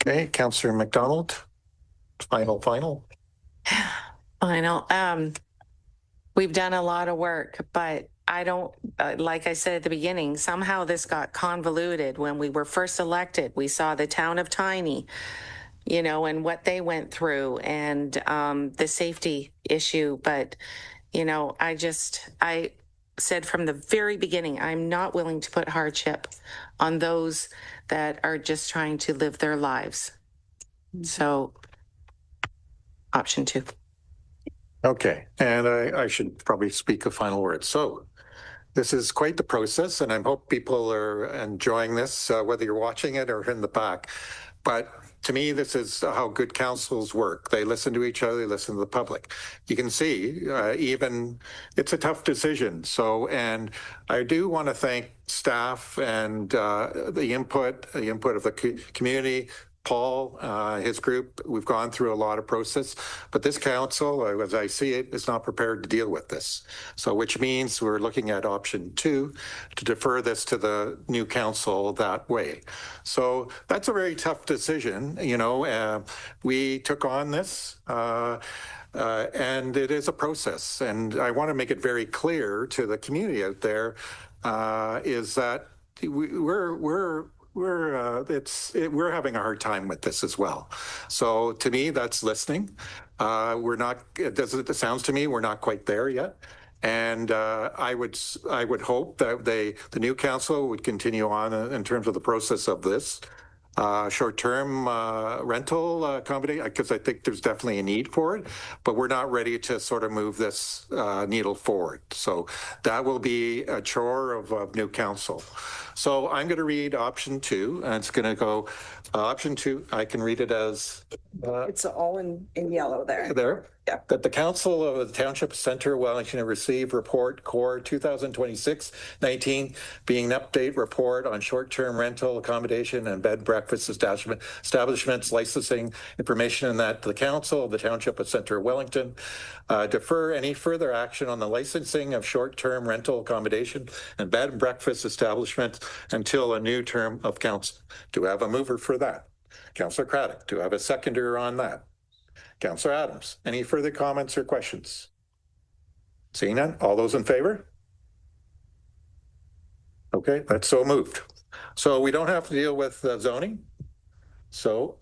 Okay, Councillor McDonald, final. We've done a lot of work, but I don't, like I said at the beginning, somehow this got convoluted. When we were first elected, we saw the town of Tiny, and what they went through, and the safety issue. But, I said from the very beginning, I'm not willing to put hardship on those that are just trying to live their lives. So, option 2. Okay, and I should probably speak a final word. So, this is quite the process, and I hope people are enjoying this, whether you're watching it or in the back. But to me, this is how good councils work. They listen to each other, they listen to the public. You can see, even it's a tough decision. So, and I do want to thank staff and the input of the community. Paul, his group, we've gone through a lot of process, but this council, as I see it, is not prepared to deal with this. So, which means we're looking at option 2 to defer this to the new council that way. So that's a very tough decision. We took on this, and it is a process. And I want to make it very clear to the community out there, is that we're having a hard time with this as well. So to me, that's listening. It sounds to me we're not quite there yet. And I would hope that the new council would continue on in terms of the process of this. short-term rental accommodation, because I think there's definitely a need for it, but we're not ready to sort of move this needle forward. So that will be a chore of new council. So I'm going to read option 2, and it's going to go option 2. I can read it as it's all in yellow there. There. Yeah. That the Council of the Township of Centre Wellington receive report core 2026-19 being an update report on short-term rental accommodation and bed and breakfast establishments licensing information, and that the Council of the Township of Centre Wellington defer any further action on the licensing of short-term rental accommodation and bed and breakfast establishments until a new term of council. Do I have a mover for that? Councillor Craddock. Do I have a seconder on that? Councillor Adams. Any further comments or questions? Seeing none, all those in favor? Okay, that's so moved. So we don't have to deal with zoning. So,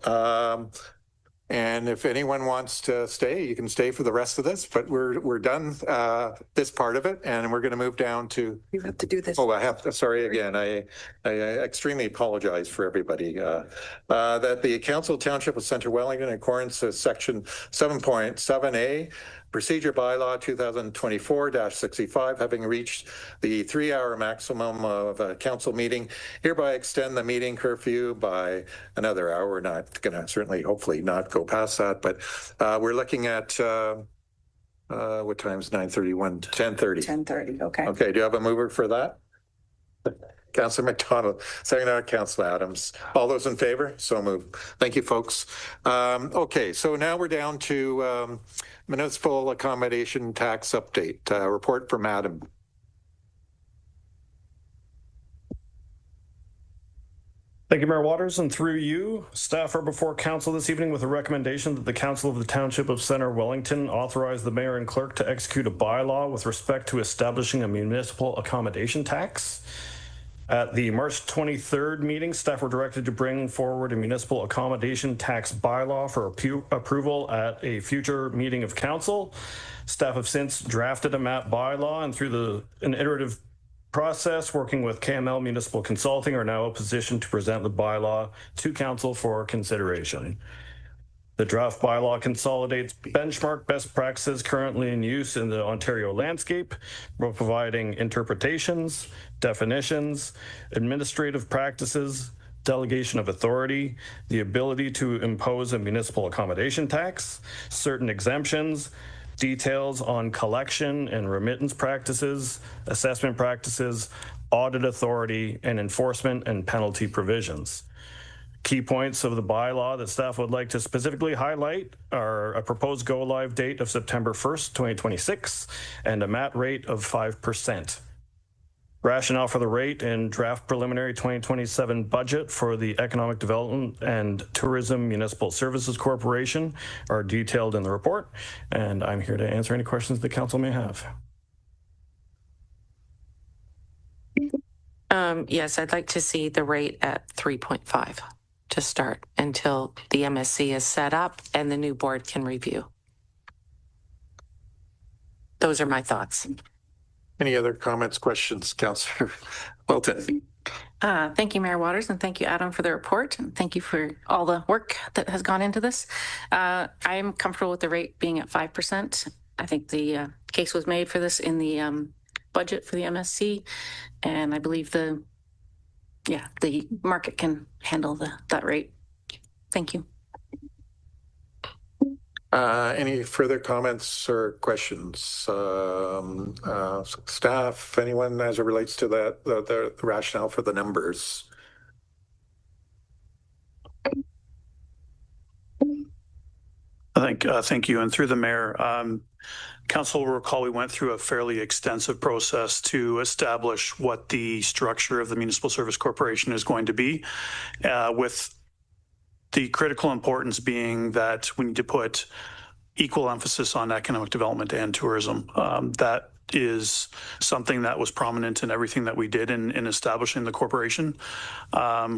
and if anyone wants to stay, you can stay for the rest of this, but we're done this part of it, and we're going to move down to. You have to do this. Oh, I have. Sorry again. I extremely apologize for everybody. That the Council Township of Centre Wellington, in accordance with Section 7.7A. Procedure Bylaw 2024-65, having reached the 3-hour maximum of a council meeting, hereby extend the meeting curfew by another hour. We're not going to certainly, hopefully, not go past that, but we're looking at what time is 9:31? 10:30. 10:30. Okay. Okay. Do you have a mover for that? Councillor McDonald, second, Councillor Adams. All those in favor? So moved. Thank you, folks. Okay, so now we're down to municipal accommodation tax update. Report from Adam. Thank you, Mayor Waters, and through you, staff are before council this evening with a recommendation that the Council of the Township of Centre Wellington authorize the mayor and clerk to execute a bylaw with respect to establishing a municipal accommodation tax. At the March 23rd meeting, staff were directed to bring forward a municipal accommodation tax bylaw for approval at a future meeting of council. Staff have since drafted a MAP bylaw, and through an iterative process, working with KML Municipal Consulting, are now positioned to present the bylaw to council for consideration. The draft bylaw consolidates benchmark best practices currently in use in the Ontario landscape, while providing interpretations, definitions, administrative practices, delegation of authority, the ability to impose a municipal accommodation tax, certain exemptions, details on collection and remittance practices, assessment practices, audit authority, and enforcement and penalty provisions. Key points of the bylaw that staff would like to specifically highlight are a proposed go-live date of September 1st, 2026, and a MAT rate of 5%. Rationale for the rate and draft preliminary 2027 budget for the Economic Development and Tourism Municipal Services Corporation are detailed in the report, and I'm here to answer any questions the council may have. Yes, I'd like to see the rate at 3.5 to start until the MSC is set up and the new board can review. Those are my thoughts. Any other comments, questions, Councillor Wilton? Thank you, Mayor Waters, and thank you, Adam, for the report, and thank you for all the work that has gone into this. I'm comfortable with the rate being at 5%. I think the case was made for this in the budget for the MSC, and I believe the market can handle that rate. Thank you. Any further comments or questions? Staff, anyone, as it relates to that, the rationale for the numbers? Thank you. And through the mayor, council will recall we went through a fairly extensive process to establish what the structure of the Municipal Service Corporation is going to be, with the critical importance being that we need to put equal emphasis on economic development and tourism. That is something that was prominent in everything that we did in establishing the corporation.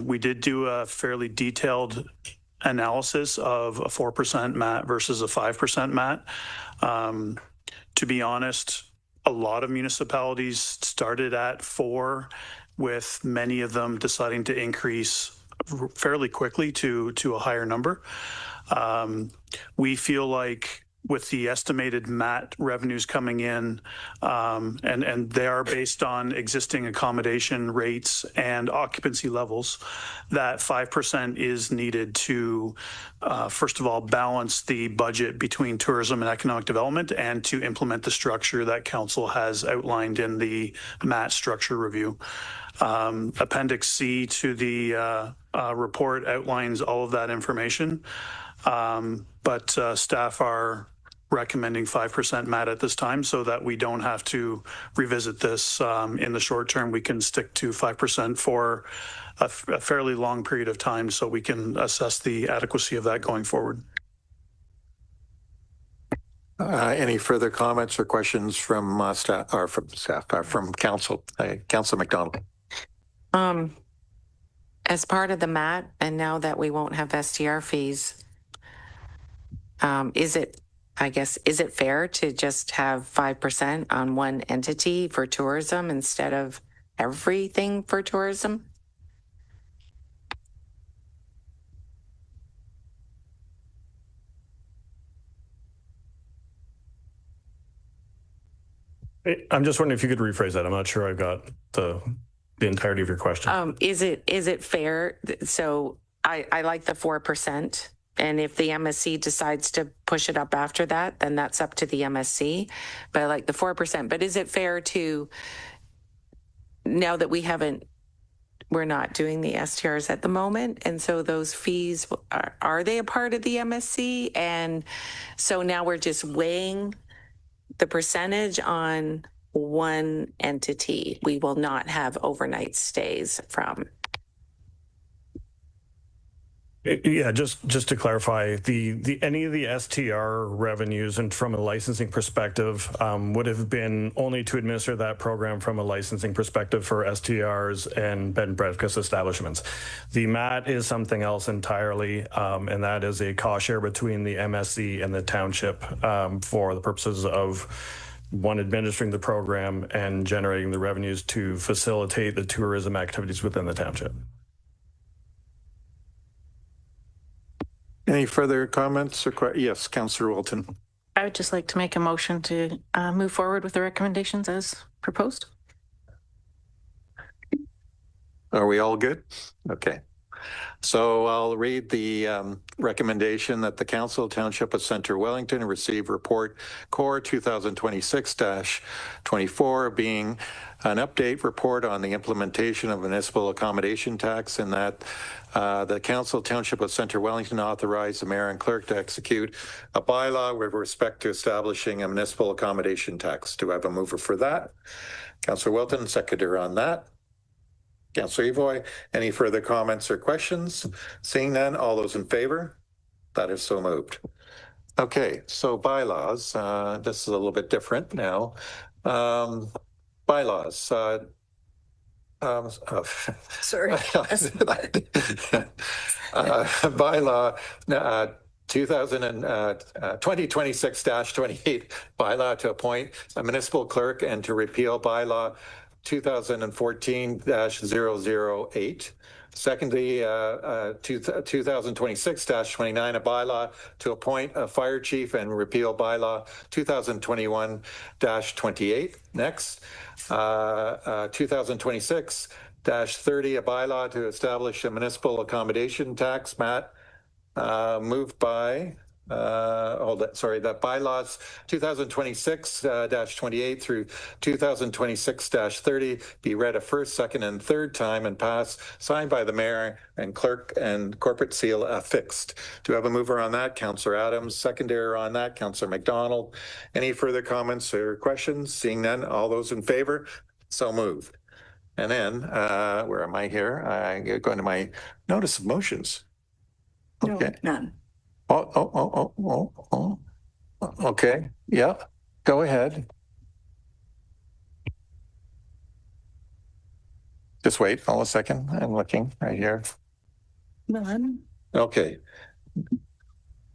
We did do a fairly detailed analysis of a 4% MAT versus a 5% MAT. To be honest, a lot of municipalities started at 4, with many of them deciding to increase fairly quickly to a higher number. We feel like with the estimated MAT revenues coming in, and they are based on existing accommodation rates and occupancy levels, that 5% is needed to, first of all, balance the budget between tourism and economic development and to implement the structure that council has outlined in the MAT structure review. Appendix C to the report outlines all of that information, but staff are recommending 5% MAT at this time so that we don't have to revisit this in the short term. We can stick to 5% for a fairly long period of time so we can assess the adequacy of that going forward. Any further comments or questions from staff or from council? Councillor McDonald. As part of the MAT, and now that we won't have STR fees, is it fair to just have 5% on one entity for tourism instead of everything for tourism? I'm just wondering if you could rephrase that. I'm not sure I got the entirety of your question. Is it fair? So I like the 4%. And if the MSC decides to push it up after that, then that's up to the MSC. But I like the 4%. But is it fair to, now that we're not doing the STRs at the moment, and so those fees, are they a part of the MSC? And so now we're just weighing the percentage on one entity. We will not have overnight stays from. Yeah, just to clarify, the any of the STR revenues and from a licensing perspective would have been only to administer that program from a licensing perspective for STRs and bed and breakfast establishments. The MAT is something else entirely, and that is a cost share between the MSC and the township for the purposes of one, administering the program and generating the revenues to facilitate the tourism activities within the township. Any further comments or yes, Councillor Wilton. I would just like to make a motion to move forward with the recommendations as proposed. Are we all good? Okay. So I'll read the recommendation that the Council Township of Centre Wellington receive report core 2026-24 being an update report on the implementation of municipal accommodation tax, and that the Council Township of Centre Wellington authorized the mayor and clerk to execute a bylaw with respect to establishing a municipal accommodation tax. Do I have a mover for that? Councillor Wilton, seconder on that. Councillor Evoy, any further comments or questions? Seeing none, all those in favor? That is so moved. Okay, so bylaws. This is a little bit different now. Bylaws. Sorry. 2026-28 bylaw to appoint a municipal clerk and to repeal bylaw 2014-008. Secondly, 2026-29, a bylaw to appoint a fire chief and repeal bylaw 2021-28. Next, 2026-30, a bylaw to establish a municipal accommodation tax. Matt, moved by that bylaws 2026-28 through 2026-30 be read a first, second, and third time and pass, signed by the mayor and clerk and corporate seal affixed. Do I have a mover on that? Councillor Adams. Seconder on that, Councillor McDonald. Any further comments or questions? Seeing none, all those in favor? So moved. And then, where am I here? I go into my notice of motions. Okay. No, none. Okay. Yeah. Go ahead. Just wait a second. I'm looking right here. None. Okay.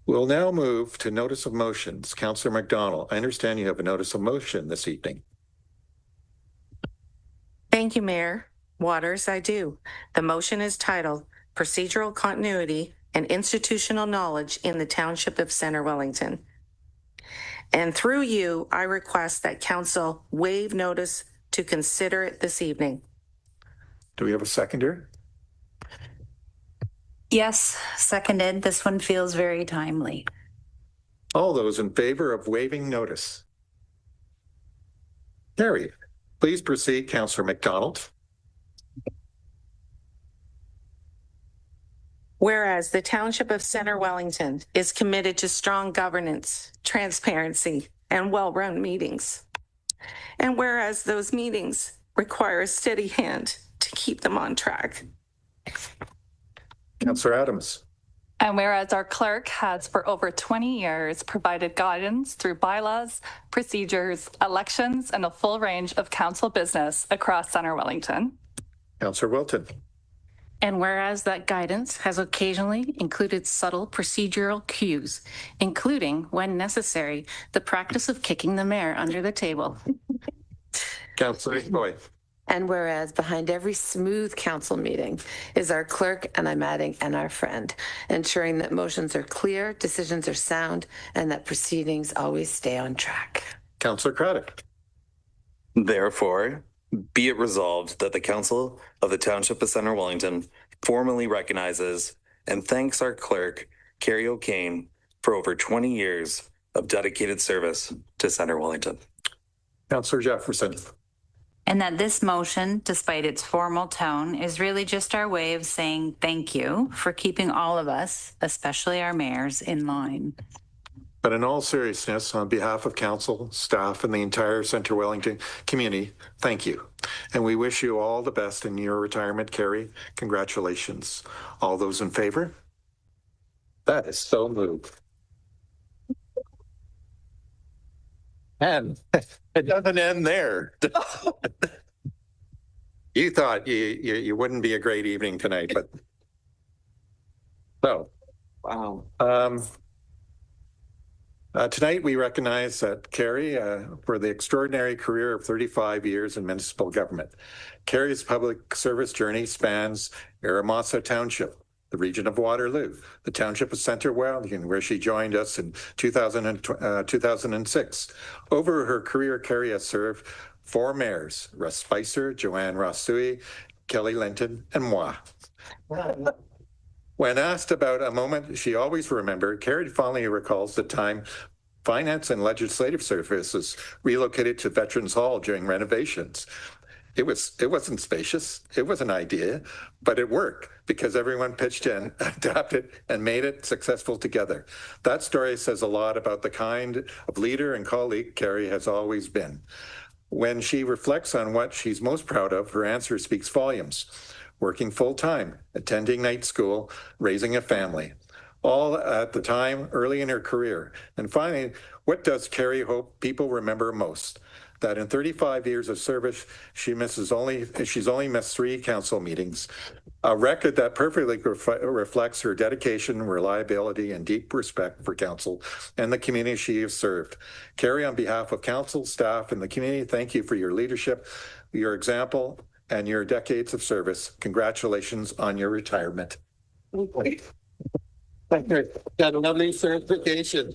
We'll now move to notice of motions. Councillor McDonald, I understand you have a notice of motion this evening. Thank you, Mayor Waters. I do. The motion is titled procedural continuity, and institutional knowledge in the Township of Center Wellington. And through you, I request that council waive notice to consider it this evening. Do we have a seconder? Yes, seconded. This one feels very timely. All those in favor of waiving notice? Carried. Please proceed, Councillor McDonald. Whereas the Township of Center Wellington is committed to strong governance, transparency, and well-run meetings. And whereas those meetings require a steady hand to keep them on track. Councillor Adams. And whereas our clerk has for over 20 years provided guidance through bylaws, procedures, elections, and a full range of council business across Center Wellington. Councillor Wilton. And whereas that guidance has occasionally included subtle procedural cues, including, when necessary, the practice of kicking the mayor under the table. Councillor Boyd. And whereas behind every smooth council meeting is our clerk, and I'm adding, and our friend, ensuring that motions are clear, decisions are sound, and that proceedings always stay on track. Councillor Craddock. Therefore, be it resolved that the Council of the Township of Center Wellington formally recognizes and thanks our clerk, Carrie O'Kane, for over 20 years of dedicated service to Center Wellington. Councillor Jefferson. And that this motion, despite its formal tone, is really just our way of saying thank you for keeping all of us, especially our mayors, in line. But in all seriousness, on behalf of council, staff, and the entire Center Wellington community, thank you. And we wish you all the best in your retirement, Carrie. Congratulations. All those in favor? That is so moved. And it doesn't end there. You thought you wouldn't be a great evening tonight, but so wow. Tonight we recognize that Carrie for the extraordinary career of 35 years in municipal government. Carrie's public service journey spans Aramasa Township, the region of Waterloo, the Township of Center Wellington, where she joined us in 2006. Over her career, Carrie has served 4 mayors: Russ Spicer, Joanne Rossui, Kelly Linton, and moi. When asked about a moment she always remembered, Carrie fondly recalls the time Finance and Legislative Services relocated to Veterans Hall during renovations. It wasn't spacious, it was an idea, but it worked because everyone pitched in, adapted, and made it successful together. That story says a lot about the kind of leader and colleague Carrie has always been. When she reflects on what she's most proud of, her answer speaks volumes. Working full-time, attending night school, raising a family, all at the time early in her career. And finally, what does Carrie hope people remember most? That in 35 years of service, she's only missed 3 council meetings, a record that perfectly reflects her dedication, reliability, and deep respect for council and the community she has served. Carrie, on behalf of council, staff, and the community, thank you for your leadership, your example, and your decades of service. Congratulations on your retirement. Got a lovely certification.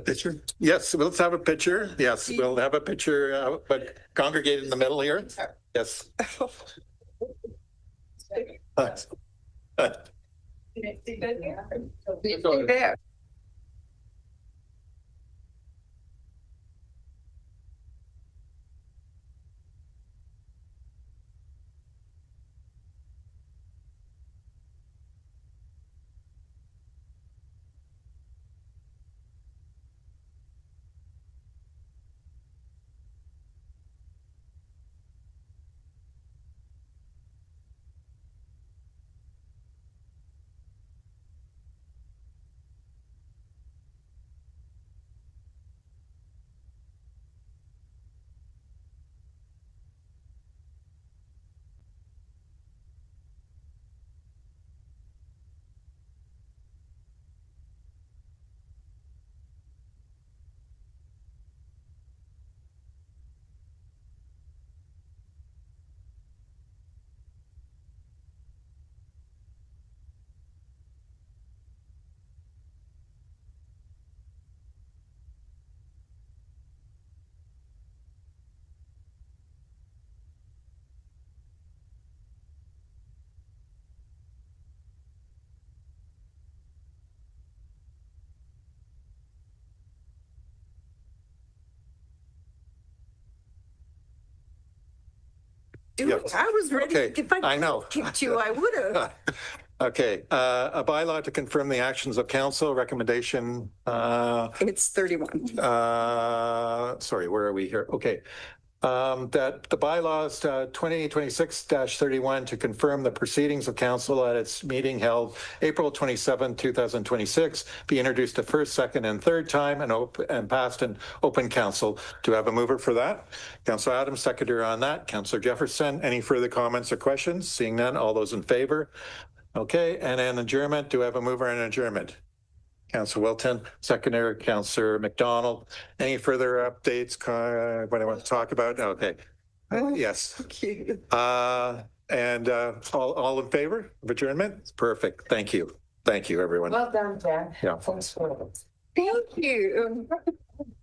Picture? Yes, let's have a picture. Yes, we'll have a picture, but congregate in the middle here. Yes. There. doing. Yes. I was ready. Okay, If I I know. kicked you, I would have. Okay, a bylaw to confirm the actions of council, recommendation, It's 31. sorry, where are we here? Okay. That the bylaws 2026-31 to confirm the proceedings of council at its meeting held April 27, 2026, be introduced a first, second, and third time and passed in open council. Do I have a mover for that? Councillor Adams, seconder on that. Councillor Jefferson, any further comments or questions? Seeing none, all those in favor? Okay, and an adjournment. Do I have a mover and adjournment? Councillor Wilton, seconder, Councillor McDonald. Any further updates, what I want to talk about? Okay. Yes. And all in favor of adjournment? Perfect. Thank you. Thank you, everyone. Well done, Jen. Yeah. Thank you.